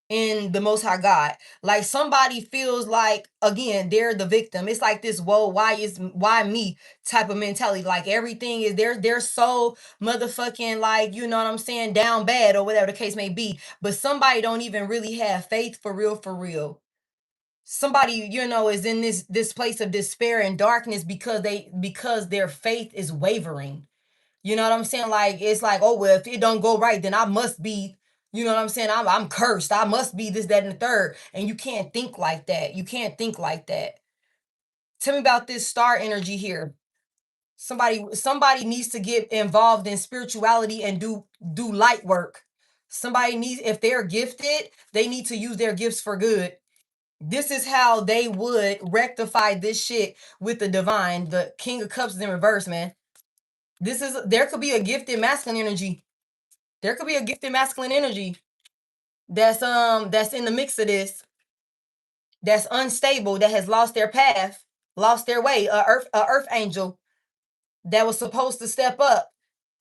in the Most High God. Like somebody feels like, again, they're the victim. It's like this, whoa, why me type of mentality. Like everything is they're so motherfucking like, you know what I'm saying, down bad or whatever the case may be. But somebody don't even really have faith for real. Somebody, you know, is in this place of despair and darkness because their faith is wavering. You know what I'm saying? Like it's like, oh well, if it don't go right, then I must be, you know what I'm saying, I'm cursed. I must be this, that, and the third. And you can't think like that. You can't think like that. Tell me about this star energy here. Somebody needs to get involved in spirituality and do light work. Somebody needs, if they're gifted, they need to use their gifts for good. This is how they would rectify this shit with the divine. The King of Cups is in reverse, man. There could be a gifted masculine energy. There could be a gifted masculine energy that's in the mix of this, that's unstable, that has lost their path, lost their way. A earth angel that was supposed to step up,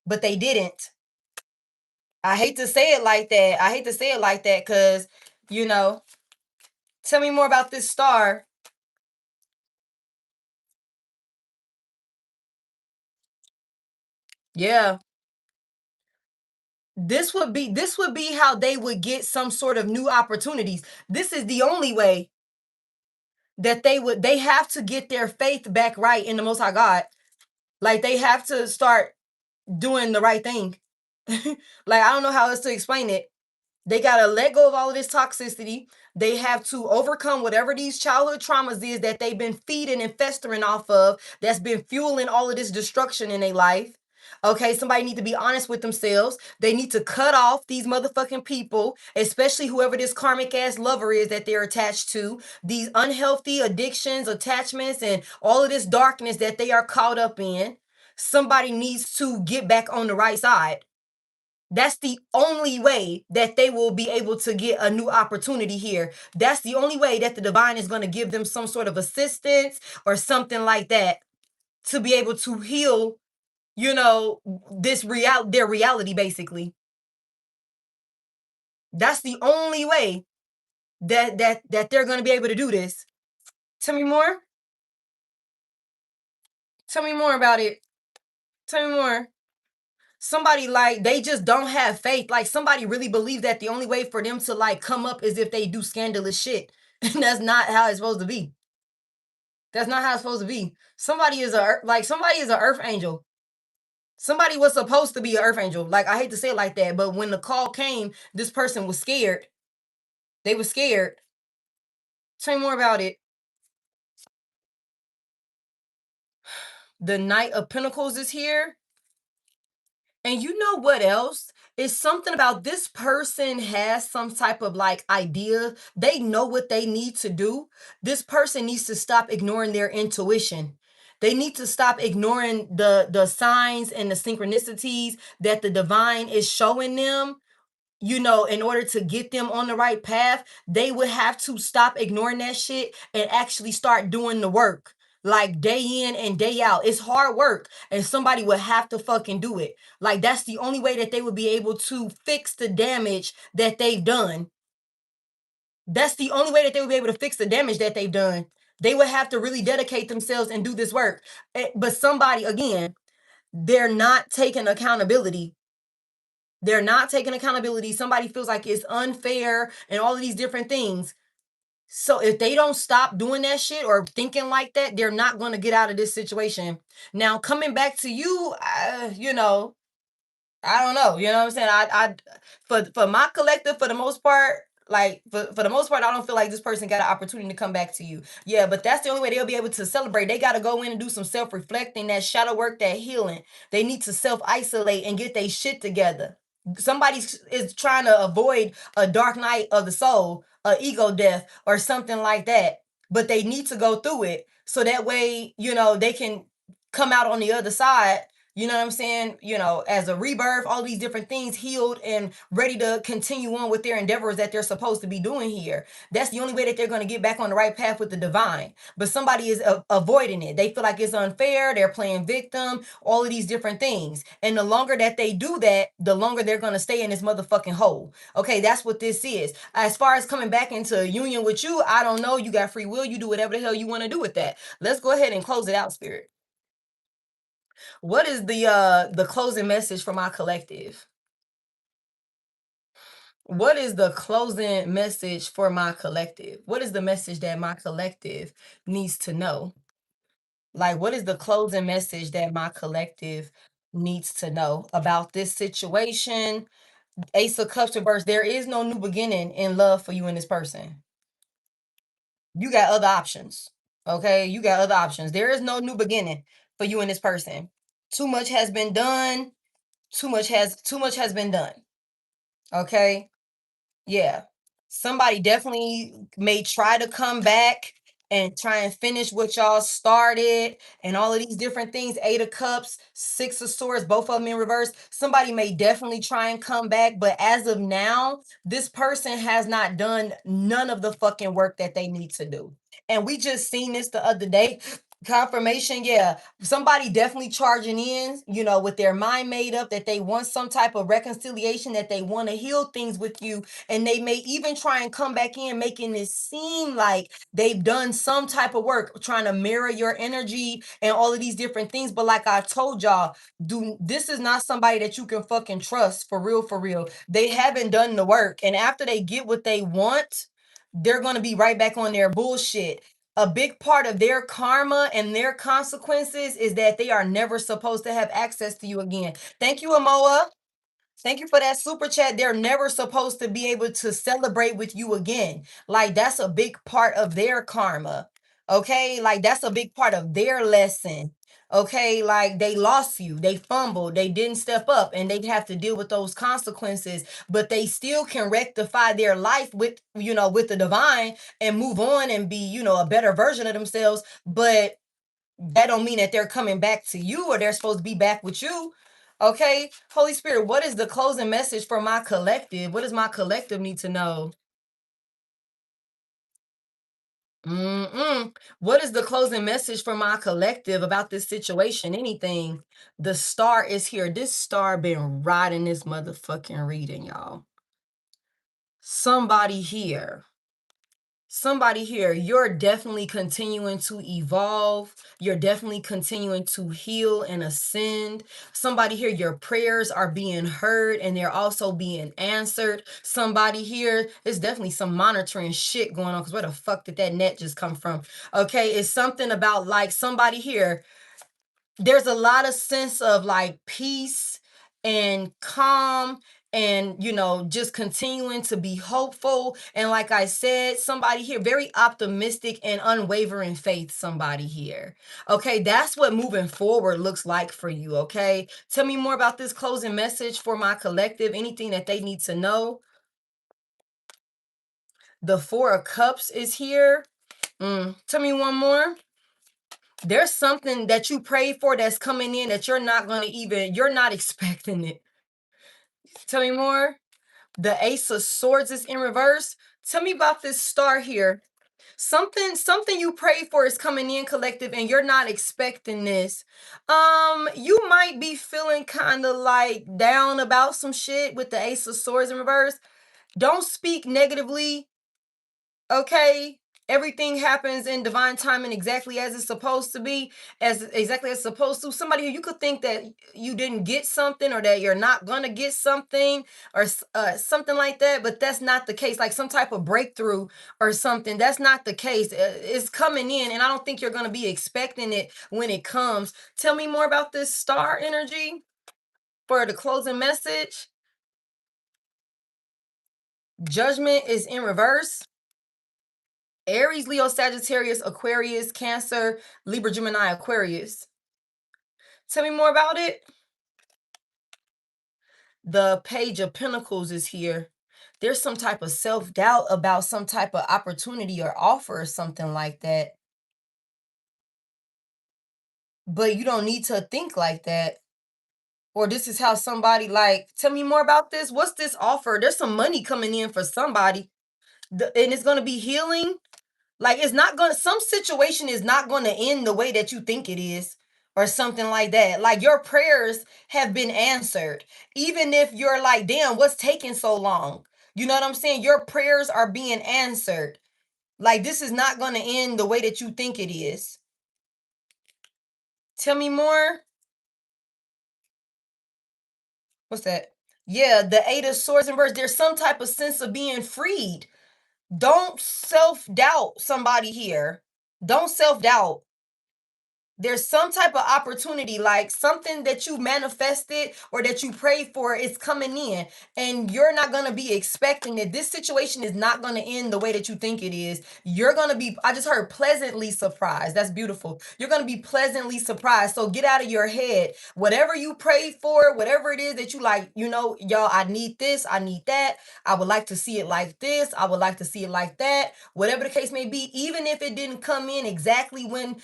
but they didn't. I hate to say it like that. I hate to say it like that because, you know, tell me more about this star. Yeah. This would be how they would get some sort of new opportunities. This is the only way that they have to get their faith back right in the Most High God. Like they have to start doing the right thing. Like I don't know how else to explain it. They got to let go of all of this toxicity. They have to overcome whatever these childhood traumas is that they've been feeding and festering off of, that's been fueling all of this destruction in their life. Okay, somebody need to be honest with themselves. They need to cut off these motherfucking people, especially whoever this karmic ass lover is that they're attached to. These unhealthy addictions, attachments, and all of this darkness that they are caught up in. Somebody needs to get back on the right side. That's the only way that they will be able to get a new opportunity here. That's the only way that the divine is going to give them some sort of assistance or something like that to be able to heal, you know, their reality basically. That's the only way that they're going to be able to do this. Tell me more. Tell me more about it. Tell me more. Somebody like they just don't have faith. Like somebody really believes that the only way for them to like come up is if they do scandalous shit. And that's not how it's supposed to be. That's not how it's supposed to be. Somebody is somebody is an earth angel. Somebody was supposed to be an earth angel. Like I hate to say it like that, but when the call came, this person was scared. They were scared. Tell me more about it. The Knight of Pentacles is here. And you know what else? It's something about this person has some type of like idea. They know what they need to do. This person needs to stop ignoring their intuition. They need to stop ignoring the signs and the synchronicities that the divine is showing them. You know, in order to get them on the right path, they would have to stop ignoring that shit and actually start doing the work. Like day in and day out. It's hard work and somebody would have to fucking do it. Like that's the only way that they would be able to fix the damage that they've done. That's the only way that they would be able to fix the damage that they've done. They would have to really dedicate themselves and do this work. But somebody, again, they're not taking accountability. They're not taking accountability. Somebody feels like it's unfair and all of these different things. So if they don't stop doing that shit or thinking like that, they're not going to get out of this situation. Now, coming back to you, you know, I don't know. You know what I'm saying? For my collective, for the most part, like for the most part, I don't feel like this person got an opportunity to come back to you. Yeah, but that's the only way they'll be able to celebrate. They got to go in and do some self-reflecting, that shadow work, that healing. They need to self-isolate and get their shit together. Somebody is trying to avoid a dark night of the soul, a ego death, or something like that. But they need to go through it so that way, you know, they can come out on the other side, you know what I'm saying? You know, as a rebirth, all these different things healed and ready to continue on with their endeavors that they're supposed to be doing here. That's the only way that they're going to get back on the right path with the divine. But somebody is avoiding it. They feel like it's unfair. They're playing victim, all of these different things. And the longer that they do that, the longer they're going to stay in this motherfucking hole. Okay, that's what this is. As far as coming back into union with you, I don't know. You got free will. You do whatever the hell you want to do with that. Let's go ahead and close it out, Spirit. What is the closing message for my collective? What is the closing message for my collective? What is the message that my collective needs to know? Like, what is the closing message that my collective needs to know about this situation? Ace of Cups reverse. There is no new beginning in love for you and this person. You got other options. Okay, you got other options. There is no new beginning for you and this person. Too much has been done. Too much has been done. Okay. Yeah. Somebody definitely may try to come back and try and finish what y'all started and all of these different things. Eight of Cups, Six of Swords, both of them in reverse. Somebody may definitely try and come back, but as of now, this person has not done none of the fucking work that they need to do. And we just seen this the other day. Confirmation, yeah. Somebody definitely charging in, you know, with their mind made up that they want some type of reconciliation, that they want to heal things with you. And they may even try and come back in, making it seem like they've done some type of work, trying to mirror your energy and all of these different things. But like I told y'all, this is not somebody that you can fucking trust for real, for real. They haven't done the work. And after they get what they want, they're going to be right back on their bullshit. A big part of their karma and their consequences is that they are never supposed to have access to you again. Thank you, Amoa. Thank you for that super chat. They're never supposed to be able to celebrate with you again. Like, that's a big part of their karma. Okay. Like, that's a big part of their lesson. Okay. Like, they lost you, they fumbled, they didn't step up, and they have to deal with those consequences, but they still can rectify their life with, you know, with the divine and move on and be, you know, a better version of themselves. But that don't mean that they're coming back to you or they're supposed to be back with you. Okay, Holy Spirit, what is the closing message for my collective? What does my collective need to know? What is the closing message for my collective about this situation? Anything? The star is here. This star been riding this motherfucking reading, y'all. Somebody here. Somebody here, you're definitely continuing to evolve. You're definitely continuing to heal and ascend. Somebody here, your prayers are being heard and they're also being answered. Somebody here, there's definitely some monitoring shit going on, because where the fuck did that net just come from? Okay, it's something about like somebody here, there's a lot of sense of like peace and calm, and just continuing to be hopeful. And like I said, somebody here very optimistic and unwavering faith. Somebody here, okay, that's what moving forward looks like for you. Okay, tell me more about this closing message for my collective, anything that they need to know. The Four of Cups is here. Tell me one more. There's something that you prayed for that's coming in that you're not expecting it. Tell me more. The Ace of Swords is in reverse. Tell me about this star here. Something you prayed for is coming in, collective, and you're not expecting this. You might be feeling kind of like down about some shit with the Ace of Swords in reverse. Don't speak negatively. Okay, everything happens in divine timing, exactly as it's supposed to be, as exactly as it's supposed to. Somebody here, you could think that you didn't get something, or that you're not gonna get something, or something like that, but that's not the case. Like some type of breakthrough or something, that's not the case. It's coming in, and I don't think you're gonna be expecting it when it comes. Tell me more about this star energy for the closing message. Judgment is in reverse. Aries, Leo, Sagittarius, Aquarius, Cancer, Libra, Gemini, Aquarius. Tell me more about it. The Page of Pentacles is here. There's some type of self-doubt about some type of opportunity or offer or something like that. But you don't need to think like that. Or this is how somebody, like, tell me more about this. What's this offer? There's some money coming in for somebody. And it's going to be healing. Like, it's not gonna, some situation is not gonna end the way that you think it is, or something like that. Like, your prayers have been answered. Even if you're like, damn, what's taking so long? You know what I'm saying? Your prayers are being answered. Like, this is not gonna end the way that you think it is. Tell me more. What's that? Yeah, the Eight of Swords in reverse. There's some type of sense of being freed. Don't self-doubt somebody here. Don't self-doubt. There's some type of opportunity, like something that you manifested or that you prayed for is coming in, and you're not going to be expecting it. This situation is not going to end the way that you think it is. You're going to be, I just heard, pleasantly surprised. That's beautiful. You're going to be pleasantly surprised. So get out of your head. Whatever you prayed for, whatever it is that you like, y'all, I need this, I need that. I would like to see it like this. I would like to see it like that. Whatever the case may be, even if it didn't come in exactly when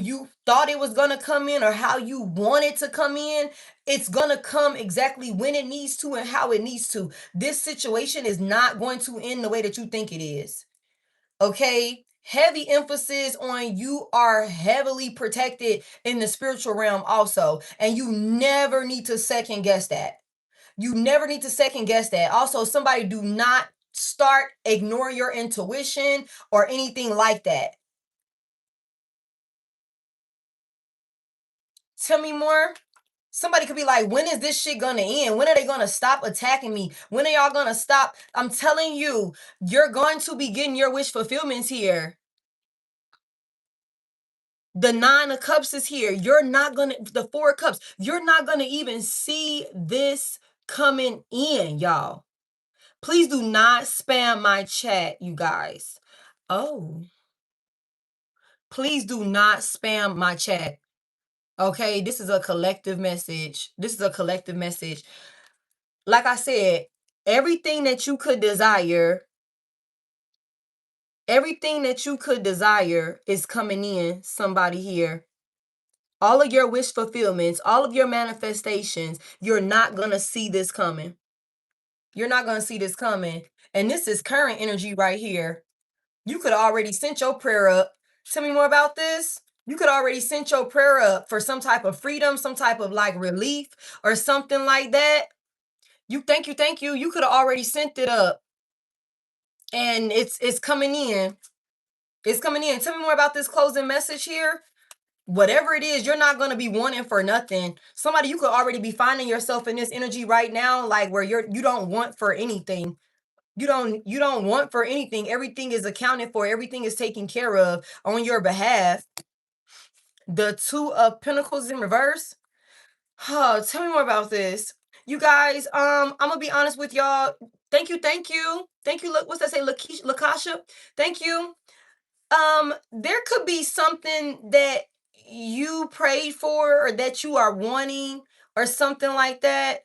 you thought it was going to come in or how you want it to come in, it's going to come exactly when it needs to and how it needs to. This situation is not going to end the way that you think it is. Okay? Heavy emphasis on you are heavily protected in the spiritual realm also. And you never need to second guess that. You never need to second guess that. Also, somebody, do not start ignoring your intuition or anything like that. Tell me more. Somebody could be like, when is this shit gonna end? When are they gonna stop attacking me? When are y'all gonna stop? I'm telling you, you're going to be getting your wish fulfillments here. The Nine of Cups is here. You're not gonna, the Four of Cups, you're not gonna even see this coming in, y'all. Please do not spam my chat, you guys. Oh, please do not spam my chat. Okay, this is a collective message. This is a collective message. Like I said, everything that you could desire, everything that you could desire is coming in, somebody here. All of your wish fulfillments, all of your manifestations, you're not going to see this coming. You're not going to see this coming. And this is current energy right here. You could already sent your prayer up. Tell me more about this. You could already sent your prayer up for some type of freedom, some type of like relief or something like that. Thank you. You could have already sent it up. And it's coming in. It's coming in. Tell me more about this closing message here. Whatever it is, you're not going to be wanting for nothing. Somebody, you could already be finding yourself in this energy right now, like where you don't want for anything. You don't want for anything. Everything is accounted for. Everything is taken care of on your behalf. The Two of Pentacles in reverse. Tell me more about this. You guys, I'm gonna be honest with y'all. Thank you, thank you. Thank you. Look, what's that say? Lakasha. Thank you. There could be something that you prayed for or that you are wanting or something like that.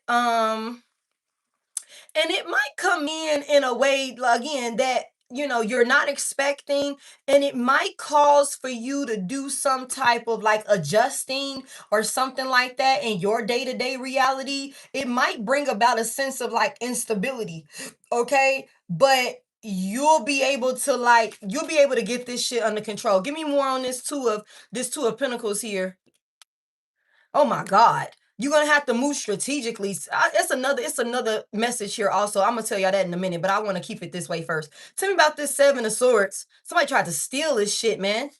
And it might come in a way, again, that you're not expecting, and it might cause for you to do some type of like adjusting or something like that in your day-to-day reality. It might bring about a sense of like instability, okay? But you'll be able to get this shit under control. Give me more on this two of pentacles here. Oh my God. You're gonna have to move strategically. It's another message here also. I'm gonna tell y'all that in a minute, but I want to keep it this way first. Tell me about this Seven of Swords. Somebody tried to steal this shit, man.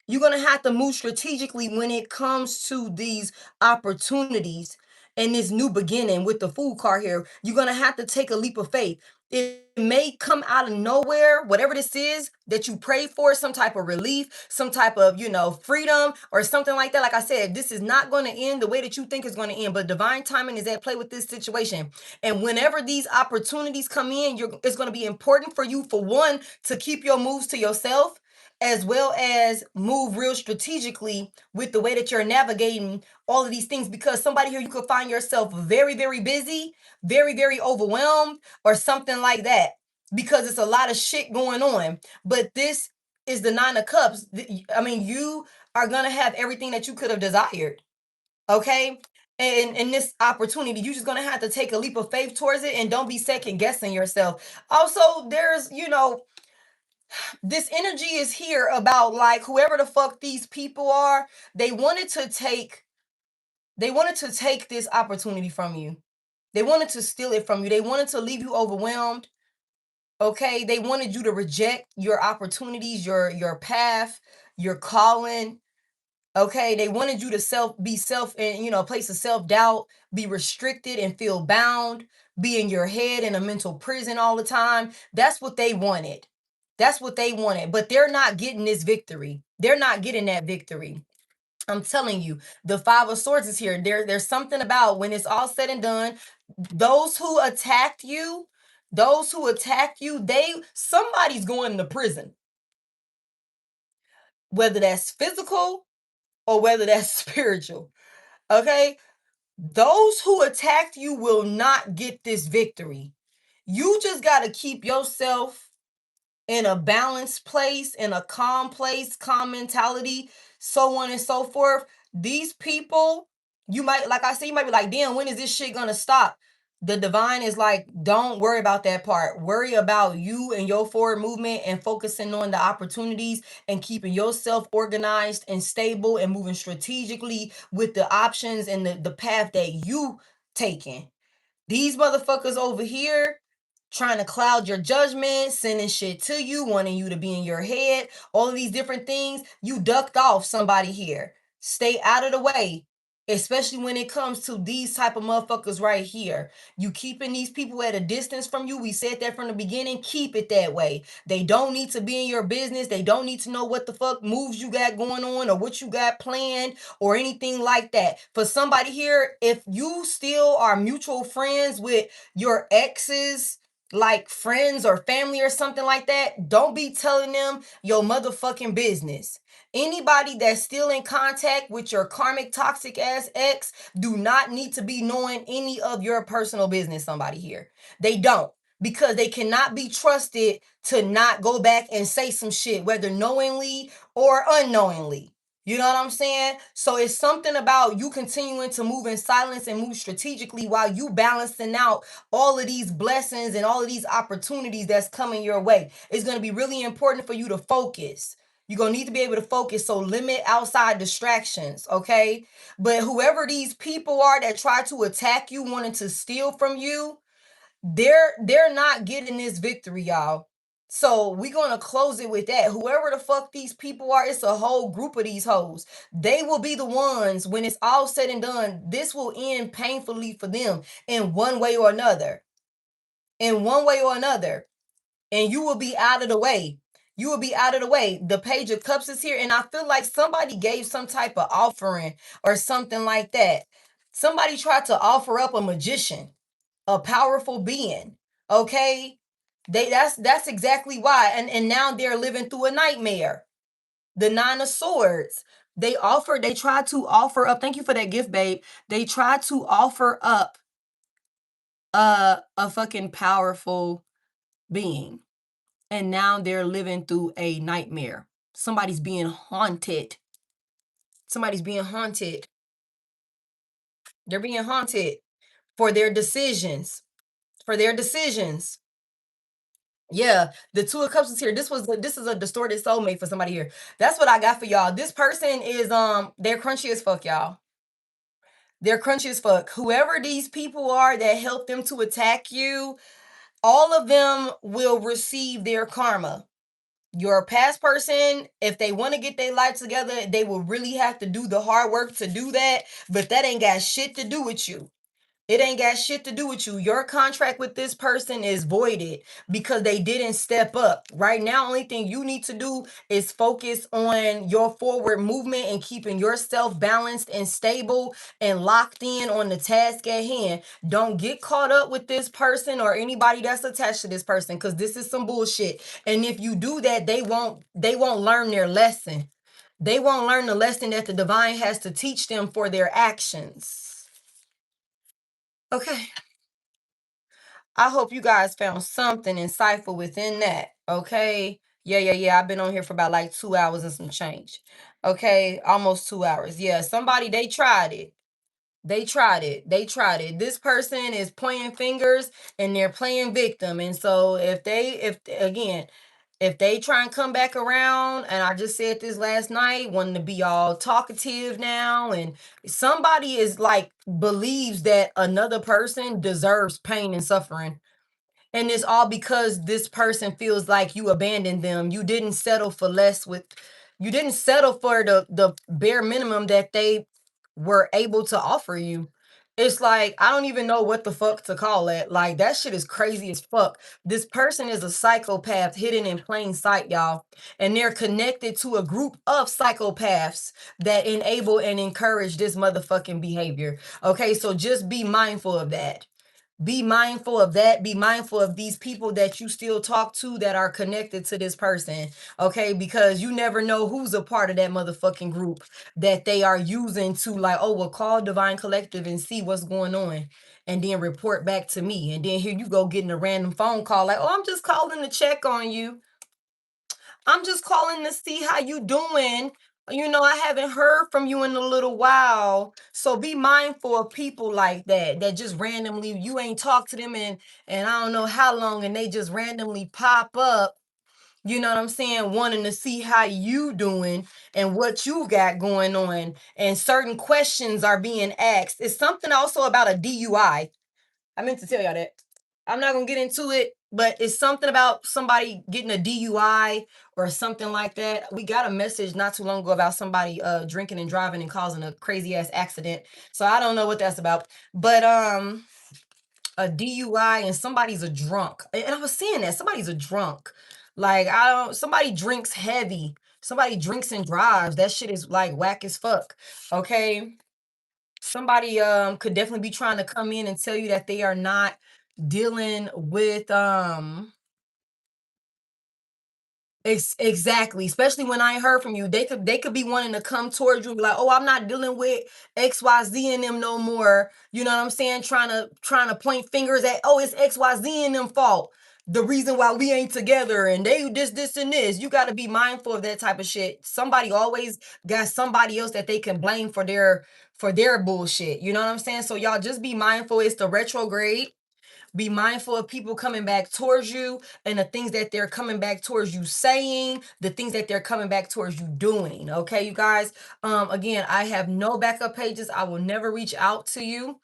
You're going to have to move strategically when it comes to these opportunities and this new beginning with the Fool card here. You're going to have to take a leap of faith. It may come out of nowhere, whatever this is that you pray for, some type of relief, some type of, freedom or something like that. Like I said, this is not going to end the way that you think it's going to end, but divine timing is at play with this situation. And whenever these opportunities come in, it's going to be important for you, for one, to keep your moves to yourself, as well as move real strategically with the way that you're navigating all of these things, because somebody here, you could find yourself very, very busy, very, very overwhelmed or something like that, because it's a lot of shit going on. But this is the Nine of Cups. I mean, you are going to have everything that you could have desired. Okay. And in this opportunity, you're just going to have to take a leap of faith towards it, and don't be second guessing yourself. Also, there's, this energy is here about like whoever the fuck these people are, they wanted to take this opportunity from you. They wanted to steal it from you. They wanted to leave you overwhelmed. Okay? They wanted you to reject your opportunities, your path, your calling. Okay? They wanted you to be self and place of self-doubt, be restricted and feel bound, be in your head in a mental prison all the time. That's what they wanted. That's what they wanted, but they're not getting this victory. They're not getting that victory. I'm telling you, the Five of Swords is here. There's something about when it's all said and done, those who attacked you, somebody's going to prison. Whether that's physical or whether that's spiritual. Okay? Those who attacked you will not get this victory. You just got to keep yourself in a balanced place, in a calm place, calm mentality, so on and so forth. These people, you might, like I said, you might be like, damn, when is this shit gonna stop? The divine is like, don't worry about that part. Worry about you and your forward movement and focusing on the opportunities and keeping yourself organized and stable and moving strategically with the options and the path that you taking. These motherfuckers over here trying to cloud your judgment, sending shit to you, wanting you to be in your head, all of these different things. You ducked off somebody here. Stay out of the way, especially when it comes to these type of motherfuckers right here. You keeping these people at a distance from you. We said that from the beginning. Keep it that way. They don't need to be in your business. They don't need to know what the fuck moves you got going on or what you got planned or anything like that. For somebody here, if you still are mutual friends with your exes, like friends or family or something like that, don't be telling them your motherfucking business. Anybody that's still in contact with your karmic toxic ass ex do not need to be knowing any of your personal business, somebody here. They don't, because they cannot be trusted to not go back and say some shit, whether knowingly or unknowingly. You know what I'm saying? So it's something about you continuing to move in silence and move strategically while you balancing out all of these blessings and all of these opportunities that's coming your way. It's going to be really important for you to focus. You're going to need to be able to focus, so limit outside distractions, okay? But whoever these people are that try to attack you, wanting to steal from you, they're not getting this victory, y'all. So we're gonna close it with that. Whoever the fuck these people are, it's a whole group of these hoes. They will be the ones when it's all said and done. This will end painfully for them in one way or another. In one way or another. And you will be out of the way. You will be out of the way. The Page of Cups is here, and I feel like somebody gave some type of offering or something like that. Somebody tried to offer up a magician, a powerful being. Okay, that's exactly why. And now they're living through a nightmare. The Nine of Swords. They tried to offer up. Thank you for that gift, babe. They tried to offer up a fucking powerful being. And now they're living through a nightmare. Somebody's being haunted. Somebody's being haunted. They're being haunted for their decisions. For their decisions. Yeah, the Two of Cups is here. This is a distorted soulmate for somebody here. That's what I got for y'all. This person is they're crunchy as fuck, y'all. They're crunchy as fuck. Whoever these people are that helped them to attack you, all of them will receive their karma. Your past person, if they want to get their life together, they will really have to do the hard work to do that. But that ain't got shit to do with you. It ain't got shit to do with you. Your contract with this person is voided because they didn't step up. Right now, only thing you need to do is focus on your forward movement and keeping yourself balanced and stable and locked in on the task at hand. Don't get caught up with this person or anybody that's attached to this person, because this is some bullshit. And if you do that, they won't learn their lesson. They won't learn the lesson that the divine has to teach them for their actions. Okay. I hope you guys found something insightful within that. Okay. Yeah. I've been on here for about like 2 hours and some change. Okay. Almost 2 hours. Yeah. Somebody, they tried it. They tried it. They tried it. This person is pointing fingers and they're playing victim. And so if they try and come back around, and I just said this last night, wanting to be all talkative now, and somebody is like believes that another person deserves pain and suffering. And it's all because this person feels like you abandoned them. You didn't settle for the bare minimum that they were able to offer you. It's like, I don't even know what the fuck to call it. Like, that shit is crazy as fuck. This person is a psychopath hidden in plain sight, y'all. And they're connected to a group of psychopaths that enable and encourage this motherfucking behavior. Okay, so just be mindful of that. Be mindful of that. Be mindful of these people that you still talk to that are connected to this person. Okay, because you never know who's a part of that motherfucking group that they are using to, like, oh, well, call Divine Collective and see what's going on, and then report back to me. And then here you go getting a random phone call like, oh, I'm just calling to check on you. I'm just calling to see how you doing. I haven't heard from you in a little while. So be mindful of people like that just randomly, you ain't talked to them and I don't know how long, and they just randomly pop up, you know what I'm saying, wanting to see how you doing and what you got going on. And certain questions are being asked. It's something also about a DUI. I meant to tell y'all that. I'm not gonna get into it, but it's something about somebody getting a DUI or something like that. We got a message not too long ago about somebody drinking and driving and causing a crazy ass accident. So I don't know what that's about. But a DUI, and somebody's a drunk. And I was saying that somebody's a drunk. Like, somebody drinks heavy. Somebody drinks and drives. That shit is like whack as fuck. Okay. Somebody could definitely be trying to come in and tell you that they are not dealing with exactly, especially when I ain't heard from you. They could be wanting to come towards you like, oh, I'm not dealing with XYZ and them no more. You know what I'm saying? Trying to point fingers at, oh, it's XYZ and them fault. The reason why we ain't together, and they this and this. You got to be mindful of that type of shit. Somebody always got somebody else that they can blame for their bullshit. You know what I'm saying? So y'all just be mindful. It's the retrograde. Be mindful of people coming back towards you and the things that they're coming back towards you saying, the things that they're coming back towards you doing. Okay, you guys. Again, I have no backup pages. I will never reach out to you.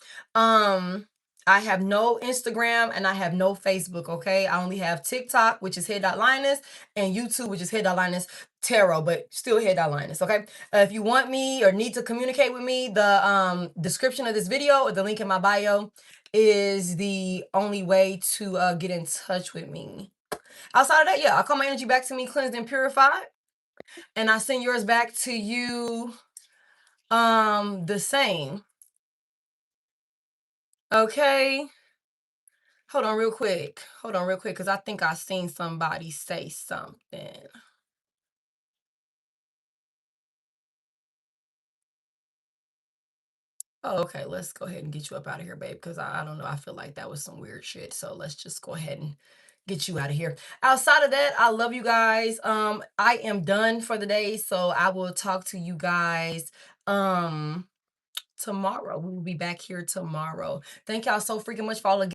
I have no Instagram and I have no Facebook, okay? I only have TikTok, which is Head.Lioness, and YouTube, which is Head.Lioness Tarot, but still Head.Lioness, okay? If you want me or need to communicate with me, the description of this video or the link in my bio is the only way to get in touch with me. Outside of that, yeah, I call my energy back to me, cleansed and purified, and I send yours back to you the same. Okay. Hold on real quick. Hold on real quick, because I think I seen somebody say something. Oh, okay. Let's go ahead and get you up out of here, babe, because I don't know. I feel like that was some weird shit. So let's just go ahead and get you out of here. Outside of that, I love you guys. I am done for the day, so I will talk to you guys tomorrow. We will be back here tomorrow. Thank y'all so freaking much for all the